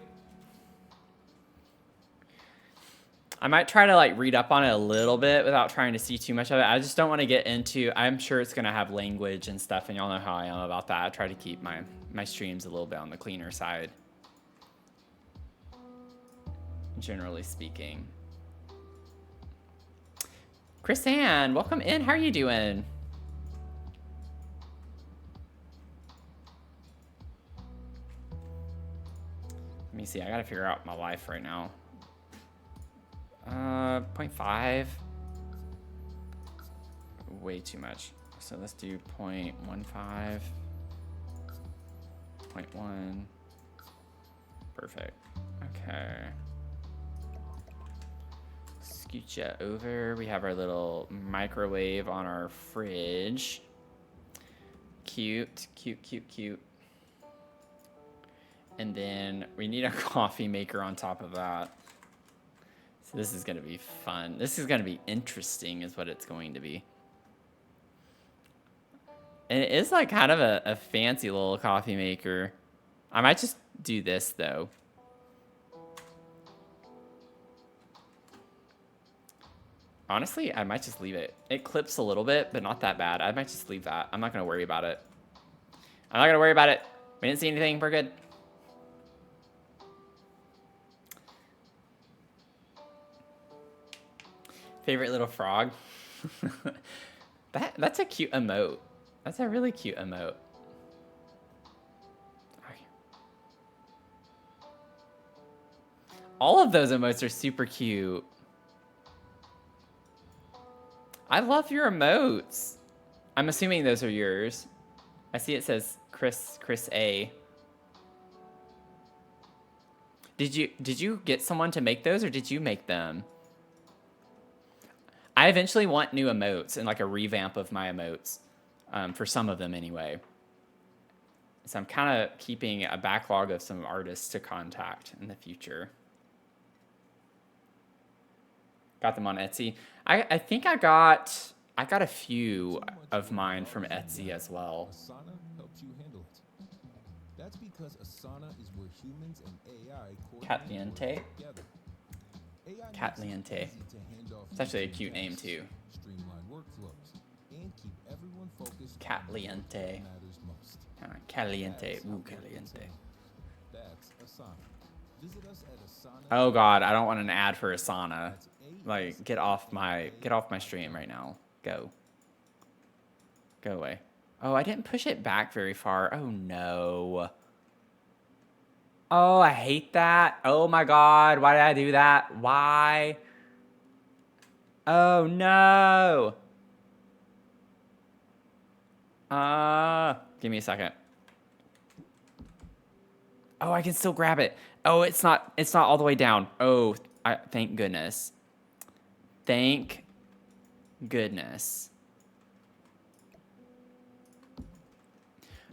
I might try to like read up on it a little bit without trying to see too much of it. I just don't want to get into, I'm sure it's going to have language and stuff, and y'all know how I am about that. I try to keep my streams a little bit on the cleaner side, generally speaking. Chris Ann, welcome in. How are you doing? Let me see. I got to figure out my life right now. 0.5. Way too much. So let's do 0.15. 0.1. Perfect. Okay. Scoot you over. We have our little microwave on our fridge. Cute, cute, cute, cute. And then we need a coffee maker on top of that. So this is going to be fun. This is going to be interesting is what it's going to be. And it is like kind of a fancy little coffee maker. I might just do this though. Honestly, I might just leave it. It clips a little bit, but not that bad. I might just leave that. I'm not going to worry about it. I'm not going to worry about it. We didn't see anything. We're good. Favorite little frog? That's a cute emote. That's a really cute emote. All of those emotes are super cute. I love your emotes. I'm assuming those are yours. I see it says Chris A. Did you get someone to make those, or did you make them? I eventually want new emotes and like a revamp of my emotes, for some of them anyway. So I'm kind of keeping a backlog of some artists to contact in the future. Got them on Etsy. I think I got a few of mine from Etsy as well. Asana helps you handle it. That's because Asana is where humans and AI coordinate Catliente. together. AI Catliente. makes it easy to hand off It's actually a routine cute name tasks, too. streamline workflows, and keep everyone focused on Catliente. what matters most. Caliente. That's Ooh, how we get caliente. to know. That's Asana. Visit us at Asana. Oh God, I don't want an ad for Asana. Like, get off my stream right now. Go away. Oh, I didn't push it back very far. Oh no. Oh, I hate that. Oh my God, why did I do that? Why? Oh no. Give me a second. Oh, I can still grab it. Oh, it's not all the way down. Oh, thank goodness. Thank goodness.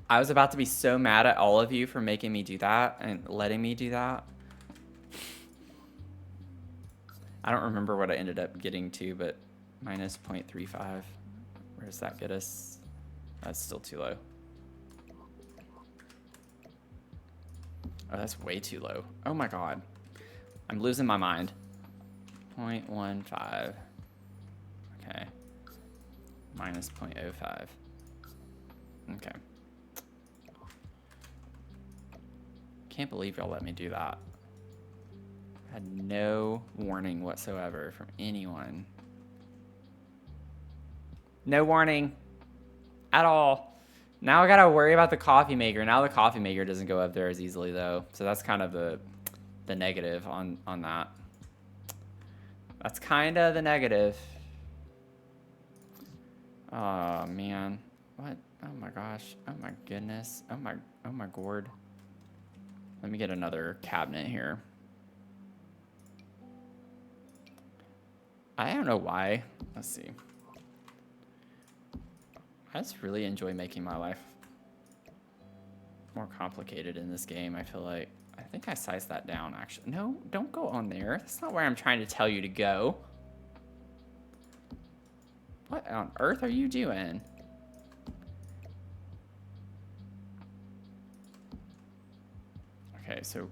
I was about to be so mad at all of you for making me do that and letting me do that. I don't remember what I ended up getting to, but minus 0.35. Where does that get us? That's still too low. Oh, that's way too low. Oh my god. I'm losing my mind. 0.15. Okay. Minus 0.05. Okay. Can't believe y'all let me do that. I had no warning whatsoever from anyone. No warning at all. Now I gotta worry about the coffee maker. Now the coffee maker doesn't go up there as easily though. So that's kind of the negative on that. That's kind of the negative. Oh man. What? Oh my gosh. Oh my goodness. Oh my gourd. Let me get another cabinet here. I don't know why. Let's see. I just really enjoy making my life more complicated in this game. I feel like, I think I sized that down actually. No, don't go on there. That's not where I'm trying to tell you to go. What on earth are you doing? Okay, so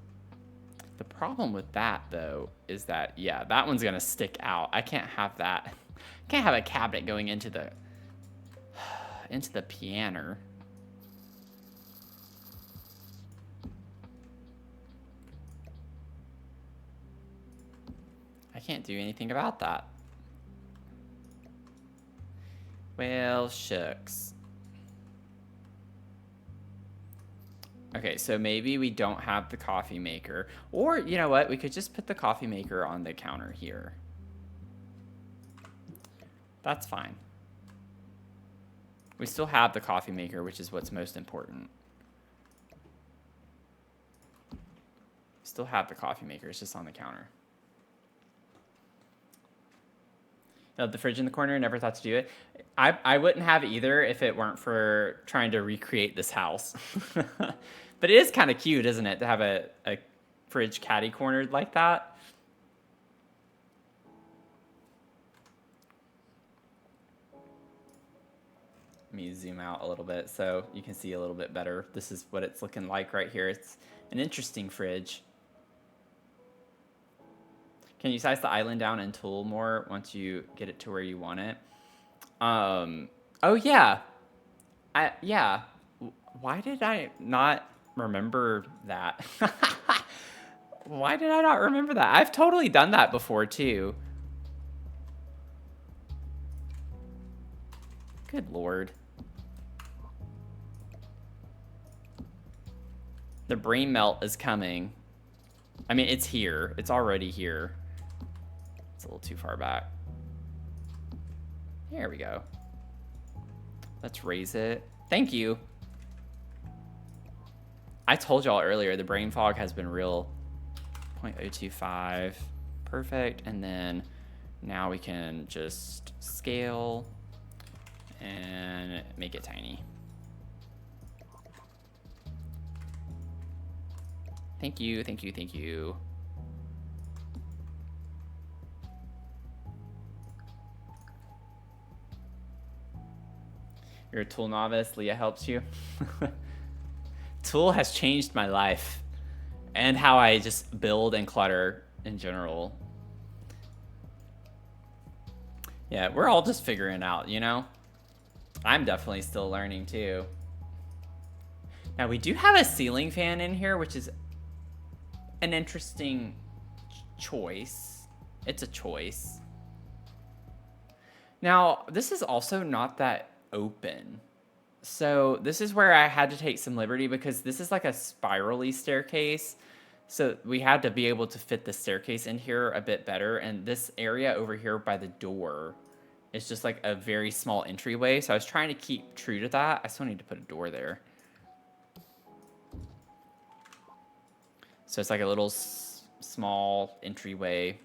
the problem with that though is that, yeah, that one's gonna stick out. I can't have that. I can't have a cabinet going into the piano. I can't do anything about that. Well, shucks. Okay, so maybe we don't have the coffee maker. Or, you know what? We could just put the coffee maker on the counter here. That's fine. We still have the coffee maker, which is what's most important. Still have the coffee maker. It's just on the counter. The fridge in the corner, never thought to do it. I wouldn't have either if it weren't for trying to recreate this house. But it is kind of cute, isn't it, to have a fridge catty cornered like that? Let me zoom out a little bit so you can see a little bit better. This is what it's looking like right here. It's an interesting fridge. Can you size the island down and tool more once you get it to where you want it? Oh yeah. Yeah. Why did I not remember that? Why did I not remember that? I've totally done that before too. Good Lord. The brain melt is coming. I mean, it's here. It's already here. It's a little too far back. There we go. Let's raise it. Thank you. I told y'all earlier, the brain fog has been real. 0.025. Perfect. And then now we can just scale and make it tiny. Thank you, thank you, thank you. You're a tool novice, Leah helps you. Tool has changed my life and how I just build and clutter in general. Yeah, we're all just figuring it out, you know? I'm definitely still learning too. Now we do have a ceiling fan in here, which is an interesting choice. It's a choice. Now, this is also not that open. So this is where I had to take some liberty because this is like a spirally staircase. So we had to be able to fit the staircase in here a bit better. And this area over here by the door is just like a very small entryway. So I was trying to keep true to that. I still need to put a door there. So it's like a little small entryway.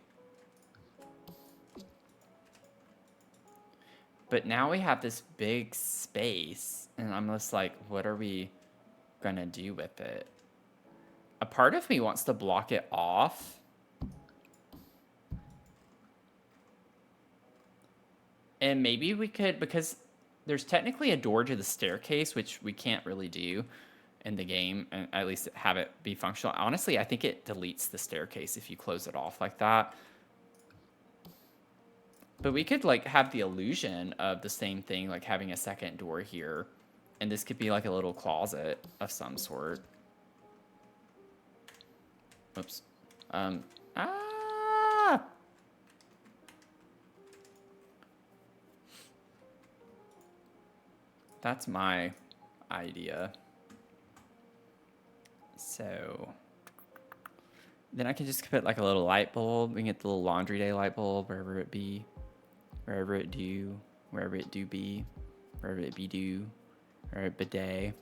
But now we have this big space, and I'm just like, what are we gonna do with it? A part of me wants to block it off. And maybe we could, because there's technically a door to the staircase, which we can't really do in the game, and at least have it be functional. Honestly, I think it deletes the staircase if you close it off like that. But we could like have the illusion of the same thing, like having a second door here. And this could be like a little closet of some sort. Oops. That's my idea. So then I can just put like a little light bulb. We can get the little laundry day light bulb wherever it be. Wherever it do. Wherever it do be. Wherever it be do. Or bidet.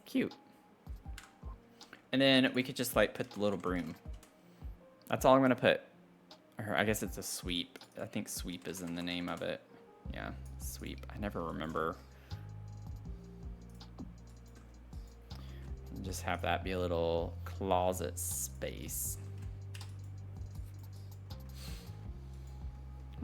Cute. And then we could just like put the little broom. That's all I'm gonna put. Or I guess it's a sweep. I think sweep is in the name of it. Yeah, sweep. I never remember. And just have that be a little closet space.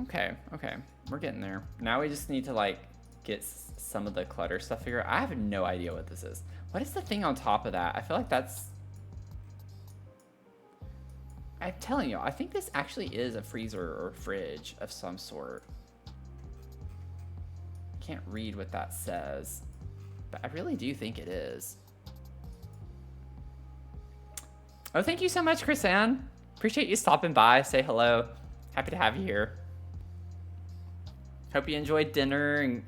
Okay, okay. We're getting there. Now we just need to like get some of the clutter stuff figured out. I have no idea what this is. What is the thing on top of that? I feel like that's... I'm telling you, I think this actually is a freezer or fridge of some sort. Can't read what that says, but I really do think it is. Oh, thank you so much, Chris Ann. Appreciate you stopping by. Say hello. Happy to have you here. Hope you enjoyed dinner and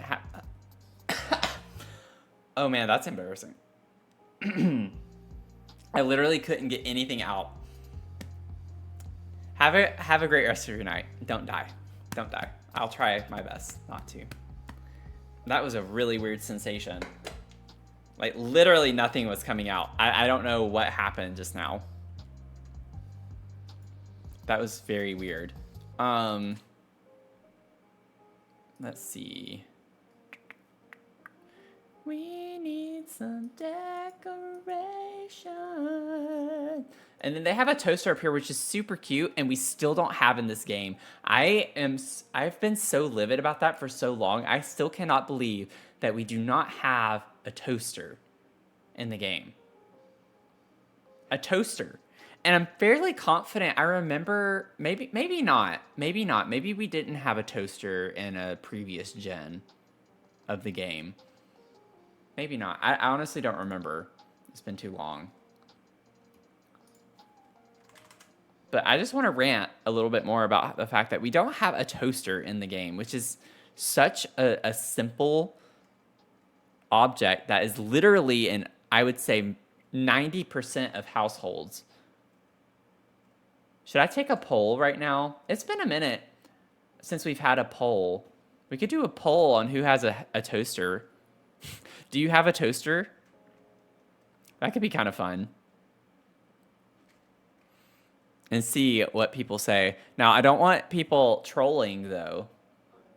oh man, that's embarrassing. I literally couldn't get anything out. Have a great rest of your night. Don't die. Don't die. I'll try my best not to. That was a really weird sensation. Like literally nothing was coming out. I don't know what happened just now. That was very weird. Let's see. We need some decoration. And then they have a toaster up here, which is super cute, and we still don't have in this game. I've been so livid about that for so long. I still cannot believe that we do not have a toaster in the game. A toaster. And I'm fairly confident. I remember, maybe not. Maybe we didn't have a toaster in a previous gen of the game. Maybe not. I honestly don't remember. It's been too long. But I just want to rant a little bit more about the fact that we don't have a toaster in the game, which is such a simple object that is literally in, I would say, 90% of households. Should I take a poll right now? It's been a minute since we've had a poll. We could do a poll on who has a toaster. Do you have a toaster? That could be kind of fun. And see what people say. Now, I don't want people trolling, though,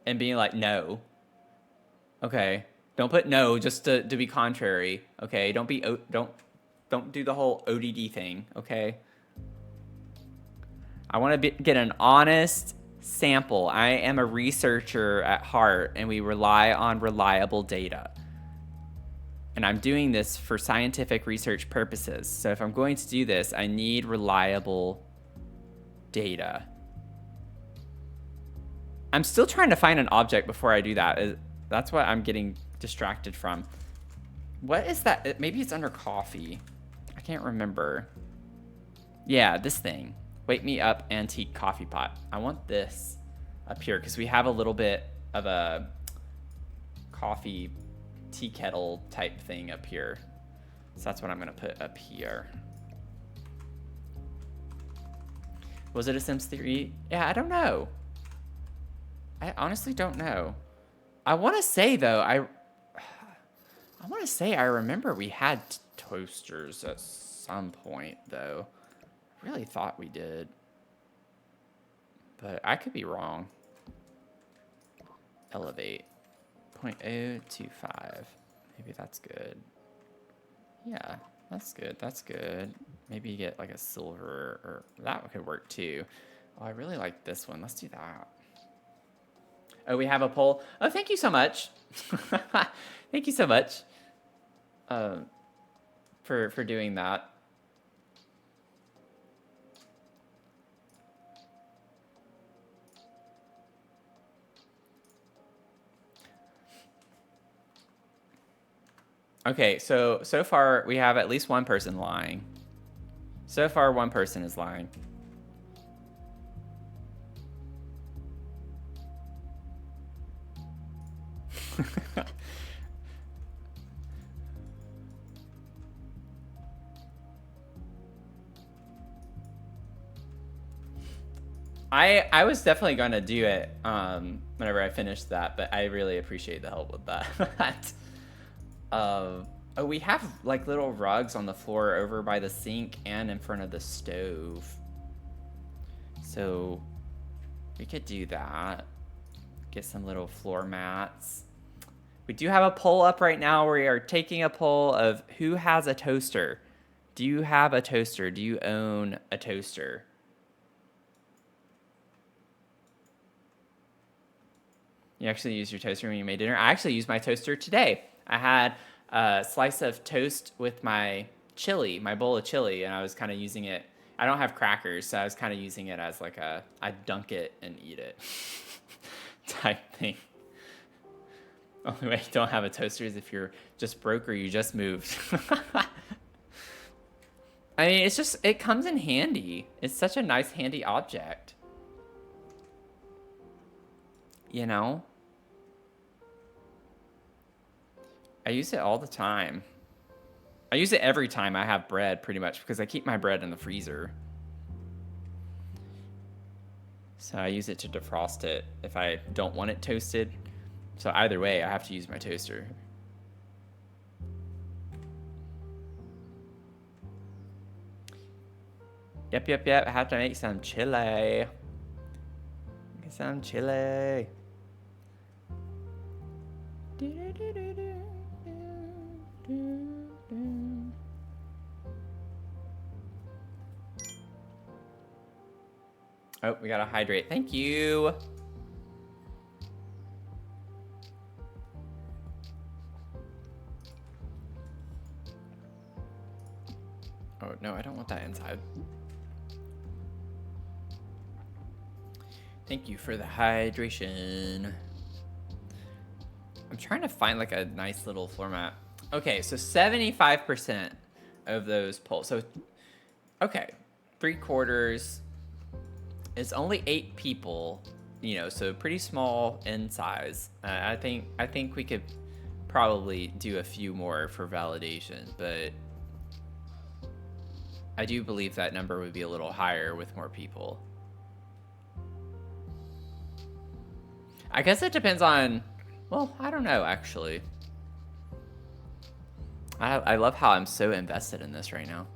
and being like, no. Okay. Don't put no just to be contrary. Okay. Don't do the whole ODD thing. Okay. I want to get an honest sample. I am a researcher at heart, and we rely on reliable data. And I'm doing this for scientific research purposes. So if I'm going to do this, I need reliable data. I'm still trying to find an object before I do that. That's what I'm getting distracted from. What is that? Maybe it's under coffee. I can't remember. Yeah, this thing. Wake me up antique coffee pot. I want this up here because we have a little bit of a coffee tea kettle type thing up here. So that's what I'm gonna put up here. Was it a Sims 3? Yeah, I don't know. I honestly don't know. I want to say though, I want to say I remember we had toasters at some point though. I really thought we did, but I could be wrong. Elevate 0.025. Maybe that's good. Yeah, that's good. That's good. Maybe you get like a silver, or that could work too. Oh, I really like this one. Let's do that. Oh, we have a poll. Oh, thank you so much. Thank you so much for doing that. Okay, so far we have at least one person lying. So far, one person is lying. I was definitely going to do it whenever I finished that, but I really appreciate the help with that. Oh, we have like little rugs on the floor over by the sink and in front of the stove. So we could do that. Get some little floor mats. We do have a poll up right now. We are taking a poll of who has a toaster. Do you have a toaster? Do you own a toaster? You actually use your toaster when you made dinner? I actually used my toaster today. I had a slice of toast with my chili, my bowl of chili, and I was kind of using it. I don't have crackers, so I was kind of using it as like I dunk it and eat it type thing. Only way you don't have a toaster is if you're just broke or you just moved. I mean, it comes in handy. It's such a nice, handy object. You know? I use it all the time. I use it every time I have bread, pretty much, because I keep my bread in the freezer. So I use it to defrost it if I don't want it toasted. So either way, I have to use my toaster. Yep. I have to make some chili. Get some chili. Oh, we gotta hydrate. Thank you. Oh, no, I don't want that inside. Thank you for the hydration. I'm trying to find like a nice little floor mat. Okay, so 75% of those polls. So, okay, 3/4 is only 8 people, you know, so pretty small in size. I think we could probably do a few more for validation, but I do believe that number would be a little higher with more people. I guess it depends on, well, I don't know, actually. I love how I'm so invested in this right now.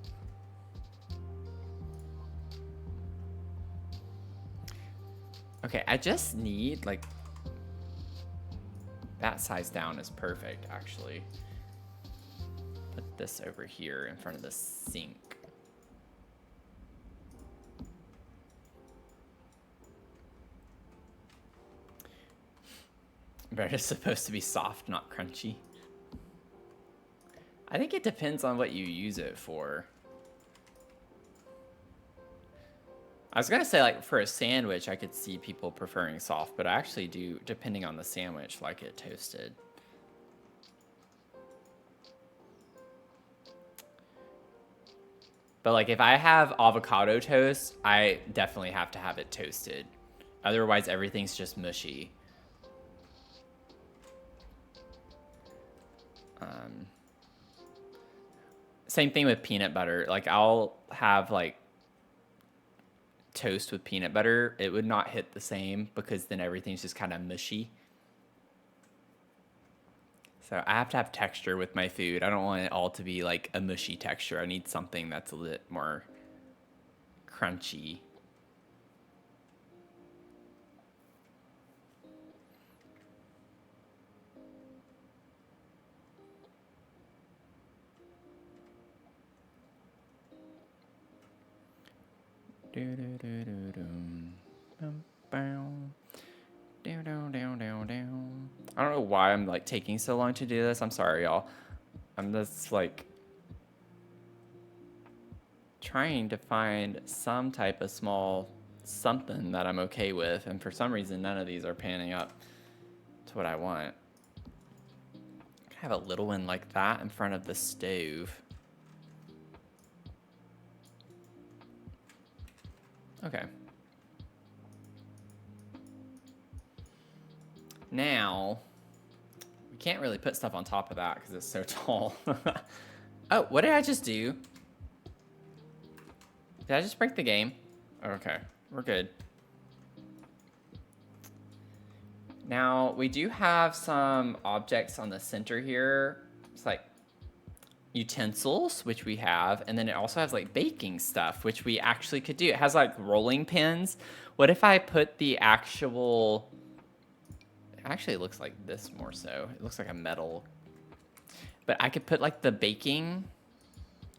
Okay, I just need, like, that size down is perfect, actually. Put this over here in front of the sink. Bread is supposed to be soft, not crunchy. I think it depends on what you use it for. I was gonna say, like, for a sandwich, I could see people preferring soft, but I actually do, depending on the sandwich, like it toasted. But, like, if I have avocado toast, I definitely have to have it toasted. Otherwise, everything's just mushy. Same thing with peanut butter. Like, I'll have, like, toast with peanut butter. It would not hit the same because then everything's just kind of mushy. So I have to have texture with my food. I don't want it all to be like a mushy texture. I need something that's a little more crunchy. I don't know why I'm like taking so long to do this. I'm sorry, y'all. I'm just like trying to find some type of small something that I'm okay with, and for some reason none of these are panning up to what I want. I have a little one like that in front of the stove. Okay. Now, we can't really put stuff on top of that because it's so tall. Oh, what did I just do? Did I just break the game? Okay, we're good. Now, we do have some objects on the center here. It's like utensils, which we have, and then it also has like baking stuff, which we actually could do. It has like rolling pins. What if I put the actual... Actually, it looks like this more so. It looks like a metal. But I could put like the baking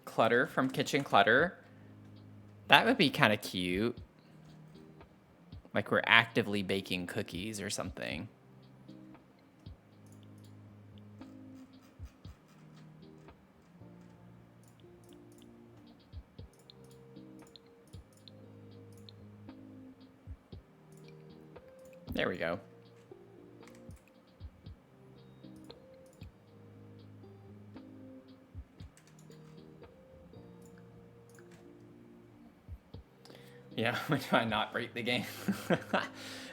clutter from Kitchen Clutter. That would be kind of cute. Like we're actively baking cookies or something. There we go. Yeah, when do I not break the game?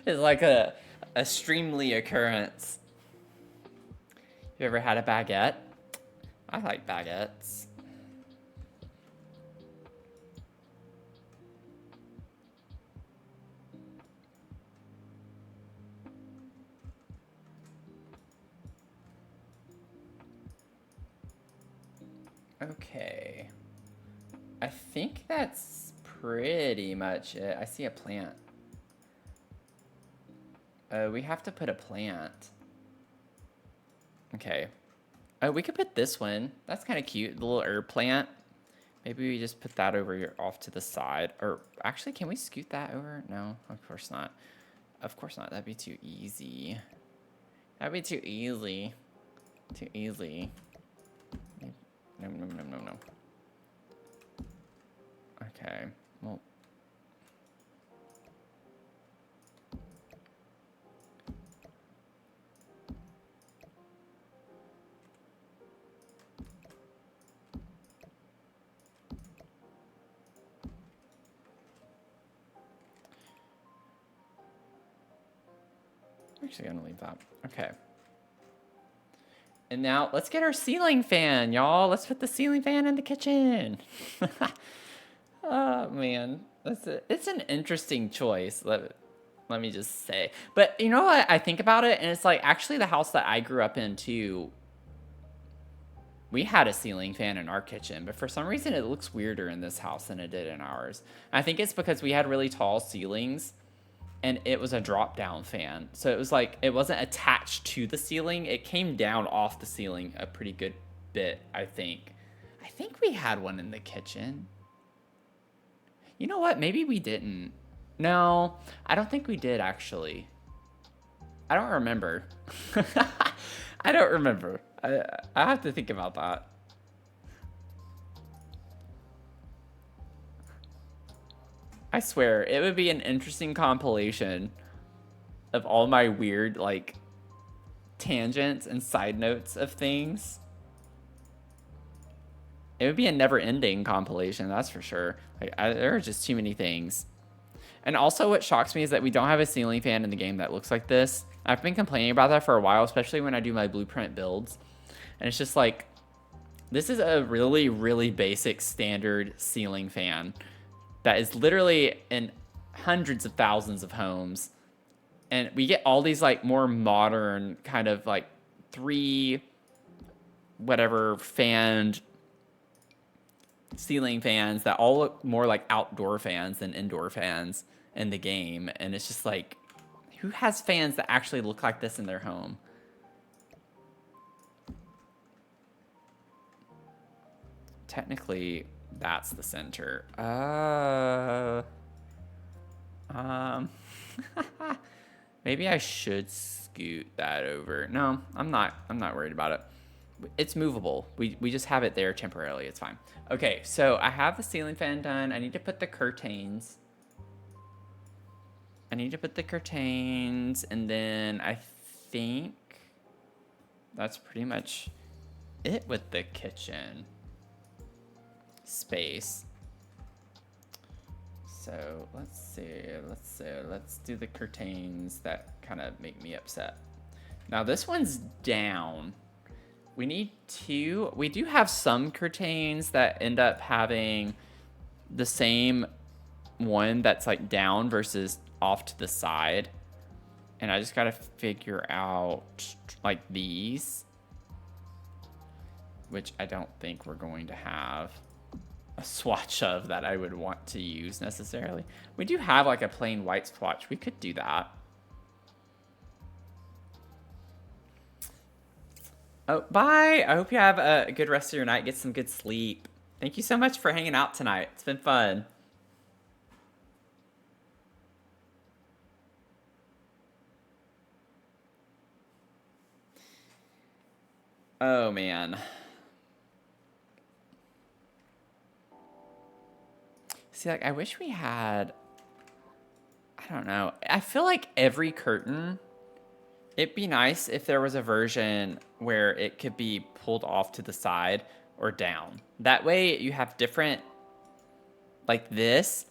It's like a streamly occurrence. You ever had a baguette? I like baguettes. Okay. I think that's pretty much it. I see a plant. We have to put a plant. Okay. Oh, we could put this one. That's kind of cute. The little herb plant. Maybe we just put that over here off to the side. Or actually, can we scoot that over? No, of course not. Of course not. That'd be too easy. That'd be too easy. Too easy. No, no, no, no, no. Okay. Well. I'm actually gonna leave that. Okay. And now let's get our ceiling fan, y'all. Let's put the ceiling fan in the kitchen. Oh man, it's an interesting choice. Let me just say. But you know what? I think about it, and it's like actually the house that I grew up in too. We had a ceiling fan in our kitchen, but for some reason it looks weirder in this house than it did in ours. I think it's because we had really tall ceilings. And it was a drop-down fan. So it was like, it wasn't attached to the ceiling. It came down off the ceiling a pretty good bit, I think. I think we had one in the kitchen. You know what? Maybe we didn't. No, I don't think we did, actually. I don't remember. I don't remember. I have to think about that. I swear, it would be an interesting compilation of all my weird, like, tangents and side notes of things. It would be a never-ending compilation, that's for sure. Like, there are just too many things. And also, what shocks me is that we don't have a ceiling fan in the game that looks like this. I've been complaining about that for a while, especially when I do my blueprint builds. And it's just like, this is a really, really basic standard ceiling fan that is literally in hundreds of thousands of homes. And we get all these like more modern kind of like 3 whatever fanned ceiling fans that all look more like outdoor fans than indoor fans in the game. And it's just like, who has fans that actually look like this in their home? Technically, that's the center. Maybe I should scoot that over. No, I'm not worried about it. It's movable. We just have it there temporarily. It's fine. Okay, so I have the ceiling fan done. I need to put the curtains. And then I think that's pretty much it with the kitchen space. So let's do the curtains that kind of make me upset. Now this one's down. We need two. We do have some curtains that end up having the same one that's like down versus off to the side. And I just got to figure out like these, which I don't think we're going to have a swatch of that I would want to use necessarily. We do have like a plain white swatch. We could do that. Oh, bye. I hope you have a good rest of your night. Get some good sleep. Thank you so much for hanging out tonight. It's been fun. Oh, man. See, like, I wish we had... I don't know. I feel like every curtain... It'd be nice if there was a version where it could be pulled off to the side or down. That way you have different... Like this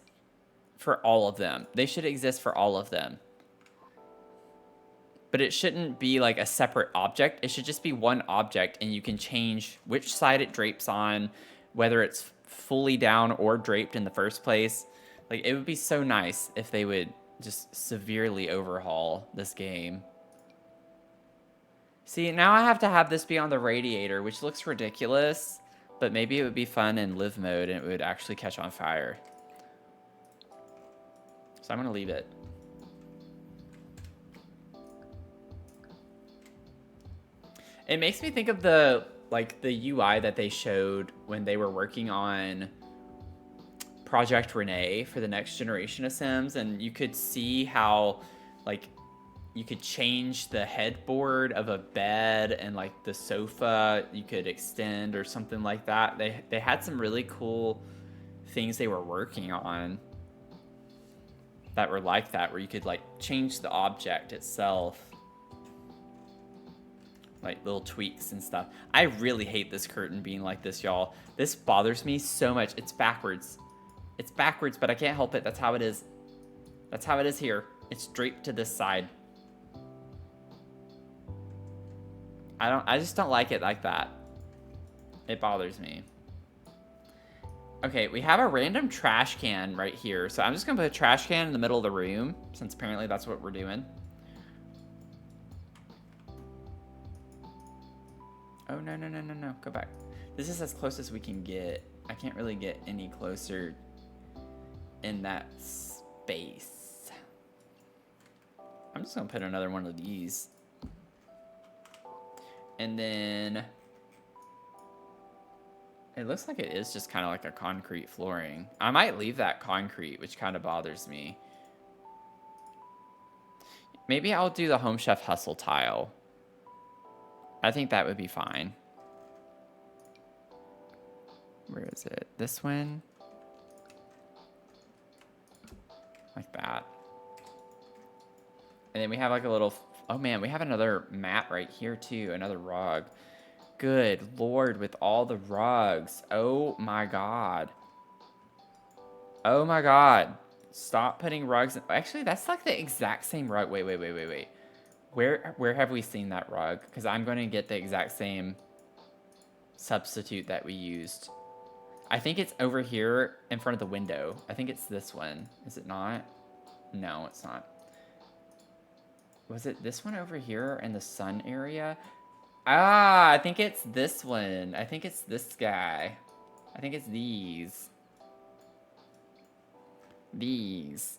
for all of them. They should exist for all of them. But it shouldn't be like a separate object. It should just be one object, and you can change which side it drapes on, whether it's fully down or draped in the first place. Like, it would be so nice if they would just severely overhaul this game. See, now I have to have this be on the radiator, which looks ridiculous, but maybe it would be fun in live mode and it would actually catch on fire. So I'm gonna leave it. It makes me think of the UI that they showed when they were working on Project Renee for the next generation of Sims, and you could see how like you could change the headboard of a bed, and like the sofa you could extend or something like that. They had some really cool things they were working on that were like that, where you could like change the object itself. Like little tweaks and stuff. I really hate this curtain being like this, y'all. This bothers me so much. It's backwards. It's backwards, but I can't help it. That's how it is. That's how it is here. It's draped to this side. I just don't like it like that. It bothers me. Okay, we have a random trash can right here. So I'm just gonna put a trash can in the middle of the room, since apparently that's what we're doing. Oh, no, no, no, no, no. Go back. This is as close as we can get. I can't really get any closer in that space. I'm just going to put another one of these. And then... It looks like it is just kind of like a concrete flooring. I might leave that concrete, which kind of bothers me. Maybe I'll do the Home Chef Hustle tile. I think that would be fine. Where is it? This one? Like that. And then we have like a little... Oh man, we have another mat right here too. Another rug. Good Lord, with all the rugs. Oh my God. Oh my God. Stop putting rugs in... Actually, that's like the exact same rug. Wait. Where have we seen that rug? Because I'm going to get the exact same substitute that we used. I think it's over here in front of the window. I think it's this one. Is it not? No, it's not. Was it this one over here in the sun area? Ah, I think it's this one. I think it's this guy. I think it's these. These.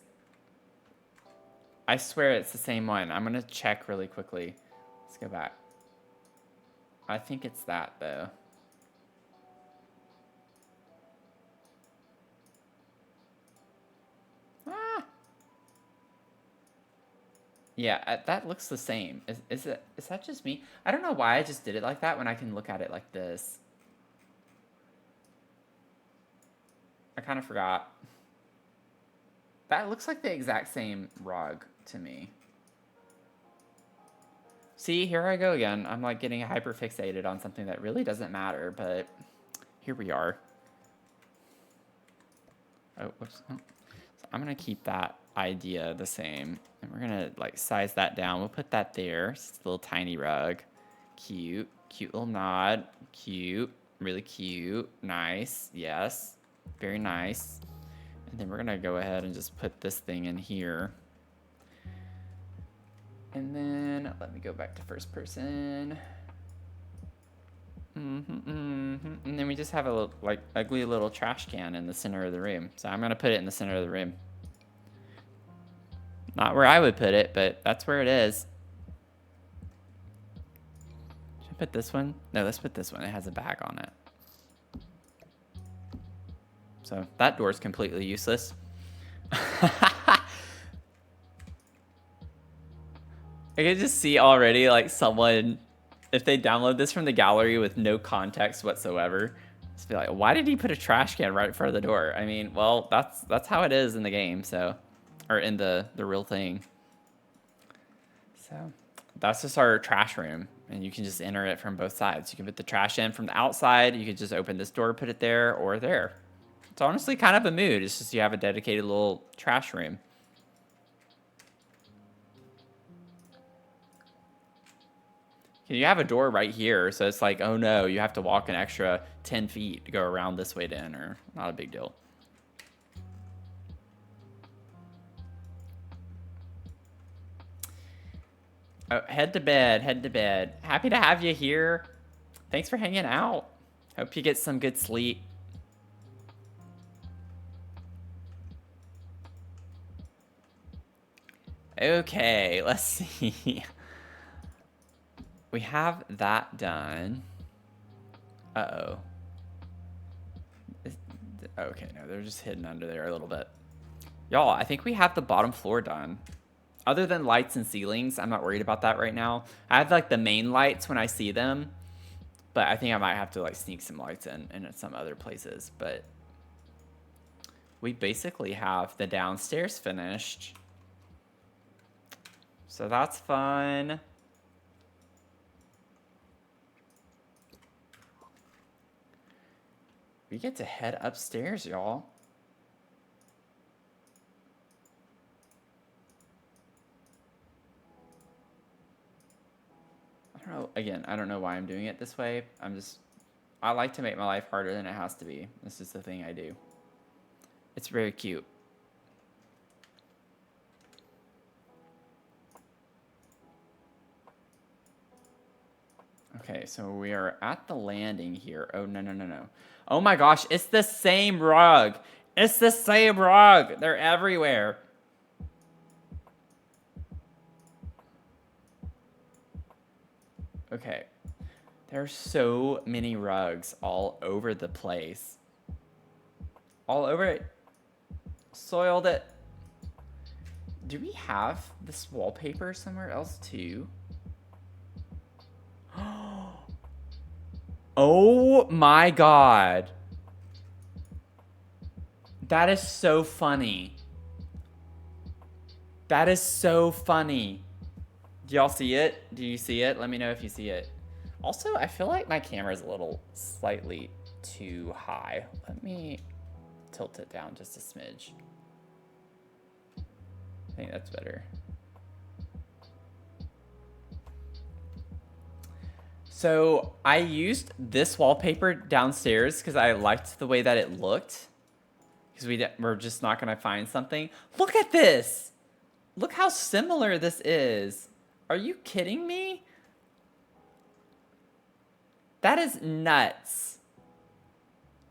I swear it's the same one. I'm gonna check really quickly. Let's go back. I think it's that, though. Ah! Yeah, that looks the same. Is that just me? I don't know why I just did it like that when I can look at it like this. I kind of forgot. That looks like the exact same rug to me. See, here I go again. I'm like getting hyper fixated on something that really doesn't matter, but here we are. Oh, whoops. Oh. So I'm gonna keep that idea the same, and we're gonna like size that down. We'll put that there. It's a little tiny rug. Cute, cute little nod. Cute, really cute. Nice, yes, very nice. And then we're gonna go ahead and just put this thing in here. And then let me go back to first person. And then we just have a little, like ugly little trash can in the center of the room. So I'm gonna put it in the center of the room. Not where I would put it, but that's where it is. Should I put this one? No, let's put this one. It has a bag on it. So that door is completely useless. I can just see already like someone, if they download this from the gallery with no context whatsoever, just be like, why did he put a trash can right in front of the door? I mean, well, that's how it is in the game, so, or in the real thing. So that's just our trash room, and you can just enter it from both sides. You can put the trash in from the outside. You could just open this door, put it there, or there. It's honestly kind of a mood. It's just you have a dedicated little trash room. You have a door right here, so it's like, oh no, you have to walk an extra 10 feet to go around this way to enter. Not a big deal. Oh, head to bed, head to bed. Happy to have you here. Thanks for hanging out. Hope you get some good sleep. Okay, let's see. We have that done. Uh-oh. Okay, no, they're just hidden under there a little bit. Y'all, I think we have the bottom floor done. Other than lights and ceilings, I'm not worried about that right now. I have like the main lights when I see them, but I think I might have to like sneak some lights in some other places. But we basically have the downstairs finished. So that's fun. We get to head upstairs, y'all. I don't know. Again, I don't know why I'm doing it this way. I like to make my life harder than it has to be. This is the thing I do. It's very cute. Okay, so we are at the landing here. Oh, no, no, no, no. Oh my gosh, it's the same rug. It's the same rug. They're everywhere. Okay. There's so many rugs all over the place. All over it. Soiled it. Do we have this wallpaper somewhere else too? Oh my god. That is so funny. That is so funny. Do y'all see it? Do you see it? Let me know if you see it. Also, I feel like my camera is a little slightly too high. Let me tilt it down just a smidge. I think that's better. So I used this wallpaper downstairs because I liked the way that it looked. Because we're just not going to find something. Look at this. Look how similar this is. Are you kidding me? That is nuts.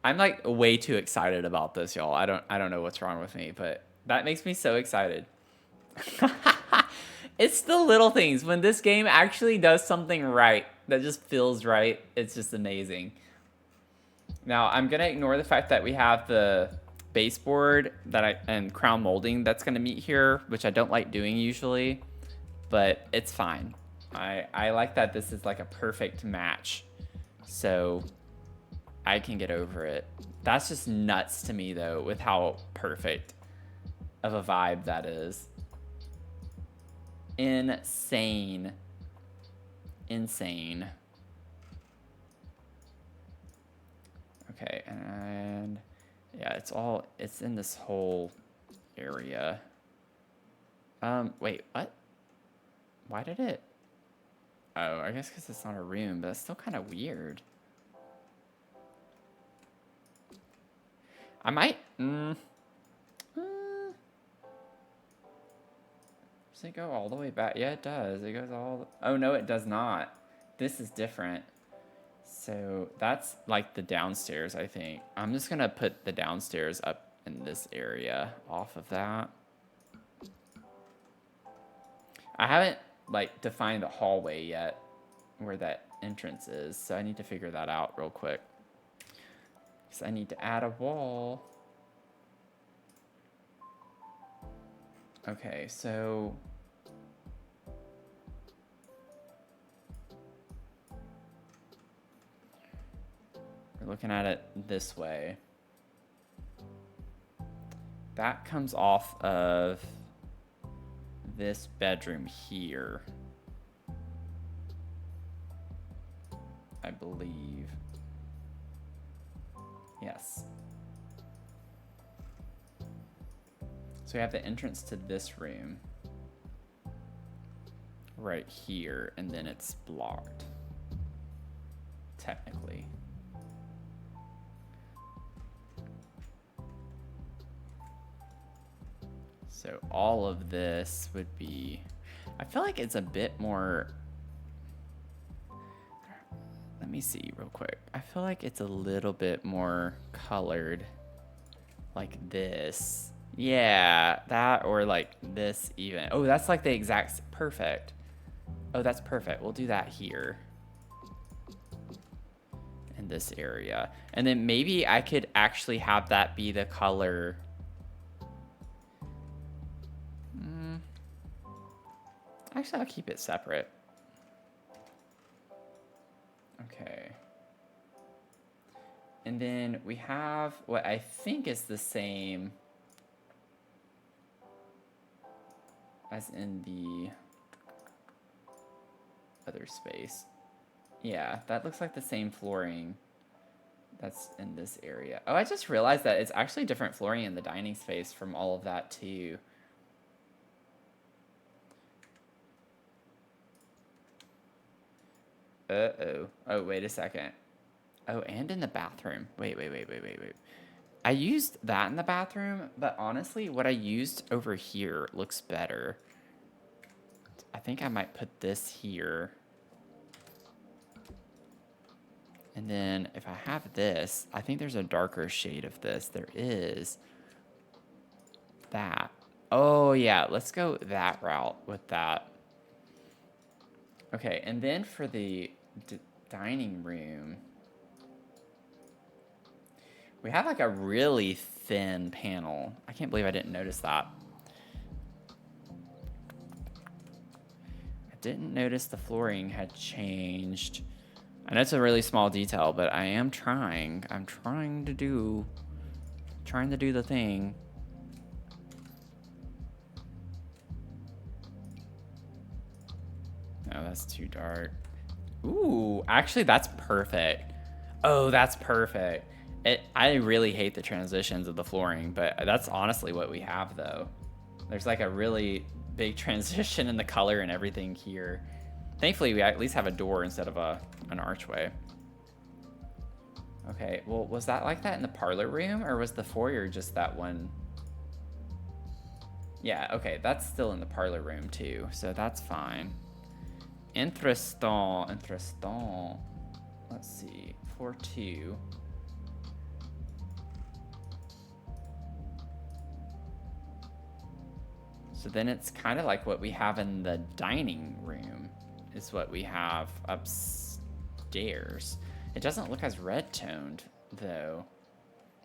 I'm like way too excited about this, y'all. I don't know what's wrong with me, but that makes me so excited. It's the little things. When this game actually does something right, that just feels right, it's just amazing. Now, I'm going to ignore the fact that we have the baseboard and crown molding that's going to meet here, which I don't like doing usually, but it's fine. I like that this is like a perfect match, so I can get over it. That's just nuts to me, though, with how perfect of a vibe that is. Insane. Insane. Okay, and yeah, it's in this whole area. Wait, what? Why did it? Oh, I guess because it's not a room, but that's still kind of weird. I might, does it go all the way back? Yeah, it does. It goes all, oh no, it does not. This is different. So that's like the downstairs, I think. I'm just gonna put the downstairs up in this area off of that. I haven't like defined the hallway yet where that entrance is, so I need to figure that out real quick. Because I need to add a wall. Okay, so we're looking at it this way. That comes off of this bedroom here, I believe. Yes. So we have the entrance to this room right here, and then it's blocked, technically. So all of this would be, I feel like it's a bit more, let me see real quick. I feel like it's a little bit more colored like this. Yeah, that or like this even. Oh, that's like the exact, perfect. Oh, that's perfect. We'll do that here. In this area. And then maybe I could actually have that be the color. Actually, I'll keep it separate. Okay. And then we have what I think is the same as in the other space. Yeah, that looks like the same flooring that's in this area. Oh, I just realized that it's actually different flooring in the dining space from all of that too. Uh-oh. Oh, wait a second. Oh, and in the bathroom. Wait. I used that in the bathroom, but honestly, what I used over here looks better. I think I might put this here. And then if I have this, I think there's a darker shade of this. There is that. Oh, yeah, let's go that route with that. Okay, and then for the dining room, we have like a really thin panel. I can't believe I didn't notice that. I didn't notice the flooring had changed. I know it's a really small detail, but I am trying. I'm trying to do the thing. No, that's too dark. Ooh, actually, that's perfect. Oh, that's perfect. I really hate the transitions of the flooring, but that's honestly what we have, though. There's like a really big transition in the color and everything here. Thankfully, we at least have a door instead of an archway. Okay, well, was that like that in the parlor room, or was the foyer just that one? Yeah, okay, that's still in the parlor room, too, so that's fine. Interesting. let's see, floor 2. So then it's kind of like what we have in the dining room is what we have upstairs. It doesn't look as red toned though.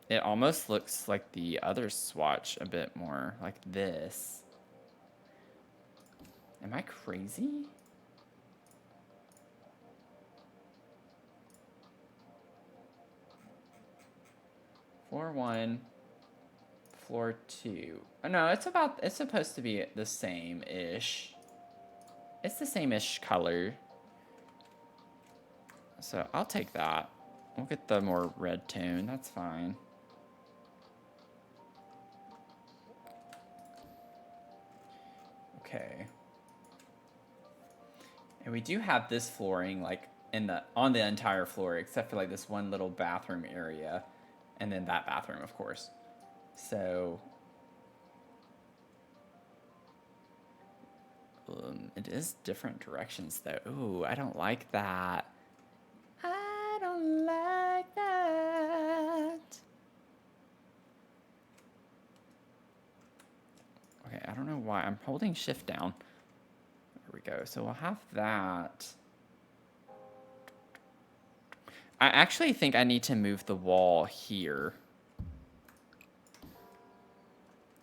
It almost looks like the other swatch a bit more, like this. Am I crazy? Floor 1, floor 2. Oh, no, it's supposed to be the same-ish. It's the same-ish color. So I'll take that. We'll get the more red tone, that's fine. Okay. And we do have this flooring like on the entire floor, except for like this one little bathroom area. And then that bathroom, of course. So it is different directions though. Ooh, I don't like that. I don't like that. Okay, I don't know why. I'm holding shift down. There we go. So we'll have that. I actually think I need to move the wall here.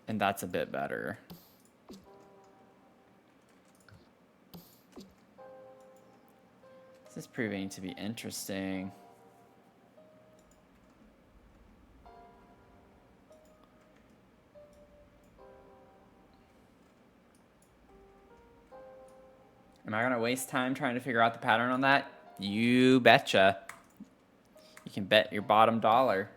And that's a bit better. This is proving to be interesting. Am I gonna waste time trying to figure out the pattern on that? You betcha. You can bet your bottom dollar.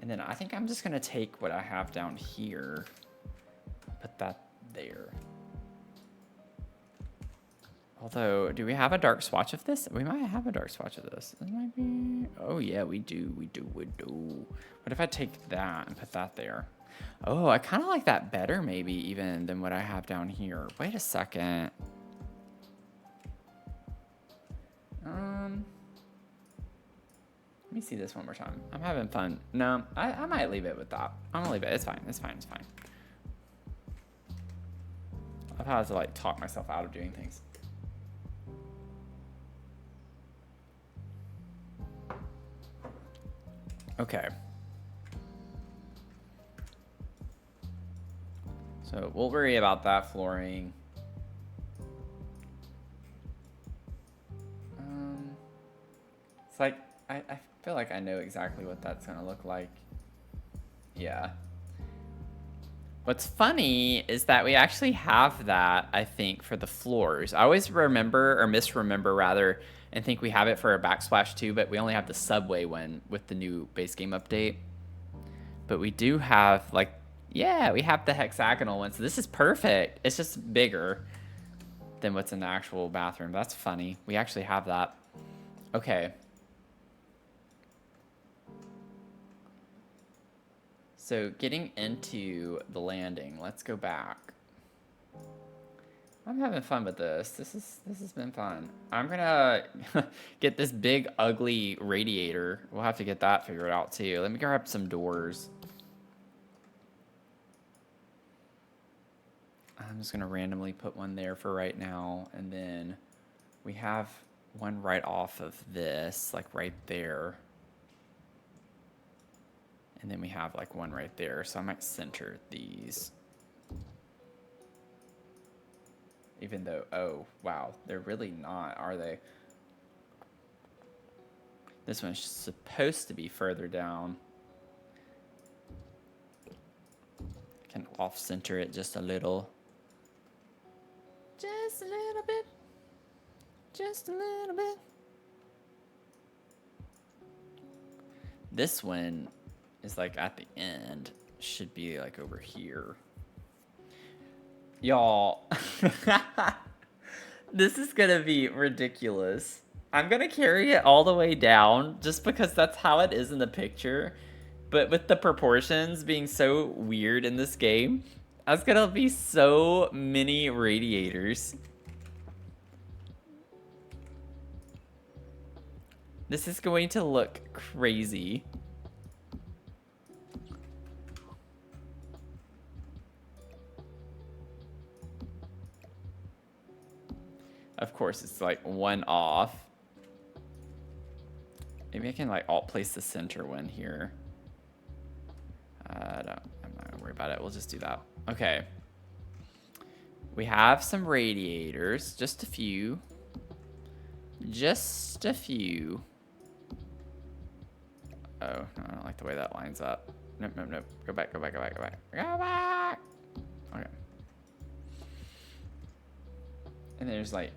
And then I think I'm just gonna take what I have down here, put that there. Although, do we have a dark swatch of this? We might have a dark swatch of this. This might be, oh yeah, we do. What if I take that and put that there? Oh, I kind of like that better maybe even than what I have down here. Wait a second. Let me see this one more time. I'm having fun. No, I might leave it with that. I'm gonna leave it. It's fine. It's fine. It's fine. I've had to like talk myself out of doing things. Okay. So we'll worry about that flooring. It's like, I feel like I know exactly what that's gonna look like. Yeah. What's funny is that we actually have that, I think, for the floors. I always remember, or misremember rather, and think we have it for a Backsplash too, but we only have the subway one with the new base game update. But we do have, like, yeah, we have the hexagonal one, so this is perfect. It's just bigger than what's in the actual bathroom. That's funny. We actually have that. Okay. So getting into the landing, let's go back. I'm having fun with this. This has been fun. I'm gonna get this big ugly radiator. We'll have to get that figured out too. Let me grab some doors. I'm just gonna randomly put one there for right now, and then we have one right off of this, like right there. And then we have like one right there, so I might center these. Even though, oh, wow, they're really not, are they? This one's supposed to be further down. I can off-center it just a little. Just a little bit. Just a little bit. This one is like at the end, should be like over here. Y'all, this is gonna be ridiculous. I'm gonna carry it all the way down just because that's how it is in the picture. But with the proportions being so weird in this game, that's gonna be so many radiators. This is going to look crazy. Of course, it's like one off. Maybe I can like alt place the center one here. I'm not gonna worry about it. We'll just do that. Okay. We have some radiators, just a few. Just a few. Oh, no, I don't like the way that lines up. Nope, nope, nope. Go back, go back, go back, go back. Go back! Okay. And there's like,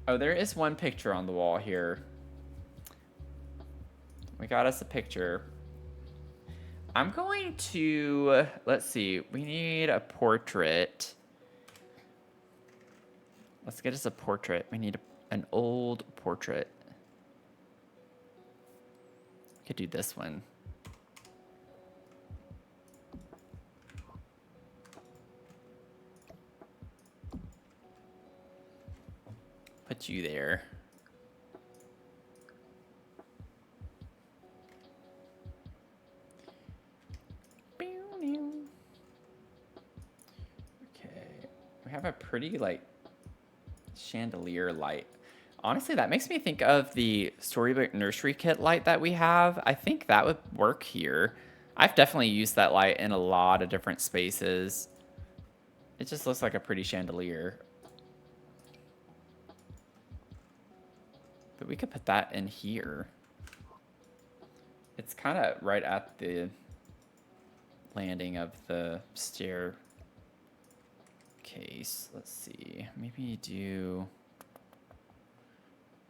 oh, there is one picture on the wall here. We got us a picture. I'm going to, let's see, we need a portrait. Let's get us a portrait. We need an old portrait. Could do this one. Put you there. Okay. We have a pretty like chandelier light. Honestly, that makes me think of the Storybook Nursery Kit light that we have. I think that would work here. I've definitely used that light in a lot of different spaces. It just looks like a pretty chandelier. But we could put that in here. It's kind of right at the landing of the staircase. Let's see. Maybe do...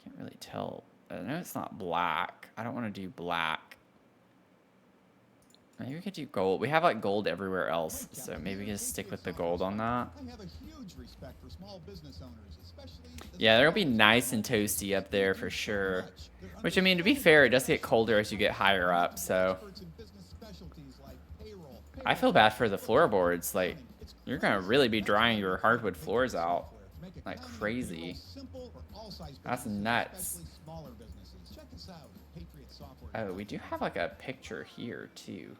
Can't really tell. I know it's not black. I don't want to do black. Maybe we could do gold. We have like gold everywhere else, so maybe we can just stick with the gold on that. I have a huge respect for small business owners, especially Yeah, they're gonna be nice and toasty up there for sure. Which, I mean, to be fair, it does get colder as you get higher up, so... I feel bad for the floorboards. Like, you're gonna really be drying your hardwood floors out like crazy. That's nuts. Oh, we do have like a picture here too.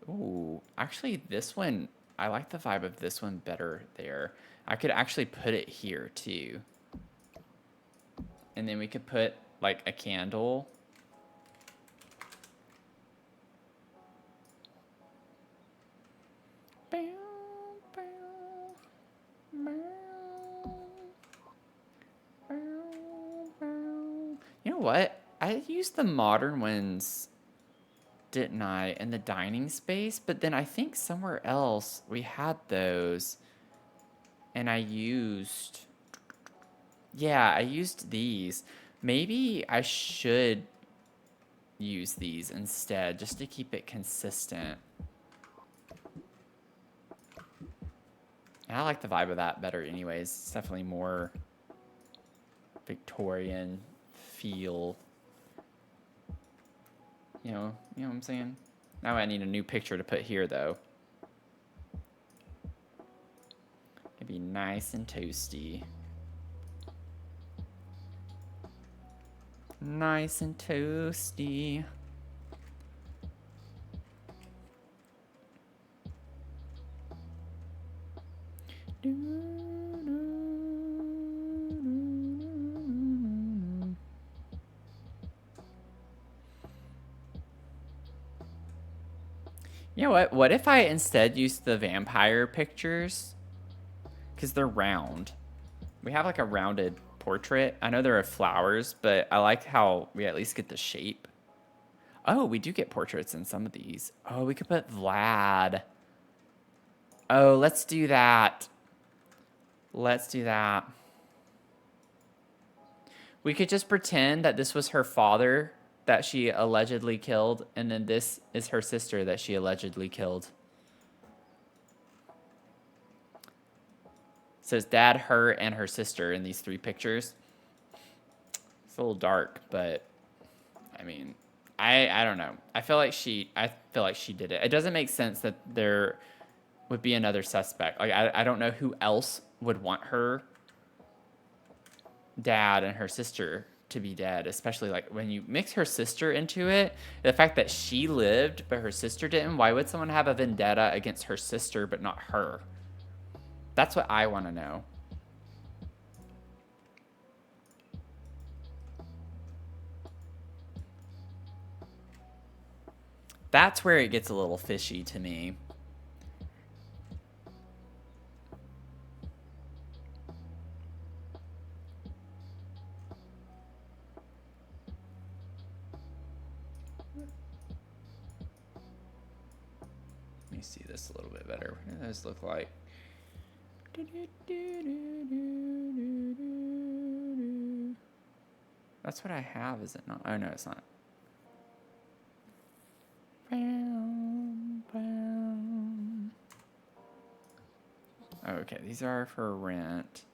Ooh, actually this one, I like the vibe of this one better there. I could actually put it here too. And then we could put like a candle. You know what? I used the modern ones, didn't I, in the dining space? But then I think somewhere else we had those. And I used... Yeah, I used these. Maybe I should use these instead, just to keep it consistent. And I like the vibe of that better anyways. It's definitely more Victorian feel. You know what I'm saying? Now I need a new picture to put here though. It'd be nice and toasty. Nice and toasty. You know what? What if I instead used the vampire pictures? Because they're round. We have like a rounded portrait. I know there are flowers, but I like how we at least get the shape. Oh, we do get portraits in some of these. Oh, we could put Vlad. Oh, let's do that. Let's do that. We could just pretend that this was her father that she allegedly killed, and then this is her sister that she allegedly killed. So it's dad, her, and her sister in these three pictures. It's a little dark, but I mean, I don't know. I feel like she did it. It doesn't make sense that there would be another suspect. Like I don't know who else would want her dad and her sister to be dead, especially like when you mix her sister into it. The fact that she lived but her sister didn't. Why would someone have a vendetta against her sister but not her? That's what I want to know. That's where it gets a little fishy to me. Let me see this a little bit better. What do those look like? That's what I have, is it not? Oh, no, it's not. Okay, these are for rent.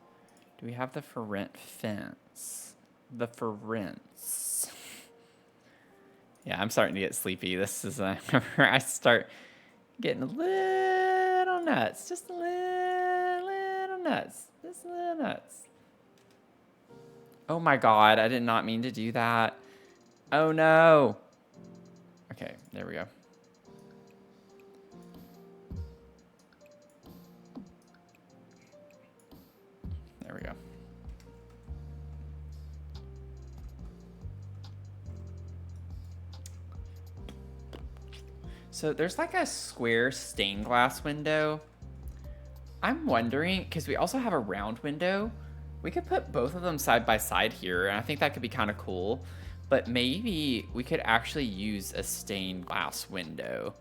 Do we have the for rent fence? The for rents. Yeah, I'm starting to get sleepy. This is where I start getting a little nuts. Just a little nuts. Just a little nuts. Oh my God, I did not mean to do that. Oh no. Okay, there we go. There we go. So there's like a square stained glass window. I'm wondering, because we also have a round window, we could put both of them side by side here, and I think that could be kind of cool. But maybe we could actually use a stained glass window.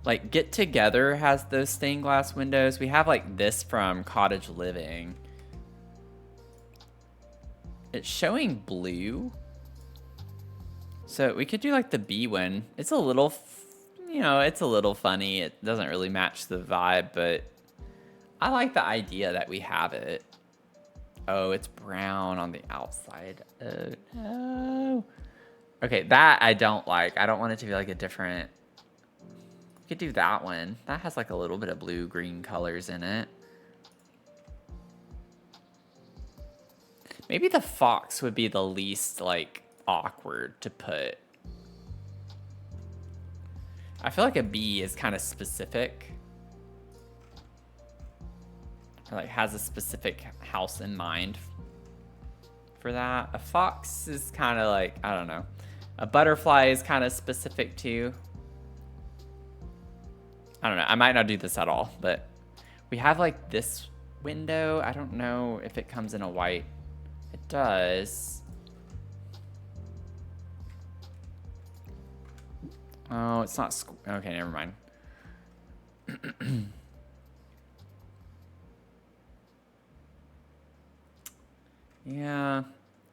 Like, Get Together has those stained glass windows. We have like this from Cottage Living. It's showing blue. So we could do like the B one. It's a little, you know, it's a little funny. It doesn't really match the vibe, but I like the idea that we have it. Oh, it's brown on the outside. Oh, no. Okay, that I don't like. I don't want it to be like a different... We could do that one. That has like a little bit of blue-green colors in it. Maybe the fox would be the least, like, awkward to put. I feel like a bee is kind of specific. Or, like, has a specific house in mind for that. A fox is kind of like, I don't know. A butterfly is kind of specific too. I don't know. I might not do this at all, but we have like this window. I don't know if it comes in a white. It does. Oh, it's not. Okay, never mind. Yeah,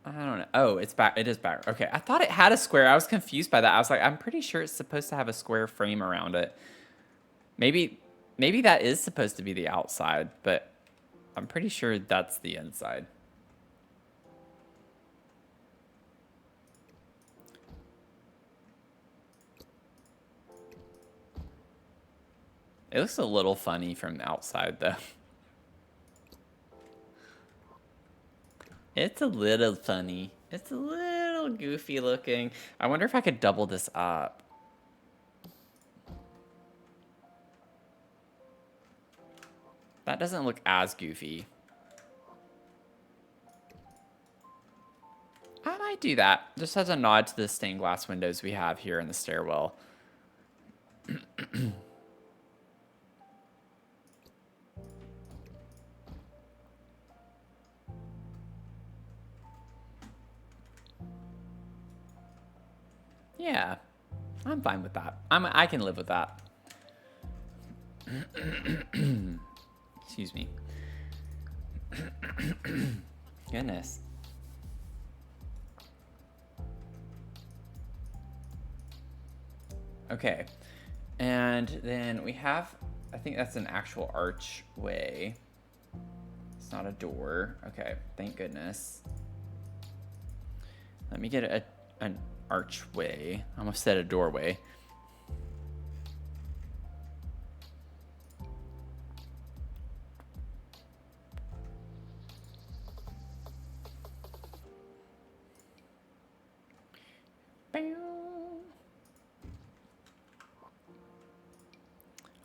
I don't know. Oh, it's back. It is back. Okay, I thought it had a square. I was confused by that. I was like, I'm pretty sure it's supposed to have a square frame around it. Maybe that is supposed to be the outside, but I'm pretty sure that's the inside. It looks a little funny from the outside, though. It's a little funny. It's a little goofy looking. I wonder if I could double this up. That doesn't look as goofy. I might do that. Just as a nod to the stained glass windows we have here in the stairwell. Yeah, I'm fine with that. I can live with that. Excuse me. Goodness. Okay, and then we have, I think that's an actual archway. It's not a door. Okay, thank goodness. Let me get an archway. I almost said a doorway.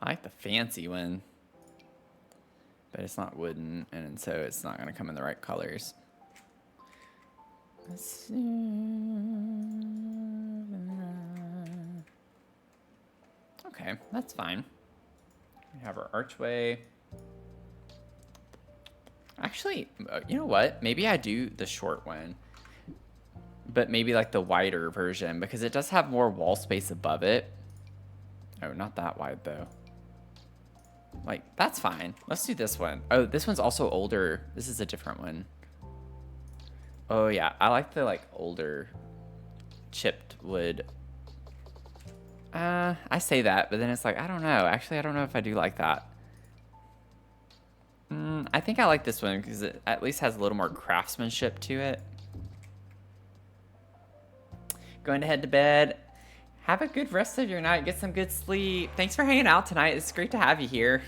like the fancy one. But it's not wooden, and so it's not going to come in the right colors. Let's see. Okay, that's fine. We have our archway. Actually, you know what? Maybe I do the short one. But maybe like the wider version, because it does have more wall space above it. Oh, not that wide though. Like, that's fine. Let's do this one. Oh, this one's also older. This is a different one. Oh yeah, I like the like older chipped wood. I say that, but then it's like, I don't know. Actually, I don't know if I do like that. I think I like this one because it at least has a little more craftsmanship to it. Going to head to bed. Have a good rest of your night. Get some good sleep. Thanks for hanging out tonight. It's great to have you here.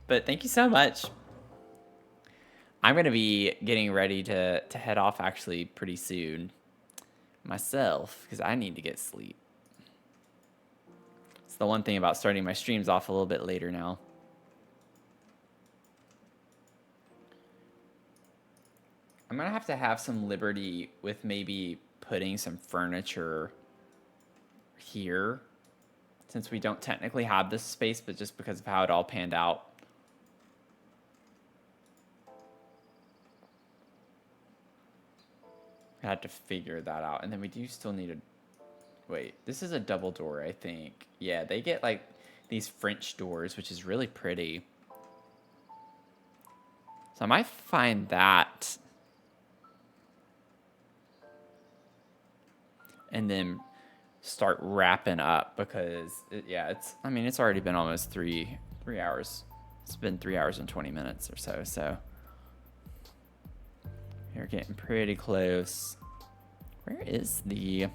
But thank you so much. I'm going to be getting ready to head off actually pretty soon myself because I need to get sleep. It's the one thing about starting my streams off a little bit later now. I'm going to have some liberty with maybe putting some furniture here since we don't technically have this space, but just because of how it all panned out. I had to figure that out. And then we do still need a... Wait, this is a double door, I think. Yeah, they get like these French doors, which is really pretty. So I might find that. And then start wrapping up because, I mean, it's already been almost three hours. It's been 3 hours and 20 minutes or so, so. We're getting pretty close. Where is the...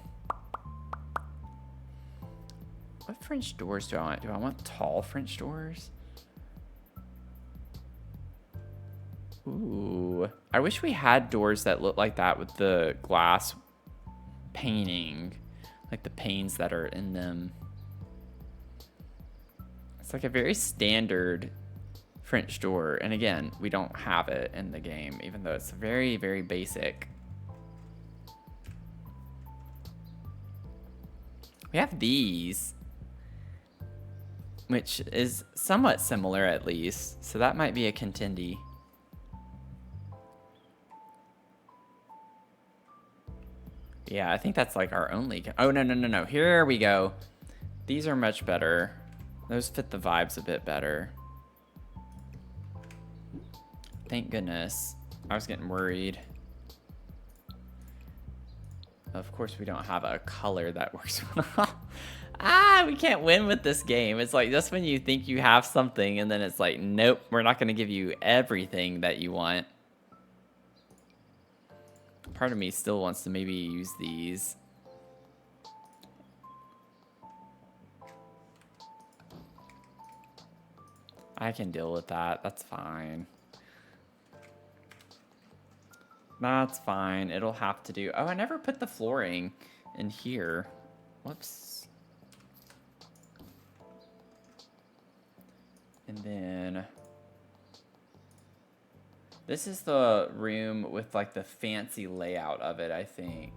What French doors do I want? Do I want tall French doors? Ooh. I wish we had doors that look like that with the glass painting. Like the panes that are in them. It's like a very standard French door. And again, we don't have it in the game, even though it's very, very basic. We have these, which is somewhat similar at least. So that might be a contendee. Yeah, I think that's like our only... Oh, no. Here we go. These are much better. Those fit the vibes a bit better. Thank goodness. I was getting worried. Of course, we don't have a color that works well. We can't win with this game. It's like just when you think you have something and then it's like, nope, we're not going to give you everything that you want. Part of me still wants to maybe use these. I can deal with that. That's fine. That's fine. It'll have to do. Oh, I never put the flooring in here. Whoops. And then... This is the room with like the fancy layout of it, I think.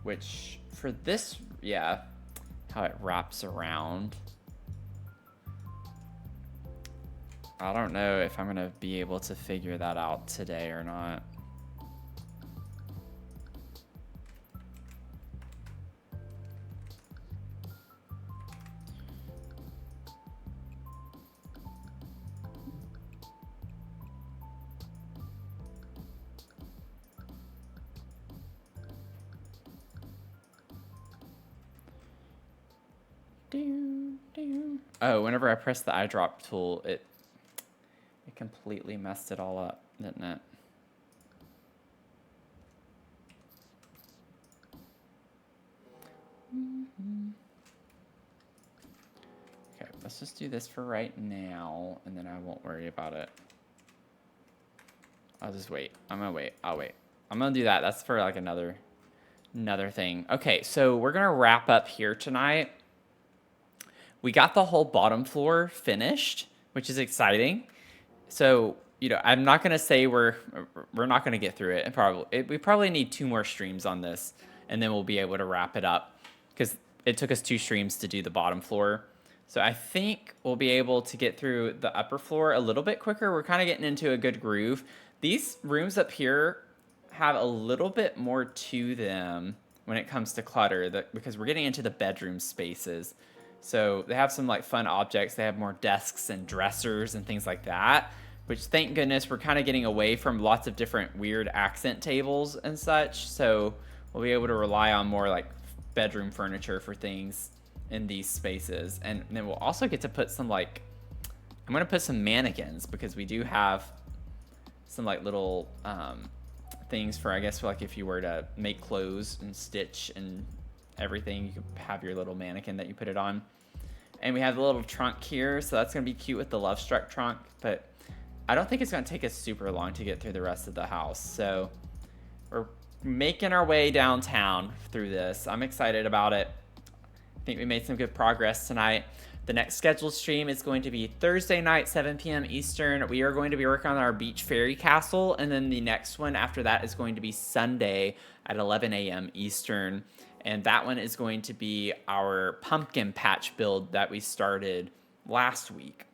Which, for this, yeah, how it wraps around. I don't know if I'm going to be able to figure that out today or not. Oh, whenever I press the eyedrop tool, it completely messed it all up, didn't it? Okay, let's just do this for right now, and then I won't worry about it. I'll just wait. I'm gonna wait. I'll wait. I'm gonna do that. That's for like another thing. Okay, so we're gonna wrap up here tonight. We got the whole bottom floor finished, which is exciting. So, I'm not gonna say we're not gonna get through it, and we probably need 2 more streams on this, and then we'll be able to wrap it up, because it took us 2 streams to do the bottom floor. So I think we'll be able to get through the upper floor a little bit quicker. We're kind of getting into a good groove. These rooms up here have a little bit more to them when it comes to clutter, because we're getting into the bedroom spaces. So they have some like fun objects. They have more desks and dressers and things like that, which thank goodness we're kind of getting away from lots of different weird accent tables and such. So we'll be able to rely on more like bedroom furniture for things in these spaces. And then we'll also get to put some I'm going to put some mannequins, because we do have some like little things for, I guess, for like if you were to make clothes and stitch and everything, you could have your little mannequin that you put it on. And we have the little trunk here, so that's going to be cute with the Love Struck trunk, but I don't think it's going to take us super long to get through the rest of the house. So we're making our way downtown through this. I'm excited about it. I think we made some good progress tonight. The next scheduled stream is going to be Thursday night, 7 p.m. Eastern. We are going to be working on our beach fairy castle, and then the next one after that is going to be Sunday at 11 a.m. Eastern. And that one is going to be our pumpkin patch build that we started last week,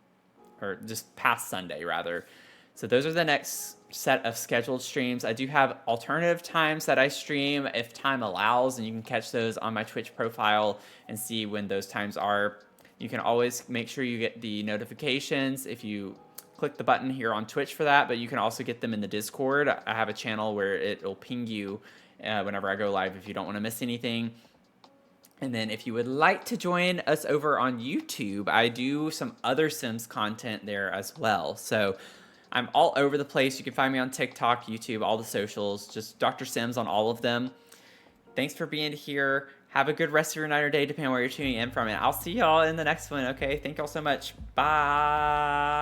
or just past Sunday, rather. So those are the next set of scheduled streams. I do have alternative times that I stream if time allows, and you can catch those on my Twitch profile and see when those times are. You can always make sure you get the notifications if you click the button here on Twitch for that, but you can also get them in the Discord. I have a channel where it'll ping you whenever I go live if you don't want to miss anything. And then if you would like to join us over on YouTube, I do some other Sims content there as well. So I'm all over the place. You can find me on TikTok, YouTube, all the socials, just Dr. Sims on all of them. Thanks for being here. Have a good rest of your night or day, depending on where you're tuning in from. And I'll see y'all in the next one, okay? Thank y'all so much. Bye.